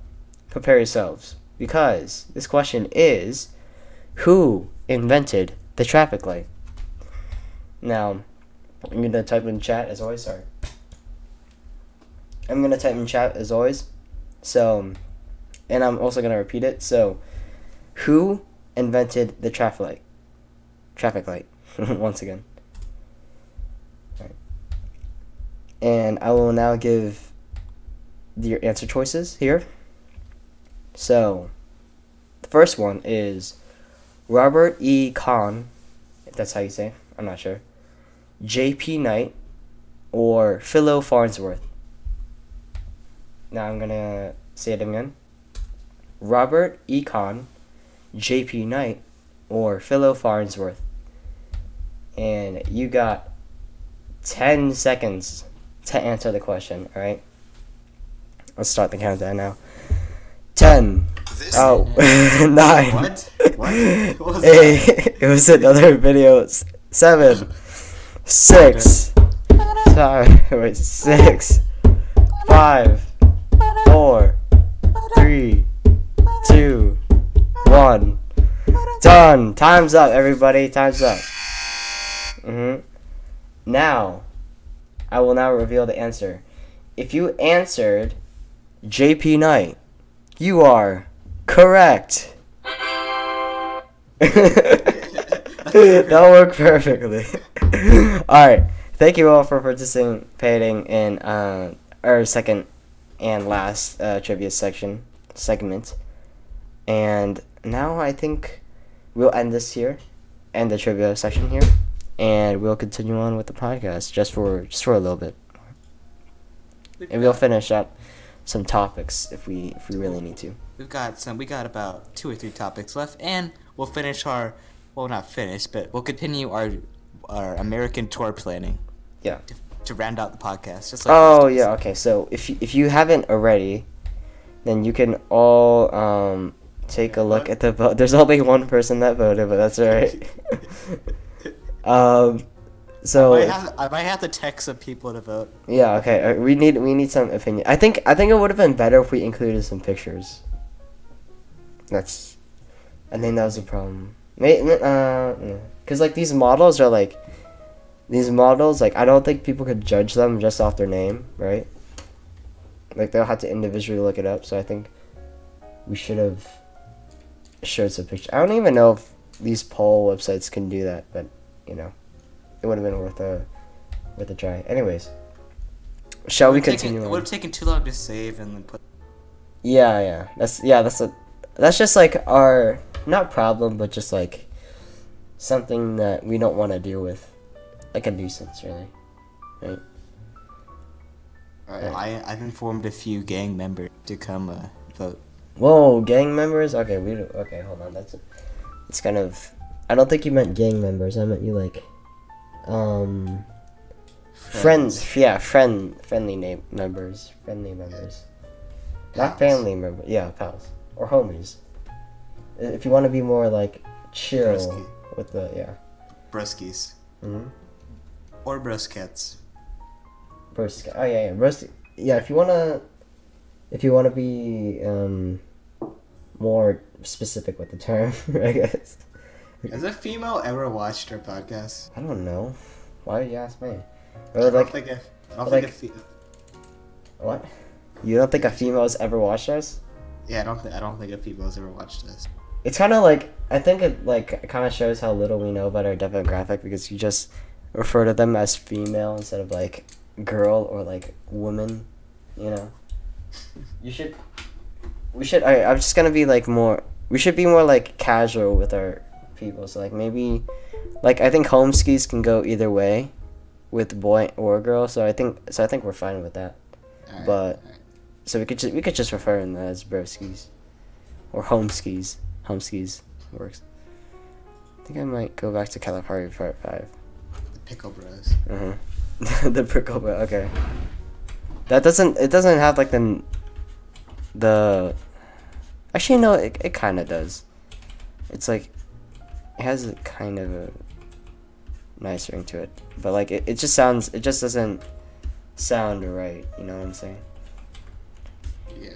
prepare yourselves, because this question is, who invented the traffic light? Now, I'm going to type in chat as always. Sorry. I'm going to type in chat as always. So, and I'm also going to repeat it. So, who invented the traffic light? Traffic light. Once again. All right. And I will now give your answer choices here. So, the first one is Robert E. Kahn, if that's how you say it, I'm not sure, J.P. Knight, or Philo Farnsworth. Now I'm gonna say it again. Robert E. Kahn, J.P. Knight, or Philo Farnsworth. And you got 10 seconds to answer the question, alright? Let's start the countdown now. 10. 9. What? What? What was 8. that? It was another video. 7. 6. 6. 5. 4. 3. 2. 1. Done. Time's up, everybody. Time's up. Now, I will now reveal the answer. If you answered J.P. Knight, you are correct. That worked perfectly. Alright, thank you all for participating in our second and last trivia segment. And now I think we'll end this here, end the trivia section here, and we'll continue on with the podcast just for a little bit. And we'll finish up some topics if we really need to. We got about 2 or 3 topics left, and we'll finish not finish, but we'll continue our American tour planning. Yeah. To round out the podcast. Just like yeah, okay. So if you haven't already, then you can all take a look at the vote. There's only one person that voted, but that's alright. So I might have to text some people to vote. Yeah, okay. We need some opinion. I think it would have been better if we included some pictures. I think that was a problem. Cause like these models, like I don't think people could judge them just off their name, right? Like they'll have to individually look it up. So I think we should have showed some pictures. I don't even know if these poll websites can do that, but it would have been worth a try. Anyways, shall we continue? It would have taken too long to save and then put. Yeah. That's just like our not problem, but just like something that we don't want to deal with, like a nuisance, really, right? Alright, I've informed a few gang members to come vote. Whoa, gang members? Okay, okay, hold on. It's kind of. I don't think you meant gang members. I meant you like. Friends. Yeah, friendly members. Friendly members. Not family members. Yeah, pals. Or homies. If you want to be more like chill with the, yeah. Bruskies. Mm-hmm. Or bruskets. Oh yeah. Yeah, if you wanna be more specific with the term, I guess. Has a female ever watched our podcast? I don't know. Why did you ask me? I don't think What? You don't think a female's ever watched us? Yeah, I don't think a female's ever watched us. It's kind of like, I think it kind of shows how little we know about our demographic, because you just refer to them as female instead of like girl or like woman, We should. I'm just gonna be like more. We should be more like casual with our people. So like maybe, like I think home skis can go either way, with boy or girl. So I think we're fine with that. Alright, But so we could just refer to them as bro skis, or home skis. Home skis works. I think I might go back to California Part 5. The Pickle Bros. The Pickle Bro. Okay. It doesn't have like the. Actually, no. It kind of does. It's like it has a kind of a nice ring to it, but like it just doesn't sound right. You know what I'm saying? Yeah.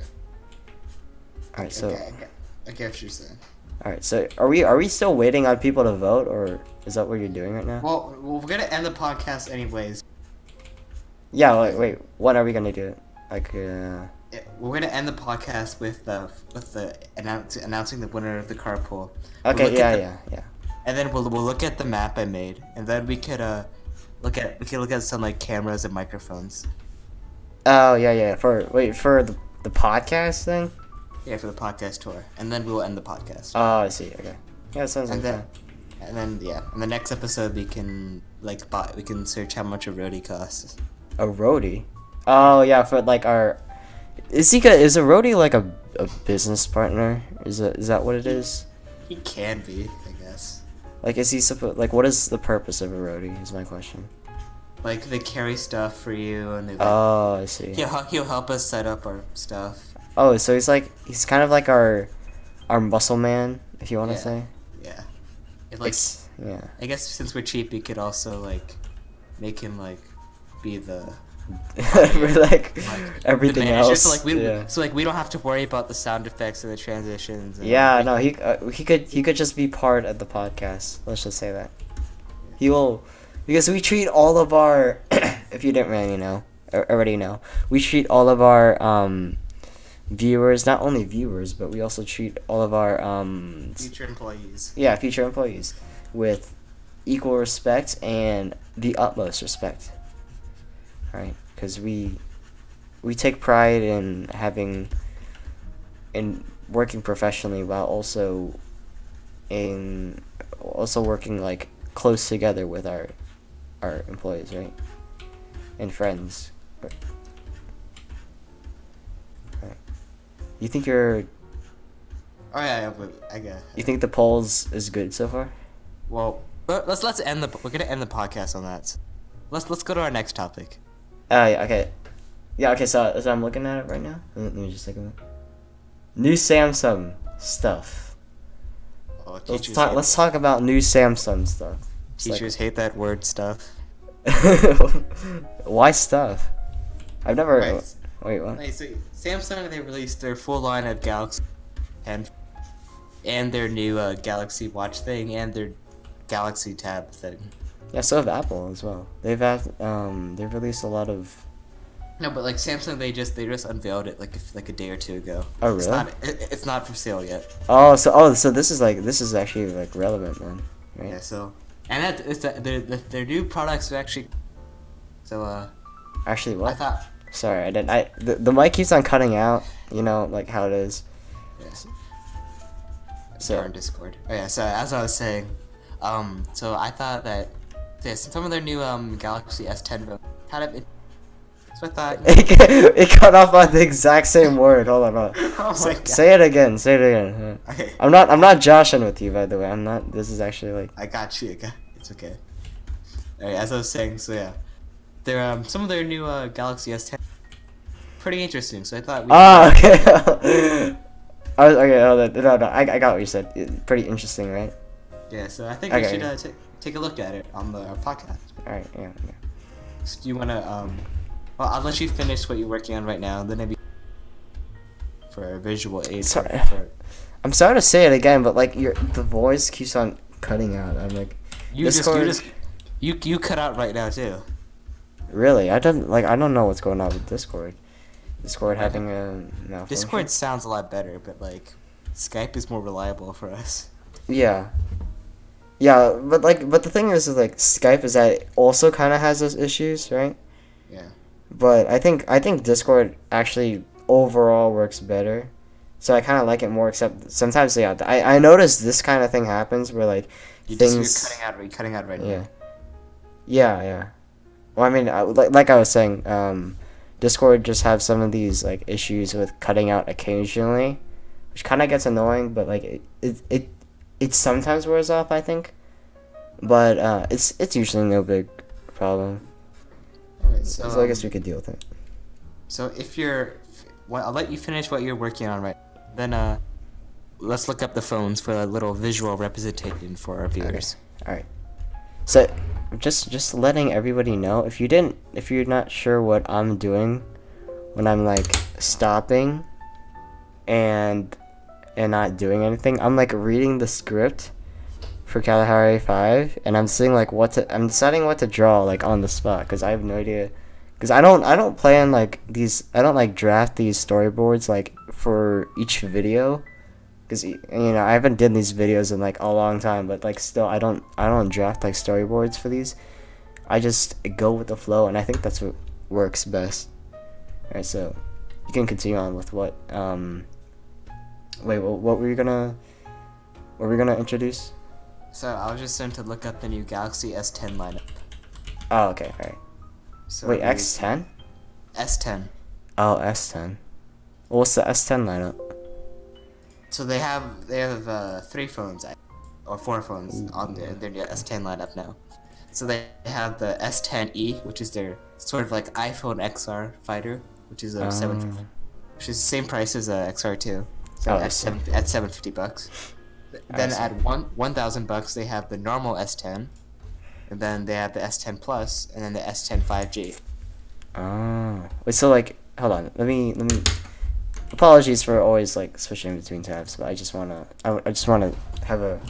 All right. So. I get what you're saying. All right. So are we still waiting on people to vote, or is that what you're doing right now? Well, we're gonna end the podcast anyways. Yeah. Wait. When are we gonna do it? Like. Yeah, we're gonna end the podcast with announcing the winner of the carpool. Okay. Yeah. And then we'll look at the map I made, and then we could we can look at some like cameras and microphones. Oh yeah. For the podcast thing. Yeah, for the podcast tour, and then we will end the podcast. Oh, I see. Okay. Yeah, that sounds like And then, fun. and then yeah, in the next episode we can we can search how much a roadie costs. A roadie. Oh yeah, for like our. Is a roadie like a business partner? Is that what it is? He can be, I guess. Like, is he like what is the purpose of a roadie? Is my question. Like they carry stuff for you, and they Oh, I see. he'll help us set up our stuff. Oh, so he's kind of like our muscle man, if you want to Yeah. say. Yeah. It, like Yeah. I guess since we're cheap, we could also like make him like be the For like like everything the manager. else. So like we don't have to worry about the sound effects and the transitions. And Yeah, no, he could just be part of the podcast. Let's just say that. He will, because we treat all of our if you didn't really know already know, we treat all of our viewers, not only viewers, but we also treat all of our future employees. yeah, future employees with equal respect and the utmost respect. Right? Because we take pride in working professionally while also working like close together with our employees, right? And friends. Right. You think Oh yeah, I guess. you think the polls is good so far? Well, let's end we're gonna end the podcast on that. Let's go to our next topic. Yeah, okay. Yeah, okay, so I'm looking at it right now. Let me just take a look. New Samsung stuff. Oh, Let's talk about new Samsung stuff. It's Teachers hate that word stuff. Why stuff? I've never. Right. Wait, what? So Samsung, they released their full line of Galaxy 10 and their new Galaxy Watch thing and their Galaxy Tab thing. Yeah, so have Apple as well. They've released a lot of. No, but like Samsung, they just unveiled it like a day or two ago. Oh really? It's not for sale yet. So this is actually like relevant then, right? Yeah. So and their new products are actually. So Actually, what? I thought. Sorry, I didn't. The mic keeps on cutting out. You know, like how it is. Yes. So On Discord. Oh yeah. So as I was saying, so I thought that some of their new Galaxy S10 phones kind of. So I thought. it cut off on the exact same word. Hold on. Oh my God. Say it again. Say it again. Okay. I'm not joshing with you, by the way. I'm not. This is actually like. I got you. Okay. It's okay. Alright, as I was saying, so yeah, they're some of their new Galaxy S10 pretty interesting. So I thought. Okay. Okay. No. I got what you said. Pretty interesting, right? Yeah. So I think we should take a look at it on the podcast. All right. Yeah. So do you wanna Well, I'll let you finish what you're working on right now, and then maybe for a visual aid. Sorry. I'm sorry to say it again, but like the voice keeps on cutting out. I'm like. You cut out right now too. Really? I don't know what's going on with Discord. Discord having a malfunction. Discord sounds a lot better, but like Skype is more reliable for us. Yeah. Yeah, but the thing is like Skype is that it also kind of has those issues, right? Yeah. But I think Discord actually overall works better. So I kind of like it more, except sometimes I notice this kind of thing happens where like You're cutting out right now. Yeah. Well, I mean, like I was saying, Discord just have some of these like issues with cutting out occasionally, which kind of gets annoying. But like it sometimes wears off, I think. But it's usually no big problem. Alright, so I guess we could deal with it. So I'll let you finish what you're working on right. Then let's look up the phones for a little visual representation for our viewers. Okay. All right. So just letting everybody know, if you're not sure what I'm doing when I'm like stopping and not doing anything, I'm like reading the script for Kalahari 5 and I'm seeing like I'm deciding what to draw like on the spot, because I have no idea, because I don't plan like these, I don't like draft these storyboards like for each video, because you know I haven't done these videos in like a long time, but like still I don't draft like storyboards for these. I just go with the flow, and I think that's what works best. Alright, so you can continue on with what wait, what were you gonna introduce? So I was just starting to look up the new Galaxy S10 lineup. Oh, okay, alright. So Wait, X10? S10. Oh, S10. What's the S10 lineup? So they have 3 phones or 4 phones on their S10 lineup now. So they have the S10e, which is their sort of like iPhone XR fighter, which is which is the same price as XR2. So at $750. Then at $1,000 they have the normal S10, and then they have the S10 Plus, and then the S10 5G. Oh, wait. So like, hold on. Let me. Apologies for always like switching between tabs, but I just wanna have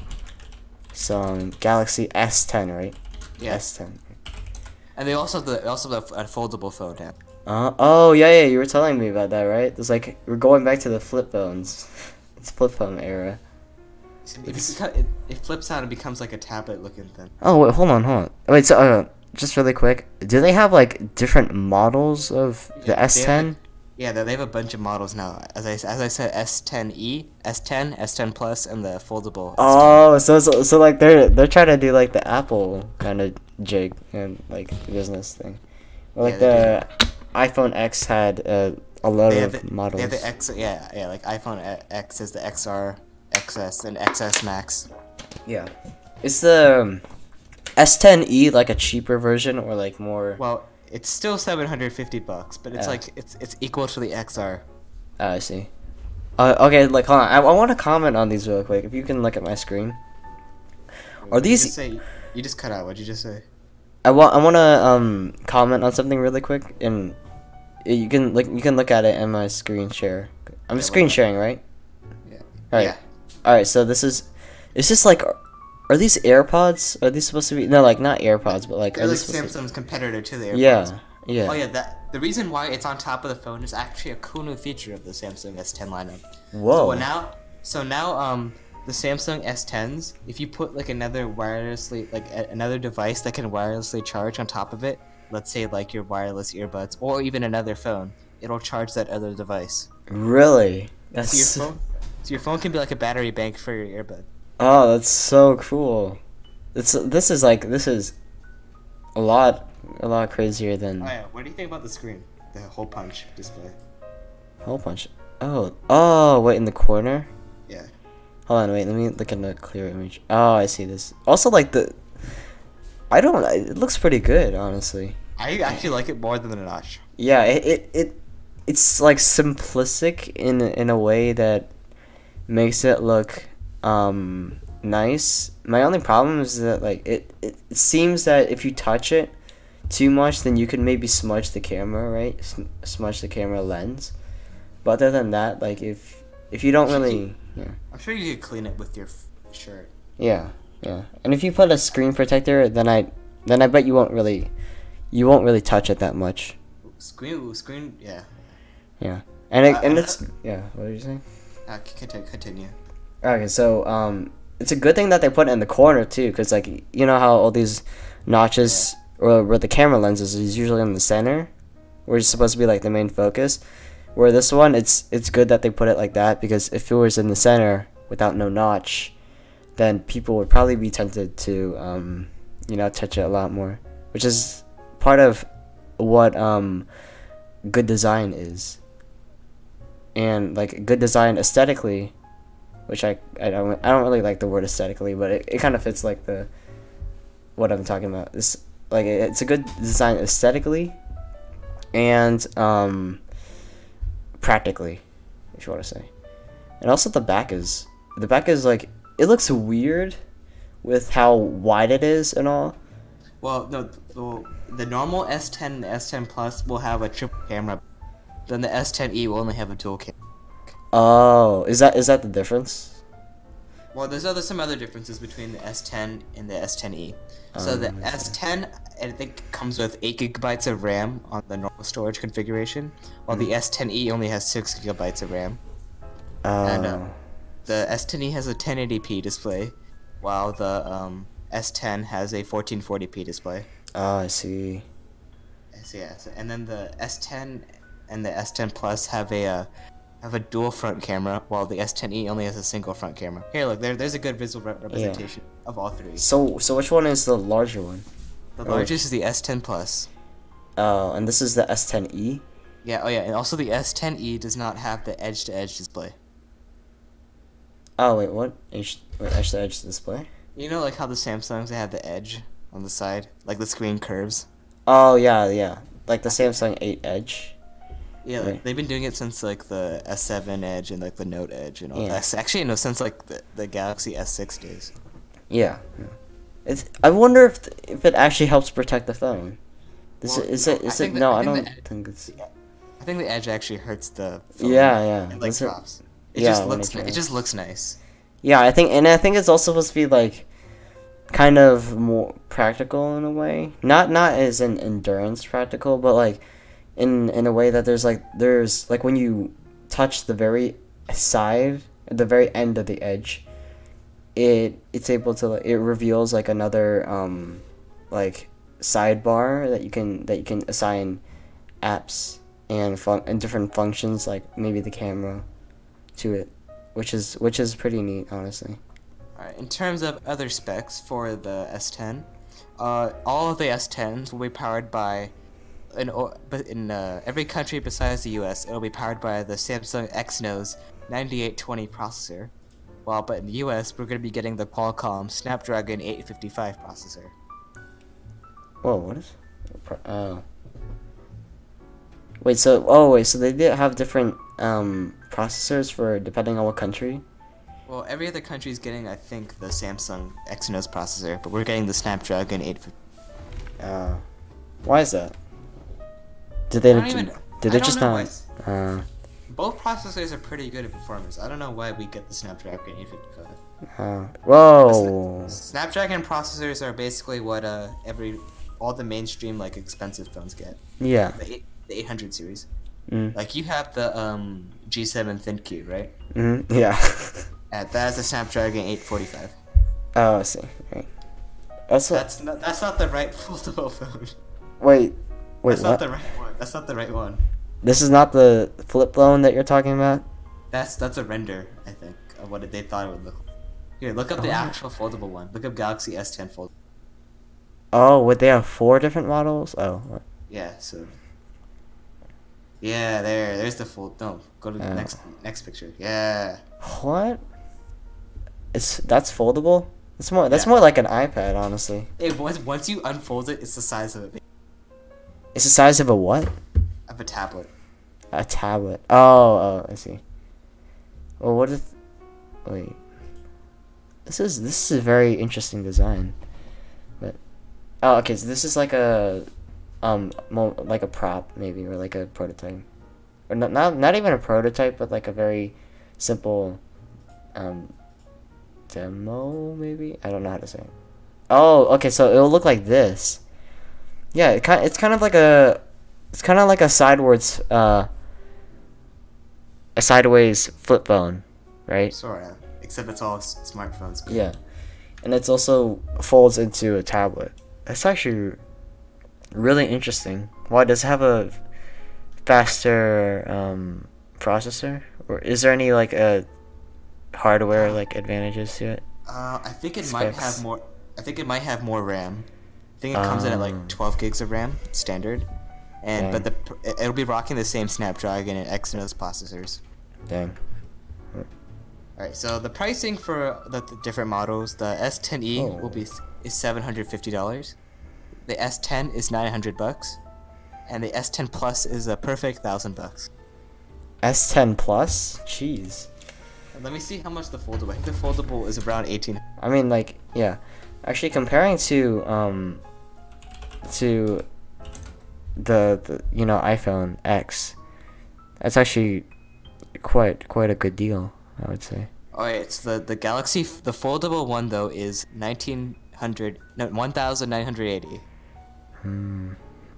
some Galaxy S10, right? Yeah. S10. And they also have a foldable phone now. Oh yeah, you were telling me about that, right? It's like we're going back to the flip phones. It's flip phone era. It flips out and becomes like a tablet looking thing. Oh wait, hold on. Wait, so just really quick, do they have like different models of the S10? Yeah, they have a bunch of models now. As I said, S10e, S10, S10 Plus, and the foldable. Oh, so like they're trying to do like the Apple kind of jig and like business thing, or like the iPhone X had a lot of models. They have the X, yeah, like iPhone X is the XR, XS, and XS Max. Yeah, is the S10e like a cheaper version or like more? Well, it's still $750, but it's like it's equal to the XR. Oh, I see. Okay, like hold on. I want to comment on these real quick. If you can look at my screen. Are these? You just cut out. What'd you just say? I want to comment on something really quick, and you can look at it in my screen share. I'm screen sharing, right? Yeah. All right. Yeah. All right. So it's just like. Are these AirPods? Are these supposed to be like not AirPods, but like they're like Samsung's competitor to the AirPods. Yeah. Oh yeah, the reason why it's on top of the phone is actually a cool new feature of the Samsung S10 lineup. Whoa. So now the Samsung S10s, if you put like another another device that can wirelessly charge on top of it, let's say like your wireless earbuds or even another phone, it'll charge that other device. Really? So your phone can be like a battery bank for your earbud. Oh, that's so cool. This is a lot crazier than. Oh yeah, what do you think about the screen? The hole punch display. Hole punch. Oh, wait, in the corner. Yeah. Hold on, wait. Let me look at a clear image. Oh, I see this. Also, like it looks pretty good, honestly. I actually like it more than the notch. Yeah, it's like simplistic in a way that makes it look nice. My only problem is that like it seems that if you touch it too much, then you could maybe smudge the camera, right? Smudge the camera lens. But other than that, like if you don't really, I'm sure you could clean it with your shirt. Yeah. And if you put a screen protector, then I bet you won't really touch it that much. Screen, yeah. Yeah. And it's yeah. What did you say? Continue. Okay, so it's a good thing that they put it in the corner too, because like you know how all these notches or where the camera lens is usually in the center, where it's supposed to be like the main focus. Where this one, it's good that they put it like that, because if it was in the center without no notch, then people would probably be tempted to touch it a lot more, which is part of what good design is. And like good design aesthetically, which I don't really like the word aesthetically, but it kind of fits like what I'm talking about. It's like it's a good design aesthetically and practically, if you want to say. And also the back is like, it looks weird with how wide it is and all. Well, no, the normal S10 and the S10 Plus will have a triple camera. Then the S10e will only have a dual camera. Oh, is that the difference? Well, there's some other differences between the S10 and the S10e. So the S10, I think, comes with 8 GB of RAM on the normal storage configuration, while the S10e only has 6 GB of RAM. And the S10e has a 1080p display, while the S10 has a 1440p display. Oh, I see. So yeah, and then the S10 and the S10 Plus have a dual front camera, while the S10e only has a single front camera. Here, look, there's a good visual representation of all three. So which one is the larger one? The largest is the S10 Plus. Oh, and this is the S10e? Yeah, oh yeah, and also the S10e does not have the edge-to-edge display. Oh, wait, what? Edge-to-edge display? You know, like how the Samsungs, they have the edge on the side? Like the screen curves? Oh, yeah. Like the Samsung 8 Edge. Yeah, like, they've been doing it since like the S7 Edge and like the Note Edge and all that. Actually, no, since like the Galaxy S6 days. Yeah. I wonder if it actually helps protect the phone. I don't think it's. I think the edge actually hurts the phone. Yeah. It like drops. It just looks nice. Yeah, I think it's also supposed to be like kind of more practical in a way. Not as an endurance practical, but like in a way that there's like when you touch the very side, at the very end of the edge, it's able to, it reveals like another like sidebar that you can assign apps and different functions, like maybe the camera to it, which is pretty neat, honestly. Alright, in terms of other specs for the S10, all of the S10s will be powered by, in every country besides the US, it'll be powered by the Samsung Exynos 9820 processor, but in the US, we're going to be getting the Qualcomm Snapdragon 855 processor. Whoa, what is? Wait, so they did have different processors for depending on what country? Well, every other country is getting, I think, the Samsung Exynos processor, but we're getting the Snapdragon 850. Why is that? Did they just not? Both processors are pretty good at performance. I don't know why we get the Snapdragon 855. Whoa. Snapdragon processors are basically what all the mainstream like expensive phones get. Yeah. The 800 series. Like you have the G7 ThinQ, right? Yeah. That is the Snapdragon 845. Oh, I see. Right. That's not the right foldable phone. Wait, that's what? not the right one. That's not the right one. This is not the flip phone that you're talking about? That's a render, I think, of what they thought it would look like. Here, look up the actual foldable one. Look up Galaxy S10 Fold. Oh, would they have 4 different models? Oh. What? Yeah, so. Yeah, there's the fold. No, go to the next picture. Yeah. What? That's foldable? That's more like an iPad, honestly. Once you unfold it, it's the size of it. It's the size of a what? Of a tablet. A tablet. Oh, I see. Well, what if? Wait. This is a very interesting design. But okay, so this is like a like a prop maybe, or like a prototype, or not even a prototype, but like a very simple demo maybe. I don't know how to say it. Oh, okay, so it'll look like this. Yeah, it's kind of like a sideways flip phone, right? Sorta, except it's all smartphones. Yeah, and it's also folds into a tablet. That's actually really interesting. Why does it have a faster processor, or is there any like hardware like advantages to it? I think it might have more. I think it might have more RAM. I think it comes in at like 12 gigs of RAM standard, but it'll be rocking the same Snapdragon and Exynos processors. Damn. Alright, so the pricing for the different models, the S10e is $750. The S10 is $900, and the S10 Plus is a perfect $1,000. S10 Plus? Jeez. And let me see how much the foldable. I think the foldable is around 18. I mean, like, yeah. Actually, comparing to the iPhone X, that's actually quite a good deal, I would say. Oh, yeah, it's the Galaxy. The foldable one though is 1,980.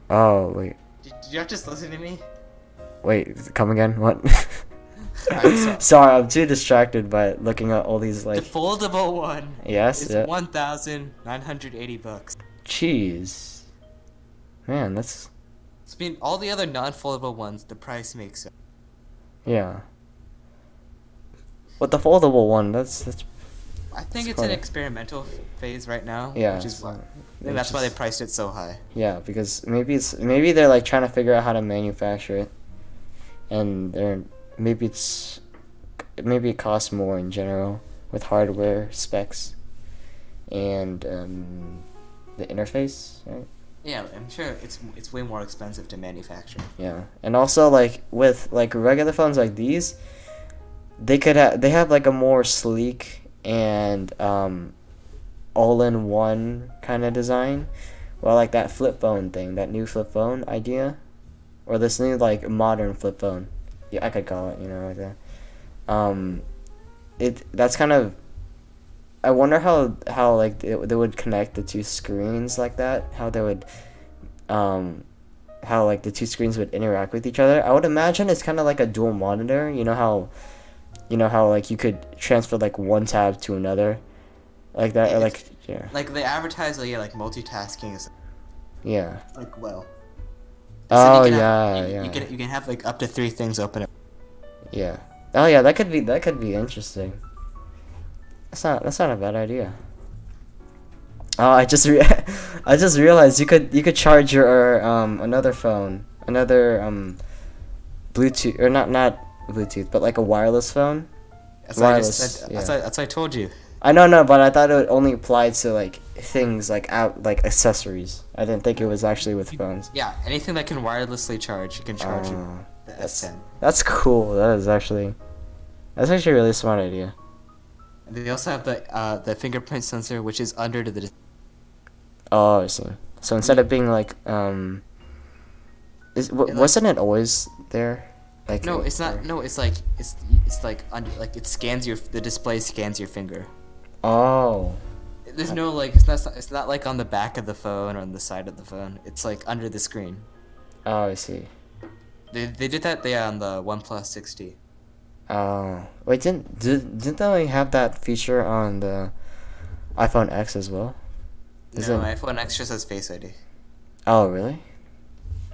Oh wait. Did you not just listen to me? Wait, come again? What? Sorry. Sorry, I'm too distracted by looking at all these like. The foldable one. Yes. It's $1,980. Jeez. Man, that's I mean, all the other non-foldable ones, the price makes sense. yeah. But the foldable one, that's I think it's quite an a- experimental phase right now, yeah. which is so why. I it's think that's why they just- priced it so high. Yeah, because maybe they're like trying to figure out how to manufacture it, and maybe it costs more in general with hardware specs and the interface, right? Yeah, I'm sure it's way more expensive to manufacture. Yeah, and also like with like regular phones like these, they have like a more sleek and all-in-one kind of design, well, like that flip phone thing, that new flip phone idea, or this new like modern flip phone. Yeah, I could call it, like that. That's kind of. I wonder how like they would connect the two screens like that. How they would, how like the two screens would interact with each other. I would imagine it's kind of like a dual monitor. You know how like you could transfer like one tab to another, like that, Yeah, or like yeah. Like they advertise, like multitasking is Yeah. like well. Oh You can yeah, have, yeah. You can have like up to 3 things open. Yeah. Oh yeah, that could be interesting. That's not a bad idea. Oh, I just realized you could charge your another phone, another Bluetooth, or not Bluetooth, but like a wireless phone. That's what I Wireless, just said. yeah. That's what I told you. I know, but I thought it would only apply to like things like accessories. I didn't think it was actually with phones. Yeah, anything that can wirelessly charge, you can charge it. Oh, The S10. that's cool. That's actually a really smart idea. And they also have the fingerprint sensor, which is under the. Oh, I see. So instead of being like wasn't it always there? Like No, it's not. No, it's like under, like it scans the display scans your finger. Oh. There's no like it's not like on the back of the phone or on the side of the phone. It's like under the screen. Oh, I see. They did that on the OnePlus 6T. Oh, wait, didn't they have that feature on the iPhone X as well? No, iPhone X just has Face ID. Oh, really?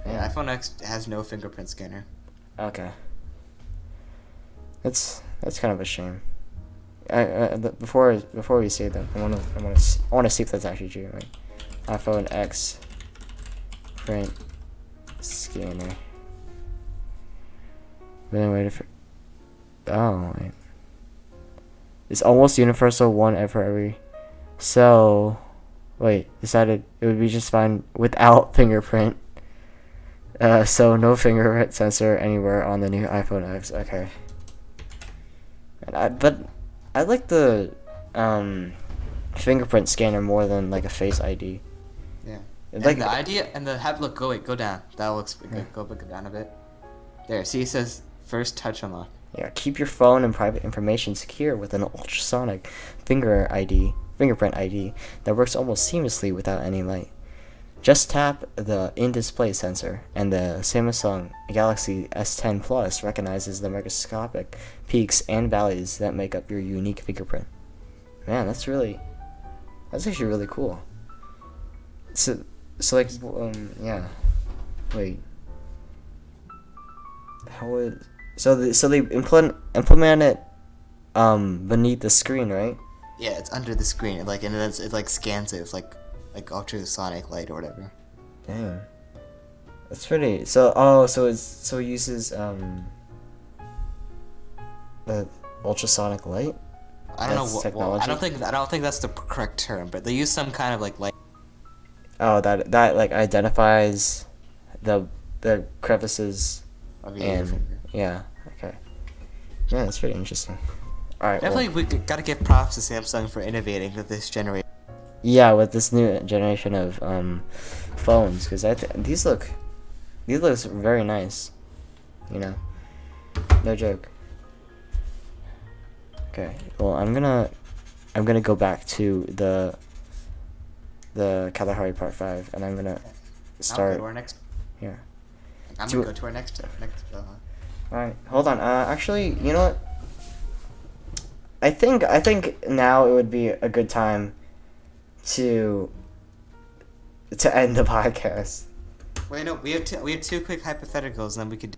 Yeah, iPhone X has no fingerprint scanner. Okay. That's kind of a shame. Before we say that, I want to see if that's actually true. Like, iPhone X print scanner. Then wait for. Oh wait. It's almost universal, one for every. So, wait. Decided it would be just fine without fingerprint. So no fingerprint sensor anywhere on the new iPhone X. Okay. But I like the fingerprint scanner more than like a Face ID. Yeah. It's And the idea and look, go down. That looks good. Go down a bit. There. See, it says first touch unlock. Yeah, keep your phone and private information secure with an ultrasonic fingerprint ID that works almost seamlessly without any light. Just tap the in-display sensor, and the Samsung Galaxy S10 Plus recognizes the microscopic peaks and valleys that make up your unique fingerprint. Man, that's actually really cool. So like, yeah. Wait. How would so they implement it beneath the screen, right? Yeah, it's under the screen. It like scans it. It's like ultrasonic light or whatever. Dang. That's pretty. So it uses the ultrasonic light. I don't That's know what. technology? I don't think that's the correct term, but they use some kind of like light. Oh, that like identifies the crevices Of your and finger. yeah. Okay. Yeah, that's pretty interesting. All right. Definitely, we gotta give props to Samsung for innovating with this generation. Yeah, with this new generation of phones, because these look very nice. No joke. Okay, well I'm gonna go back to the Kalahari Part 5, and I'm gonna start. Go to our next. Yeah. I'm gonna go to our next. All right, hold on. Actually, you know what? I think now it would be a good time to end the podcast. Wait, no, we have two quick hypotheticals, and then we could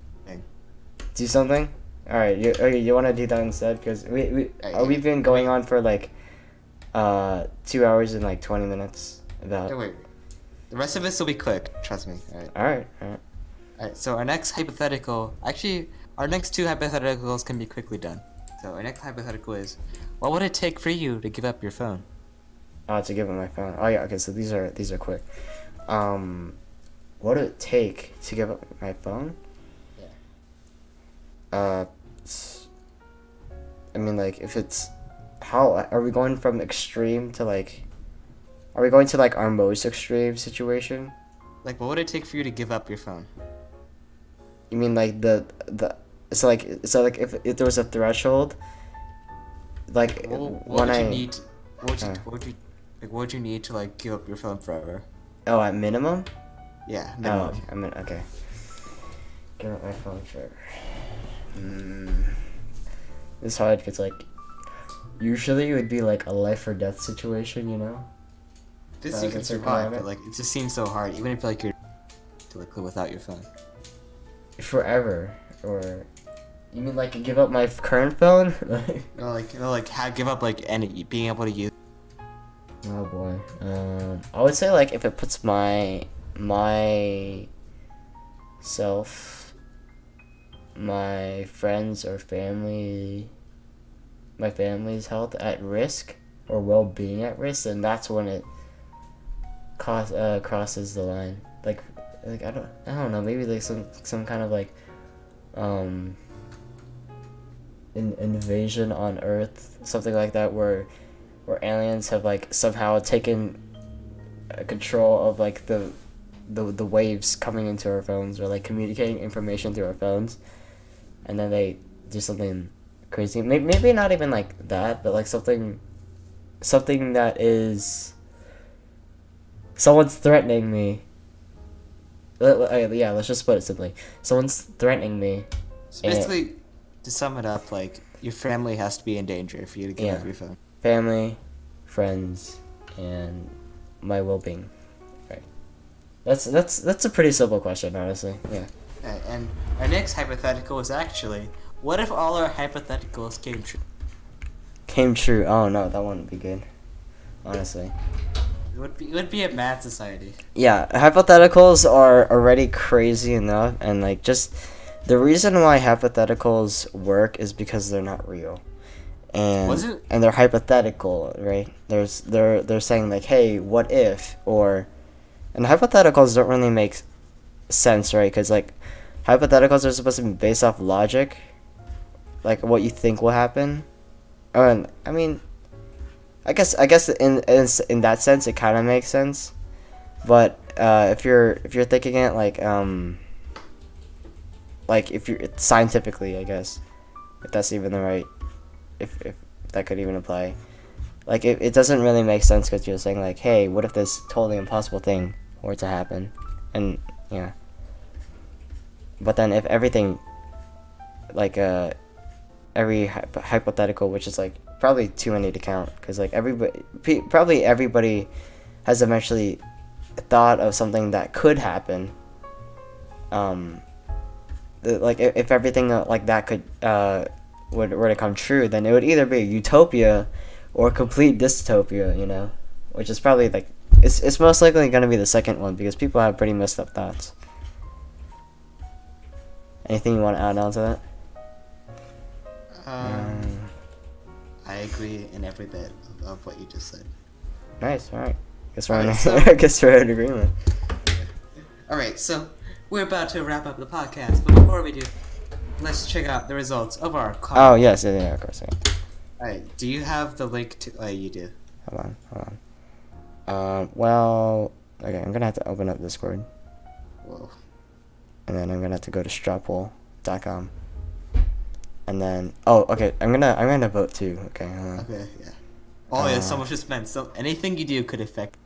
Do something. All right, you want to do that instead? Because we've been going on for like 2 hours and like 20 minutes about. No, wait. The rest of this will be quick. Trust me. All right. Alright, so our next hypothetical, actually, our next two hypotheticals can be quickly done. So our next hypothetical is, what would it take for you to give up your phone? To give up my phone. Oh yeah, okay, so these are quick. What would it take to give up my phone? Yeah. I mean, like, if it's, how are we going from extreme to like, are we going to like our most extreme situation? Like, what would it take for you to give up your phone? You mean like the so like if there was a threshold, like What would you need to like give up your phone forever? Oh, at minimum? Yeah, minimum. Oh, I mean, okay. Give up my phone forever. It's hard because like usually it would be like a life or death situation, you know. This you can survive, but like it just seems so hard, even if like you're to like live without your phone. Forever, or you mean like give up my current phone? Give up like any being able to use. Oh boy. I would say like if it puts my my friends or my family's health at risk or well-being at risk, then that's when it crosses the line. Like I don't know, maybe like some kind of like invasion on Earth, something like that, where aliens have like somehow taken control of like the waves coming into our phones, or like communicating information through our phones, and then they do something crazy. Maybe not even like that, but like something that is someone's threatening me. Yeah, let's just put it simply. Someone's threatening me. So basically, to sum it up, like your family has to be in danger for you to give up your phone. Family, friends, and my well-being. Right. That's a pretty simple question, honestly. Yeah. And our next hypothetical is actually, what if all our hypotheticals came true? Came true. Oh no, that wouldn't be good. Honestly. It would be a mad society. Yeah, hypotheticals are already crazy enough, and like just the reason why hypotheticals work is because they're not real, and they're hypothetical, right? They're saying like, hey, what if, and hypotheticals don't really make sense, right? Because like hypotheticals are supposed to be based off logic, like what you think will happen. And I mean, I guess in that sense it kind of makes sense, but if you're thinking it like if you're scientifically, I guess, if that's even the right, if that could even apply, like it doesn't really make sense, because you're saying like, hey, what if this totally impossible thing were to happen, and yeah. But then if everything, like every hypothetical, which is like probably too many to count, because like probably everybody has eventually thought of something that could happen. Like if everything like that could were to come true, then it would either be a utopia or complete dystopia, you know, which is probably like it's most likely going to be the second one, because people have pretty messed up thoughts. Anything you want to add on to that? I agree in every bit of what you just said. Nice. All right. Guess we're in agreement. All right. So we're about to wrap up the podcast, but before we do, let's check out the results of our comment. Oh yes, yeah, of course. Yeah. All right. Do you have the link to? You do. Hold on. Well, okay. I'm gonna have to open up Discord. Whoa. And then I'm gonna have to go to strawpoll.com. And then, oh, okay, I'm gonna vote too. Okay. Okay. Yeah. Oh yeah, so much just meant. So anything you do could affect.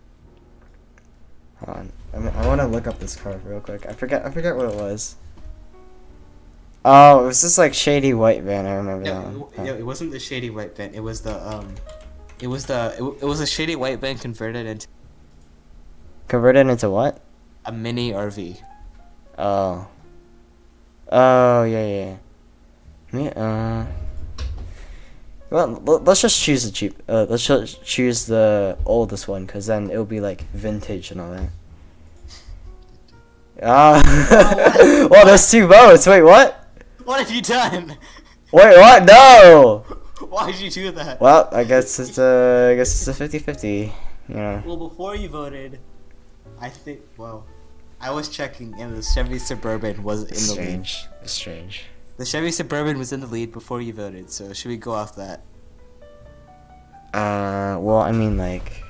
Hold on. I want to look up this card real quick. I forget what it was. Oh, it was this like shady white van. I remember that one. No, it wasn't the shady white van. It was the it was a shady white van converted into what? A mini RV. Oh. Oh, yeah. Yeah. Well, let's just choose the cheap. Let's just choose the oldest one, cause then it'll be like vintage and all that. Ah. Well, there's two votes. Wait, what? What have you done? Wait, what? No. Why did you do that? Well, I guess it's a 50-50. You know. Well, before you voted, I think. Well, I was checking, and the Chevy Suburban was in the lead. It's strange. The Chevy Suburban was in the lead before you voted, so should we go off that? Well, I mean, like,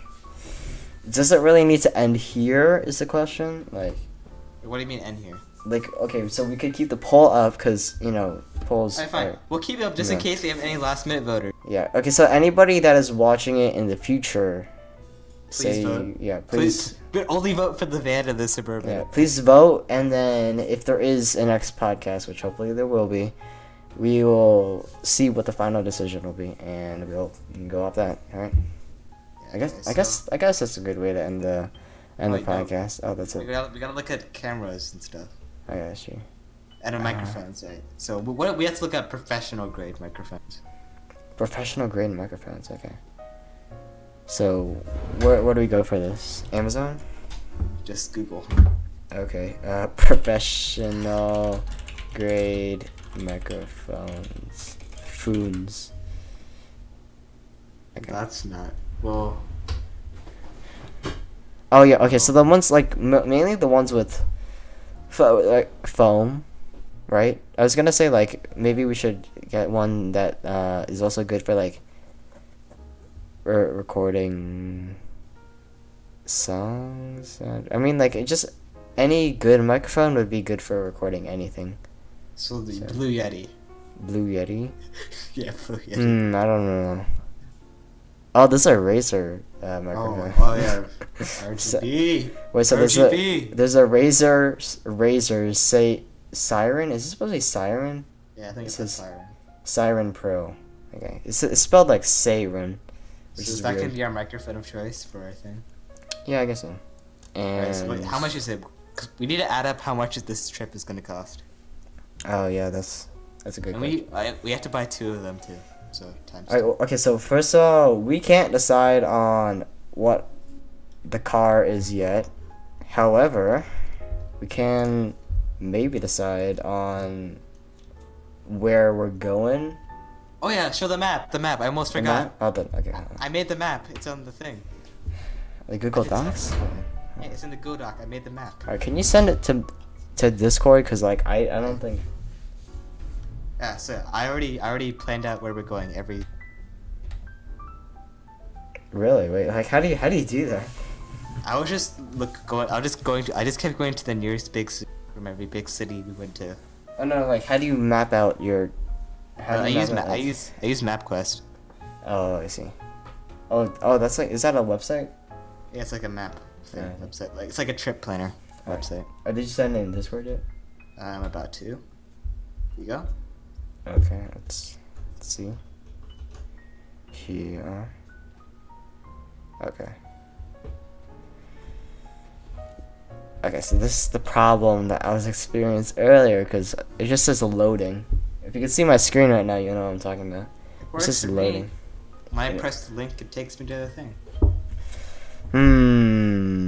does it really need to end here? Is the question? Like, what do you mean end here? Like, okay, so we could keep the poll up because polls. Alright, fine. We'll keep it up just in case we have any last minute voters. Yeah. Okay. So anybody that is watching it in the future, Please vote. Yeah. Please. But only vote for the van and the Suburban. Yeah. Please vote, and then if there is a next podcast, which hopefully there will be, we will see what the final decision will be, and we'll go off that. All right. Yeah, I guess that's a good way to end the podcast. Oh, that's it. We gotta look at cameras and stuff. I got you. And microphones, right? So we have to look at professional grade microphones. Professional grade microphones. Okay. So where do we go for this? Amazon? Just Google. Okay. Professional grade microphones. Phones. Okay. That's not well. Oh yeah. Okay. So the ones like mainly the ones with foam, right? I was gonna say like maybe we should get one that is also good for like recording songs. I mean, like just any good microphone would be good for recording anything. So the Blue Yeti. Blue Yeti. Yeah, Blue Yeti. I don't know. Oh, this is a Razer microphone. Oh yeah, RGB. Wait, so RGB. there's a Razer say Siren. Is this supposed to be Siren? Yeah, I think it's a Siren. Siren Pro. Okay, it's spelled like Siren. Which is that could be our microphone of choice for our thing. Yeah, I guess so. And right, so wait, how much is it? Cause we need to add up how much this trip is gonna cost. Oh yeah, that's a good. And we have to buy 2 of them too. So times. Alright, okay, so first of all, we can't decide on what the car is yet. However, we can maybe decide on where we're going. Oh yeah, show the map. The map. I almost forgot. Okay. I made the map. It's on the thing. The Google Docs? Yeah, it's in the Go Doc. I made the map. Alright, can you send it to Discord? Cause like I don't think. Yeah, so I already planned out where we're going every. Really? Wait, like how do you do that? I was just I just kept going to the nearest big city from every big city we went to. Oh no, like how do you map out your? I use MapQuest. Oh, I see. Oh, that's like, is that a website? Yeah, it's like a map thing, website. Like it's like a trip planner website. Oh, did you send it in Discord yet? I'm about to. Here you go. Okay, let's see. Here. Okay. Okay, so this is the problem that I was experiencing earlier, because it just says loading. If you can see my screen right now, you know what I'm talking about. It's just loading. When I press the link, it takes me to the thing.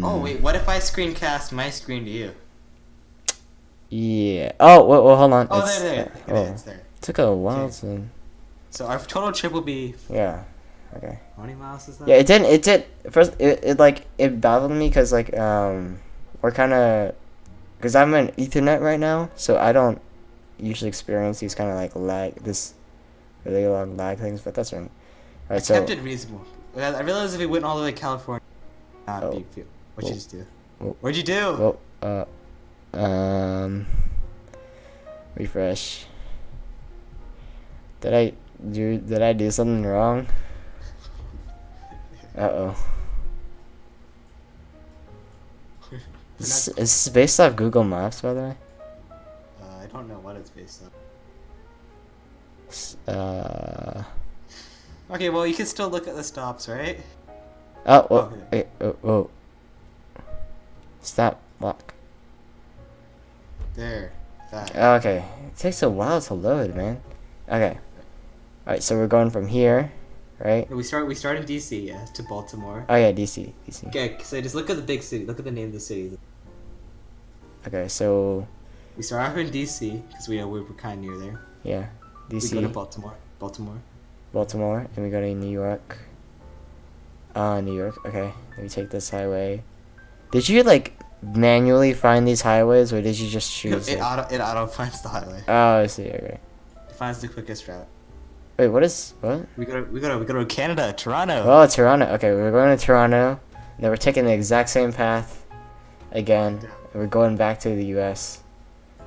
Oh wait, what if I screencast my screen to you? Yeah. Oh, well, hold on. Oh, there. It's there. It took a while to. So our total trip will be. Yeah. Okay. How many miles is that? Yeah, it did. First, it bothered me because like we're kind of, because I'm on Ethernet right now, so I don't usually experience these kind of like really long lag things, but that's right. I kept it reasonable. I realized if we went all the way to California, not big deal. What'd you just do? What'd you do? Refresh. Did I do something wrong? Uh-oh. Is this based off Google Maps, by the way? I don't know what it's based on. Okay, well, you can still look at the stops, right? Oh, well, wait, oh. Stop, lock. There. That. Okay. It takes a while to load, man. Okay. Alright, so we're going from here, right? We start in DC, yeah, to Baltimore. Oh yeah, DC. Okay, so just look at the big city. Look at the name of the city. Okay, so We start off in DC because we were kind of near there. yeah, DC. We go to Baltimore. Baltimore, and we go to New York. New York. Okay, let me take this highway. Did you like manually find these highways, or did you just choose? It auto finds the highway. Oh, I see. Okay. It finds the quickest route. Wait, what? We go to Canada, Toronto. Oh, Toronto. Okay, we're going to Toronto. Then we're taking the exact same path again. And we're going back to the U.S.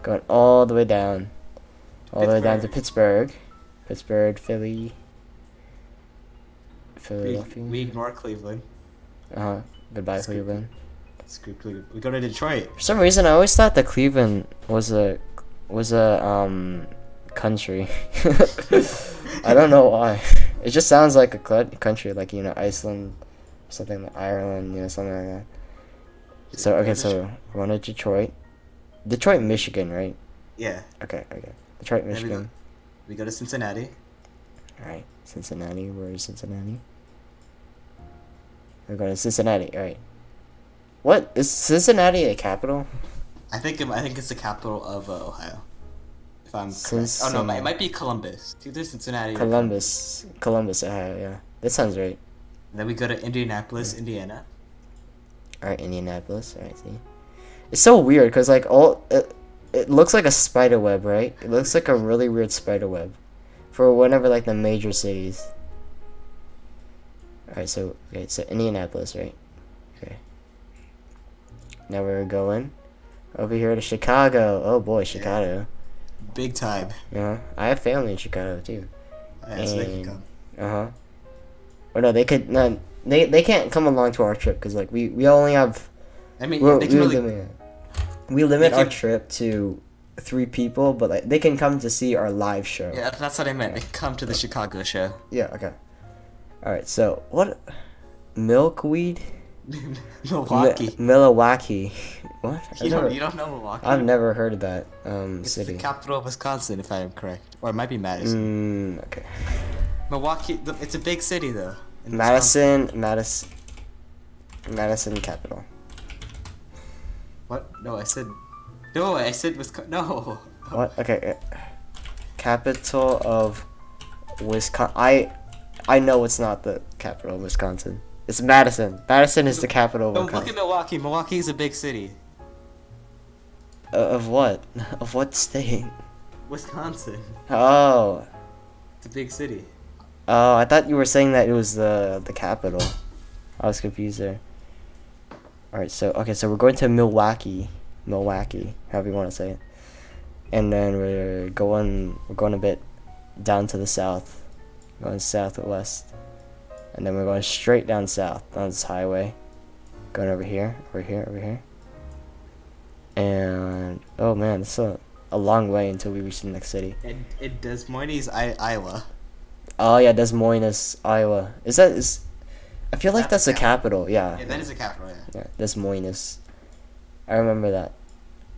Going all the way down, all the way down to Pittsburgh, Philly, Philadelphia. We ignore Cleveland. Goodbye, Cleveland. Screw Cleveland. We go to Detroit. For some reason, I always thought that Cleveland was a country. I don't know why. It just sounds like a country, like Iceland, something like Ireland, something like that. So okay, so we're going to Detroit, Michigan, right? Yeah. Okay. Detroit, Michigan. We go to Cincinnati. All right, Cincinnati. Where is Cincinnati? We're going to Cincinnati. All right. What is Cincinnati a capital? I think it's the capital of Ohio. If I'm correct. Oh no, it might be Columbus. It's either Cincinnati. Columbus, Ohio. Yeah, that sounds right. Then we go to Indianapolis, Indiana. All right, Indianapolis. All right, see. It's so weird because like it looks like a spider web, right? It looks like a really weird spider web for whenever like the major cities. All right, so Indianapolis, right? Okay. Now we're going over here to Chicago. Oh boy, Chicago. Yeah. Big time. Yeah, I have family in Chicago too. Yeah, so they can come. Or no, they could not. They can't come along to our trip because like we only have. I mean, we limit our trip to 3 people, but like they can come to see our live show. Yeah, that's what I meant. They can come to the Chicago show. Yeah. Okay. All right. So what? Milkweed. Milwaukee. Milwaukee. What? You don't know Milwaukee? I've never heard of that it's city. the capital of Wisconsin, if I am correct, or it might be Madison. Okay. Milwaukee. It's a big city though. Madison capital. What? No, I said Wisconsin. No. What? Okay. Capital of Wisconsin. I know it's not the capital of Wisconsin. It's Madison. Madison is the capital of Wisconsin. Look at Milwaukee. Milwaukee is a big city. Of what? Of what state? Wisconsin. Oh. It's a big city. Oh, I thought you were saying that it was the capital. I was confused there. Alright, so we're going to Milwaukee, however you want to say it. And then we're going a bit down to the south. Going southwest. And then we're going straight down south on this highway. Going over here. And oh man, it's a long way until we reach the next city. In Des Moines, Iowa. Oh yeah, Des Moines, Iowa. I feel like that's the capital. Yeah. Yeah, that is the capital. Yeah, Des Moines. I remember that.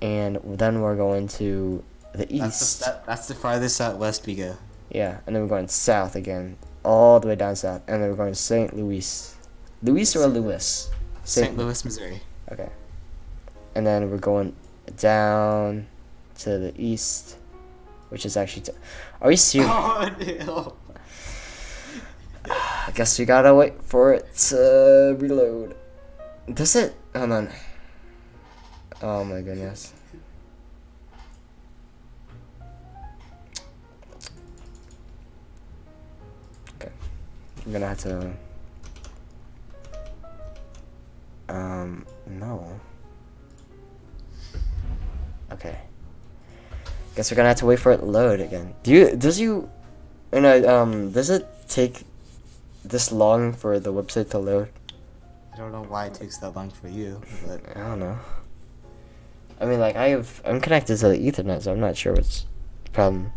And then we're going to the east. That's the farthest southwest we go. Yeah, and then we're going south again, all the way down south, and then we're going to St. Louis. Louis or Louis? St. Louis, Missouri. Okay. And then we're going down to the east, which is actually. Are you serious? Oh no. I guess we gotta wait for it to reload. Does it? Hold on. Oh my goodness. Okay. I'm gonna have to. No. Okay. Guess we're gonna have to wait for it to load again. Does it take this long for the website to load? I don't know why it takes that long for you, but I don't know. I mean, like I'm connected to the Ethernet, so I'm not sure what's the problem.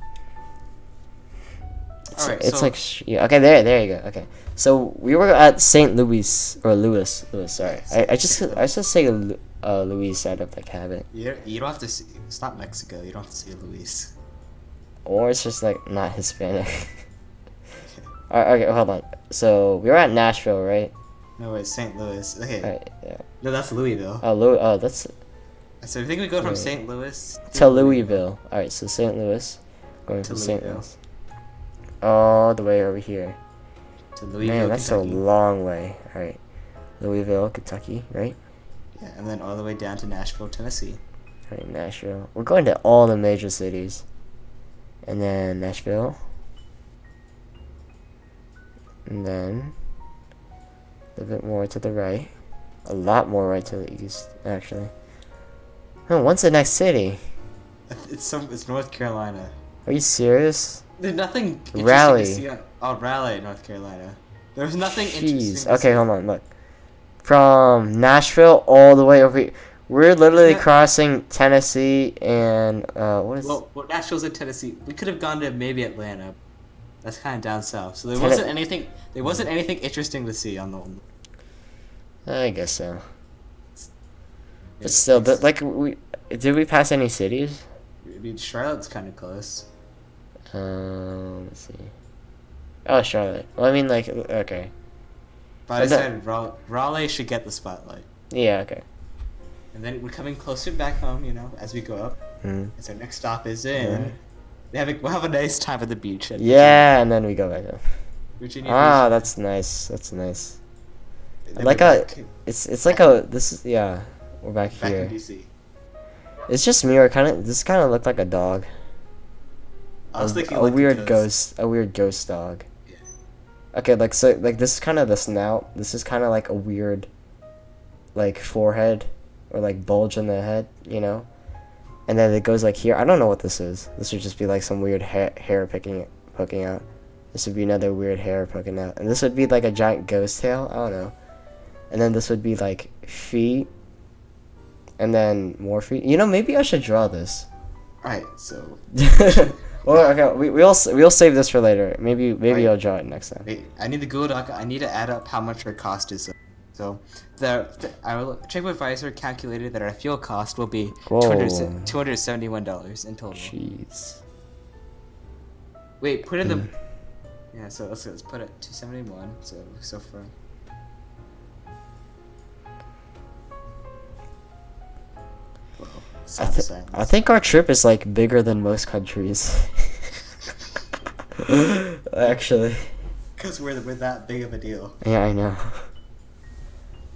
It's like yeah. Okay, there you go. Okay, so we were at St. Louis or Louis. Sorry, I just say Luis side of the cabin. You don't have to see. It's not Mexico. You don't have to see Luis. Or it's just like not Hispanic. Alright, okay, hold on. So we were at Nashville, right? No, wait, St. Louis. Okay. Alright, yeah. No, that's Louisville. Oh, that's So I think we go from Right. St. Louis to Louisville. Alright, so St. Louis. Going To to St. Louisville. Louis. All the way over here. To Louisville, Man, that's Kentucky. a long way. Alright. Louisville, Kentucky, right? Yeah, and then all the way down to Nashville, Tennessee. Alright, Nashville. We're going to all the major cities. And then Nashville. And then a bit more to the right. A lot more right to the east, actually. Oh, what's the next city? It's North Carolina. Are you serious? There's nothing interesting Raleigh. to see Raleigh, North Carolina. There's nothing Jeez. interesting. Okay, hold on, look. From Nashville all the way over here. We're literally Yeah. crossing Tennessee and, what is... Well, Nashville's in Tennessee. We could have gone to maybe Atlanta. That's kind of down south. So there Tenn- wasn't anything. There wasn't anything interesting to see on the one. I guess so. But still, did we pass any cities? I mean, Charlotte's kind of close. Let's see. Oh, Charlotte. Well, I mean, like, okay. But I said Raleigh should get the spotlight. Yeah, okay. And then we're coming closer back home, you know, as we go up. Mm. So our next stop is in. We'll have a nice time at the beach. At Yeah, and then we go back up. Virginia Ah, Beach. that's nice. That's nice. And then Like we're a, back- it's like a, this is, yeah, we're back back here. in DC. It's just me, or this kind of looked like a dog. I was thinking A like weird a weird ghost dog. Yeah. Okay, like, so, like, this is kind of the snout. This is kind of like a weird, like, forehead, or like bulge in the head, you know? And then it goes like here. I don't know what this is. This would just be like some weird hair poking out. This would be another weird hair poking out. And this would be like a giant ghost tail. I don't know. And then this would be like feet. And then more feet. You know, maybe I should draw this. Alright, so Well, okay, we'll save this for later. Maybe Right. I'll draw it next time. wait, I need to Google Doc. I need to add up how much our cost is. So our TripAdvisor calculated that our fuel cost will be Whoa. $271 in total. Jeez. Wait, put in the yeah. So let's put it 271. So for Whoa, sad silence. I think our trip is like bigger than most countries. Actually. Because we're that big of a deal. Yeah, I know.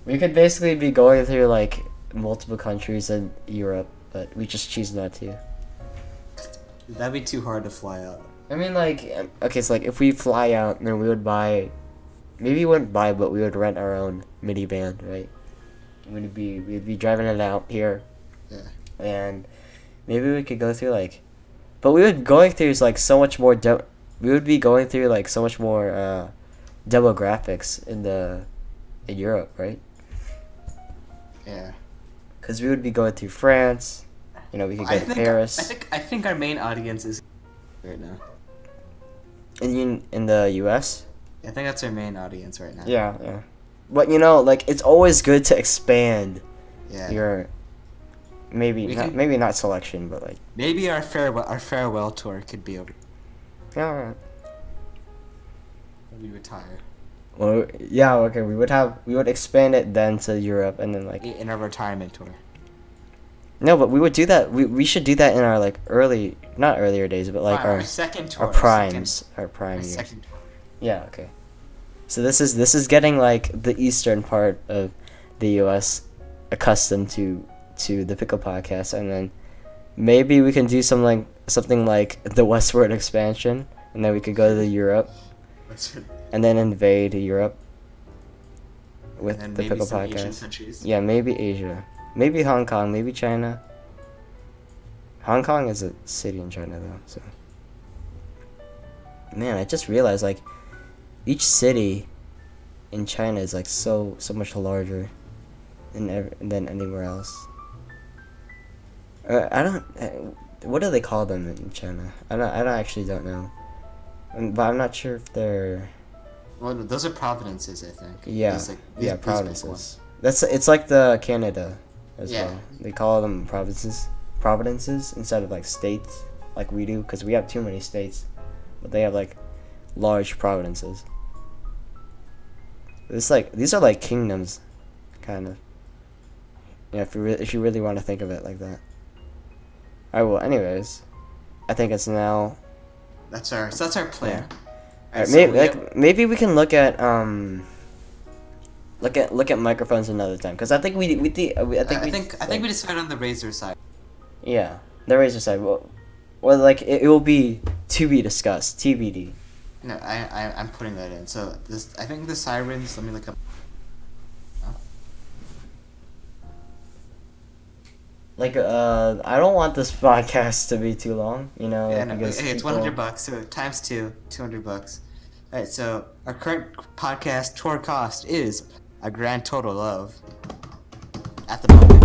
We could basically be going through like multiple countries in Europe, but we just choose not to. That'd be too hard to fly out. I mean, like, okay, so like if we fly out, then we would buy, maybe we wouldn't buy, but we would rent our own minivan, right? We'd be driving it out here. Yeah. And maybe we could go through like, but we would going through like so much more. We would be going through like so much more demographics in Europe, right? Yeah. Because we would be going through France. You know, we could go to Paris. I think our main audience is right now. In the U.S. I think that's our main audience right now. Yeah. But you know, like it's always good to expand Yeah. your maybe not selection, but like Maybe our farewell tour could be over. yeah. All right. We retire Well, yeah, okay. We would expand it then to Europe, and then like in our retirement tour. no, but we would do that. We should do that in our like not earlier days, but like our second tour. our primes, our Our prime years. second tour. Yeah, okay. So this is getting like the eastern part of the U.S. accustomed to the Pickle podcast, and then maybe we can do something like the westward expansion, and then we could go to Europe, and then invade Europe with And the maybe Pickle some Asian podcast. countries. Yeah, maybe Asia, maybe Hong Kong, maybe China. Hong Kong is a city in China though, so. Man, I just realized like each city in China is like so much larger than anywhere else. I don't. What do they call them in China? I actually don't know. But I'm not sure if they're. Well, those are provinces, I think. Yeah, These, like, yeah, these big provinces. ones. It's like the Canada as Yeah. well. They call them provinces instead of like states like we do, because we have too many states, but they have like large provinces. It's like these are like kingdoms, kind of. Yeah, if you really want to think of it like that. Alright, well, anyways, I think it's now. That's our plan. Yeah. Alright, Alright, maybe we can look at microphones another time, because I think we decided on the razor side. Yeah, the razor side. Well, like it will be to be discussed, TBD. No, I'm putting that in. So I think the sirens. Let me look up. Like, I don't want this podcast to be too long, you know. Yeah, like, no, because hey, it's people- $100, so times 2, $200. Alright, so our current podcast tour cost is a grand total of, at the moment,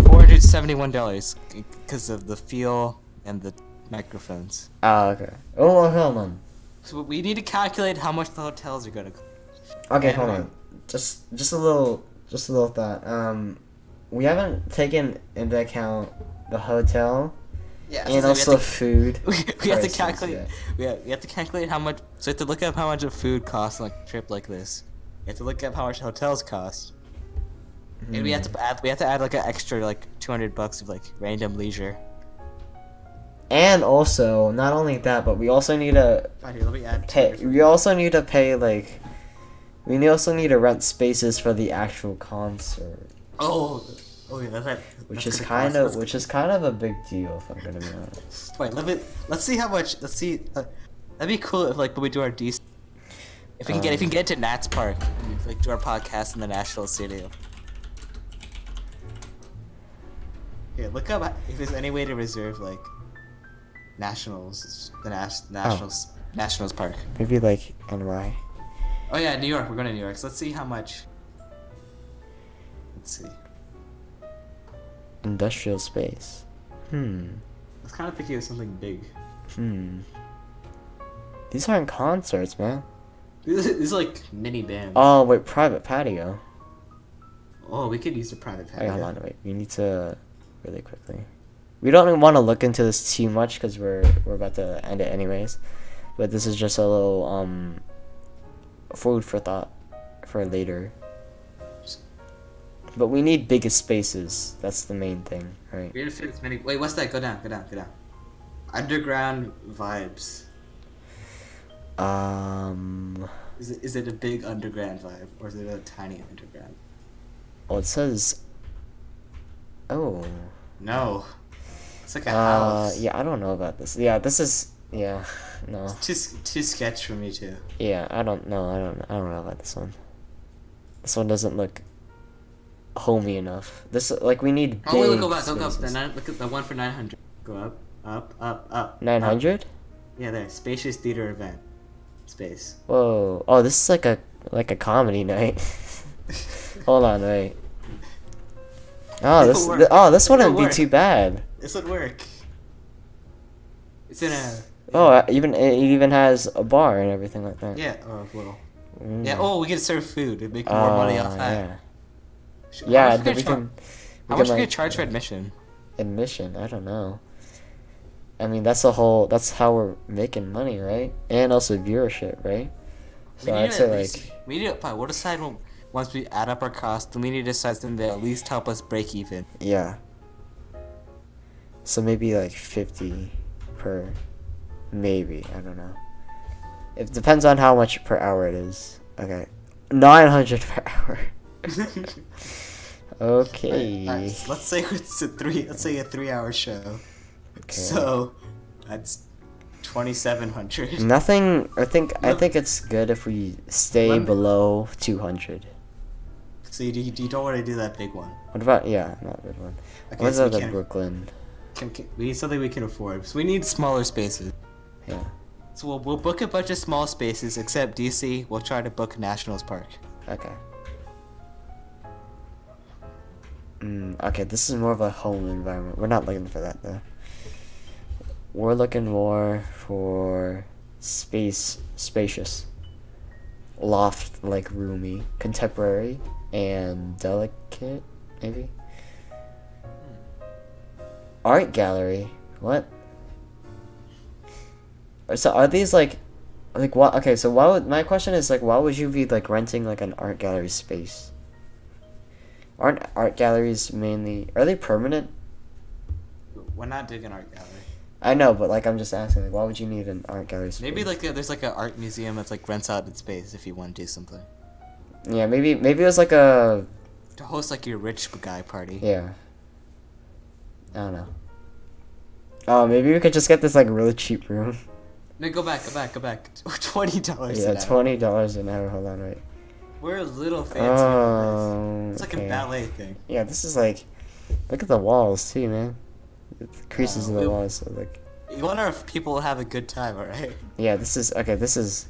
$471 because of the fuel and the microphones. Oh, okay. Oh, hold on. So we need to calculate how much the hotels are gonna cost. Okay, hold on. Just a little thought. We haven't taken into account the hotel Yeah, and so also food. we have to prices, calculate. yeah. We have to calculate how much. So we have to look up how much a food costs on a trip like this. We have to look up how much hotels cost. And we have to add like an extra like $200 of like random leisure. And also, not only that, but we also need to Fine, here, let me add. pay. 200. We also need to pay like. We also need to rent spaces for the actual concert, Oh yeah, that's right. which is kind of a big deal, if I'm gonna be honest. Wait, let's see how much. Let's see. That'd be cool if like when we do our DC. If we can get to Nats Park, and, like do our podcast in the National Studio. Here, look up if there's any way to reserve like Nationals, the Nationals Park. Maybe like NY. Oh yeah, New York. We're going to New York. So let's see how much. Let's see. Industrial space. I was kind of thinking of something big. These aren't concerts, man. These are like mini bands. Oh wait, private patio. Oh, we could use the private patio. Wait, hold on, wait. We need to really quickly. We don't want to look into this too much because we're about to end it anyways. But this is just a little food for thought for later. But we need biggest spaces. That's the main thing, right? We need to fit as many. Wait, what's that? Go down. Underground vibes. Is it a big underground vibe or is it a tiny underground? Oh, it says. Oh. No. It's like a house. Yeah, I don't know about this. Yeah, this is. Yeah, no. It's too sketch for me too. Yeah, I don't know. I don't know about this one. This one doesn't look homey enough. This like we need. Oh wait, big go up. spaces. Look at the one for 900. Go up. 900? Yeah, there. Spacious theater event. Space. Whoa! Oh, this is like a comedy night. Hold on, wait. Oh, this wouldn't be too bad. This would work. It's in a. Oh, it even has a bar and everything like that. Yeah. Oh well. Mm. Yeah. Oh, we can serve food and make more money off that. Yeah. How much we gonna charge for admission? Admission? I don't know. I mean, that's how we're making money, right? And also viewership, right? So I'd say like we need to we'll decide once we add up our costs, then we need to decide something that at least help us break even. Yeah. So maybe like 50 per, maybe, I don't know. It depends on how much per hour it is. Okay. 900 per hour. Okay. Alright, so let's say it's a 3-hour show. Okay. So that's 2,700. Nothing. I think it's good if we stay below 200. So you don't want to do that big one. What about not that one. Okay, What so about we the can't- Brooklyn? We need something we can afford. So we need smaller spaces. Yeah. So we'll book a bunch of small spaces, except DC. We'll try to book Nationals Park. Okay. Okay, this is more of a home environment. We're not looking for that though. We're looking more for spacious. loft, like roomy, contemporary, and delicate, maybe. Art gallery. What? So are these like what? Okay, so why would, my question is like, why would you be like renting like an art gallery space? Aren't art galleries mainly, are they permanent? We're not digging art gallery. I know, but like I'm just asking, like, why would you need an art gallery space? Maybe like there's like an art museum that's like rents out its space if you want to do something. Yeah, maybe it was like a To host like your rich guy party. yeah. I don't know. Oh, maybe we could just get this like really cheap room. No, go back. $20. Yeah, $20 an hour. Hold on, right. We're a little fancy. Oh, It's like okay. a ballet thing. Yeah, this is like, look at the walls too, man. The creases in the walls. So like, You wonder if people will have a good time, alright? yeah, this is okay. This is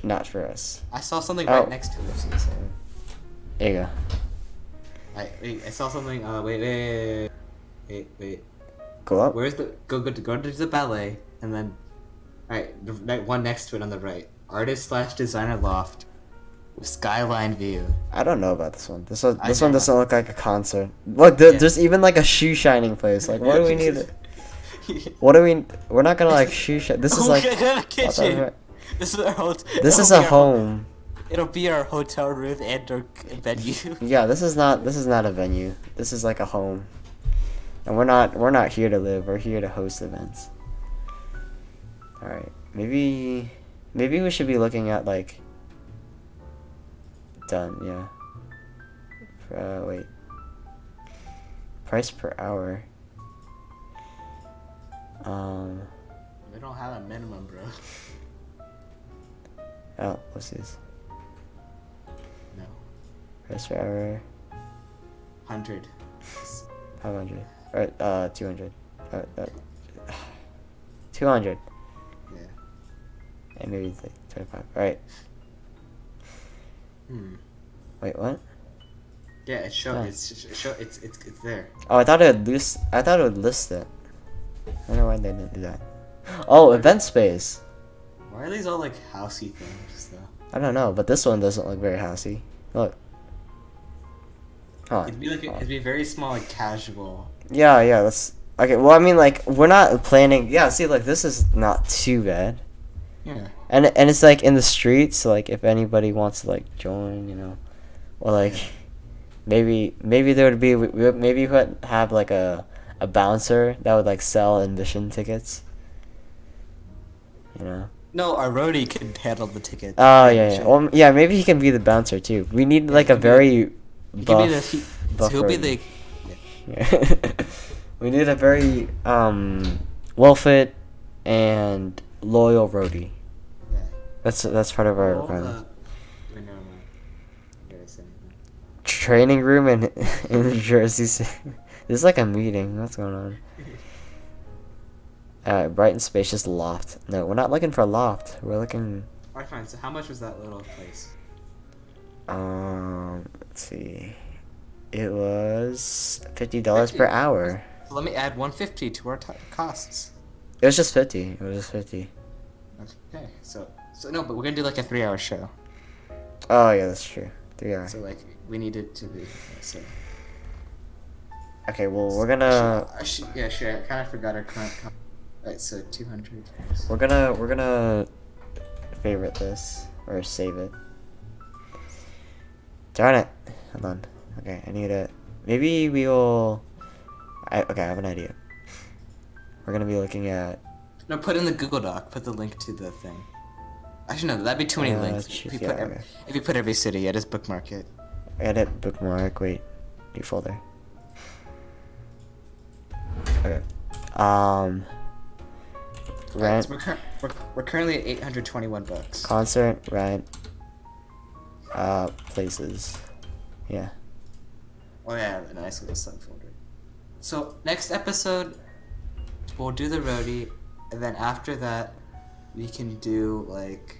not for us. I saw something Oh. right next to it. There you go. I saw something. Wait. Go up. Where's the go to the ballet and then, alright, the one next to it on the right. Artist / designer loft with skyline view. I don't know about this one. This one I doesn't know. look like a concert. Look, there, Yeah. there's even like a shoe shining place. Like, what do we need? What do we? We're not gonna like shoe shine. This is like. kitchen. This is our hotel. This is a home. It'll be our hotel room and our venue. Yeah, this is not a venue. This is like a home. And we're not here to live. We're here to host events. All right. Maybe we should be looking at like done, yeah. Wait. Price per hour. We don't have a minimum, bro. Oh, what's this? No. Price per hour. 100. 500. Or 200. 200. Yeah. And maybe it's like 25. Alright. Wait, what? Yeah, it's show. Oh. It's there. Oh, I thought it would list. I thought it would list it. I don't know why they didn't do that. Oh, event space. Why are these all like housey things though? I don't know, but this one doesn't look very housey. Look. Oh. It'd be very small, like casual. Yeah, that's okay. Well, I mean, like we're not planning. Yeah, see, like this is not too bad. Yeah. And it's like in the streets. So, like if anybody wants to like join, you know, or like maybe there would be maybe you could have like a bouncer that would like sell admission tickets. You know. No, our roadie could handle the ticket. Oh yeah. Well, yeah, maybe he can be the bouncer too. We need like a very buff. He'll be the. Yeah. We need a very well fit and loyal roadie. Yeah. That's part of our All requirement. Wait, never mind. I gotta say anything. Training room in Jersey City. This is like a meeting. What's going on? Bright and spacious loft. No, we're not looking for a loft. We're looking. Alright, fine. So how much was that little place? Let's see. It was $50 per hour. So let me add 150 to our costs. It was just 50. It was just 50. Okay, so no, but we're gonna do like a 3-hour show. Oh yeah, that's true. 3 hours. So like we need it to be so. Okay, well we're gonna Sure. I kind of forgot our current. Alright, so 200. we're gonna favorite this or save it. Darn it! Hold on. Okay, I need it. Maybe we will. Okay, I have an idea. We're gonna be looking at. No, put in the Google Doc. Put the link to the thing. Actually, no, that'd be too many links. Choose, If you, okay. if you put every city, yeah, just bookmark it. Edit bookmark. Wait, new folder. Okay. Rent. So we're currently at 821 bucks. Concert rent. Places. Yeah. Oh yeah, a nice little subfolder. So next episode, we'll do the roadie, and then after that, we can do like.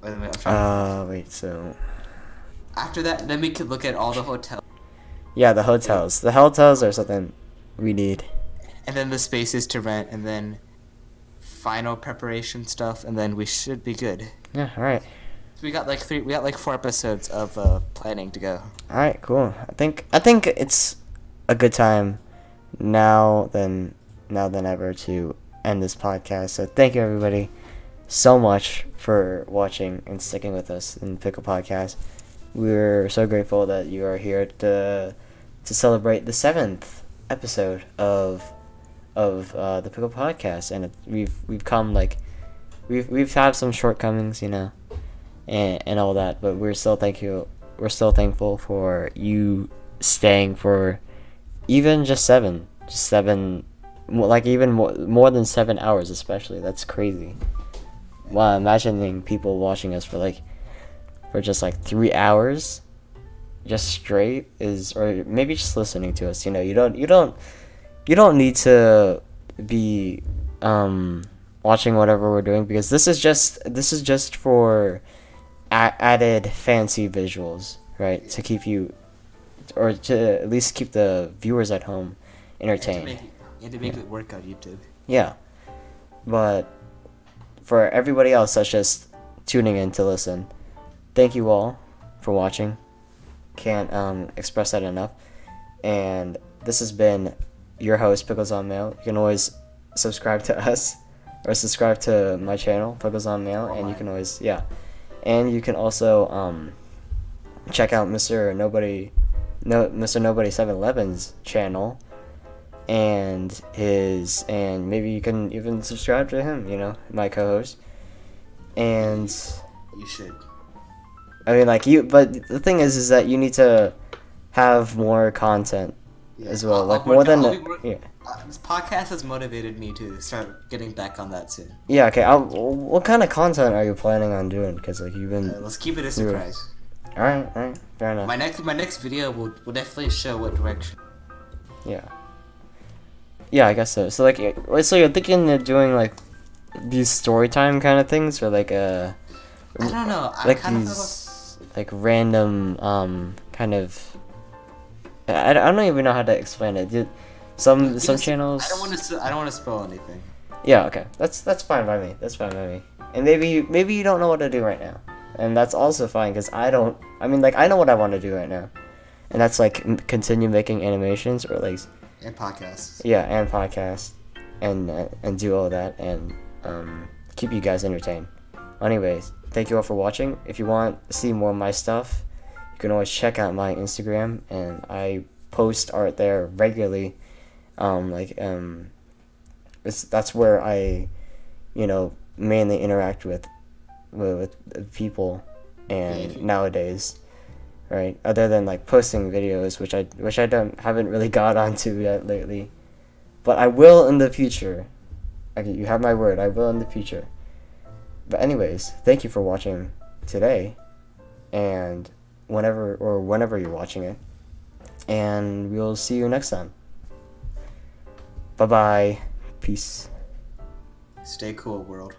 Wait a minute, I'm trying to Wait. So. after that, then we could look at all the hotels. Yeah, the hotels. The hotels are something we need. And then the spaces to rent, and then final preparation stuff, and then we should be good. Yeah. All right. So we got like 4 episodes of planning to go. All right. Cool. I think it's a good time now than ever to end this podcast. So thank you everybody so much for watching and sticking with us in Pickle Podcast. We're so grateful that you are here to celebrate the 7th episode of the Pickle Podcast, and we've come like we've had some shortcomings, you know, and all that, but we're still thankful for you staying for even just seven, like even more than 7 hours, especially. That's crazy. Wow, imagining people watching us for just like 3 hours just straight or maybe just listening to us. You know, you don't need to be watching whatever we're doing, because this is just for added fancy visuals, right? To keep you, or to at least keep the viewers at home entertained. You had to make it work on YouTube. Yeah, but for everybody else that's just tuning in to listen, thank you all for watching. Can't express that enough. And this has been your host, Pickles on Mail. You can always subscribe to us, or subscribe to my channel, Pickles on Mail, and you can always, yeah. And you can also check out Mr. Nobody 711's channel, and maybe you can even subscribe to him, you know, my co-host. And you should. I mean, but the thing is that you need to have more content as well, This podcast has motivated me to start getting back on that soon. Yeah. Okay. What kind of content are you planning on doing? Because you've been. Let's keep it a surprise. All right. Fair enough. My next video will definitely show what direction. Yeah. Yeah, I guess so. So you're thinking of doing like these story time kind of things, or like I don't know. Like random kind of. I don't even know how to explain it. Some channels. I don't want to spoil anything. Yeah. Okay. That's fine by me. And maybe you don't know what to do right now, and that's also fine, because I don't. I mean, I know what I want to do right now, and that's continue making animations, or and podcasts. Yeah, and podcasts, and do all that, and keep you guys entertained. Anyways, thank you all for watching. If you want to see more of my stuff, you can always check out my Instagram, and I post art there regularly. That's where I, mainly interact with people, and nowadays, right? Other than posting videos, which I haven't really got onto yet lately, but I will in the future. Okay, you have my word. I will in the future. But anyways, thank you for watching today, and whenever you're watching it, and we'll see you next time. Bye bye. Peace. Stay cool, world.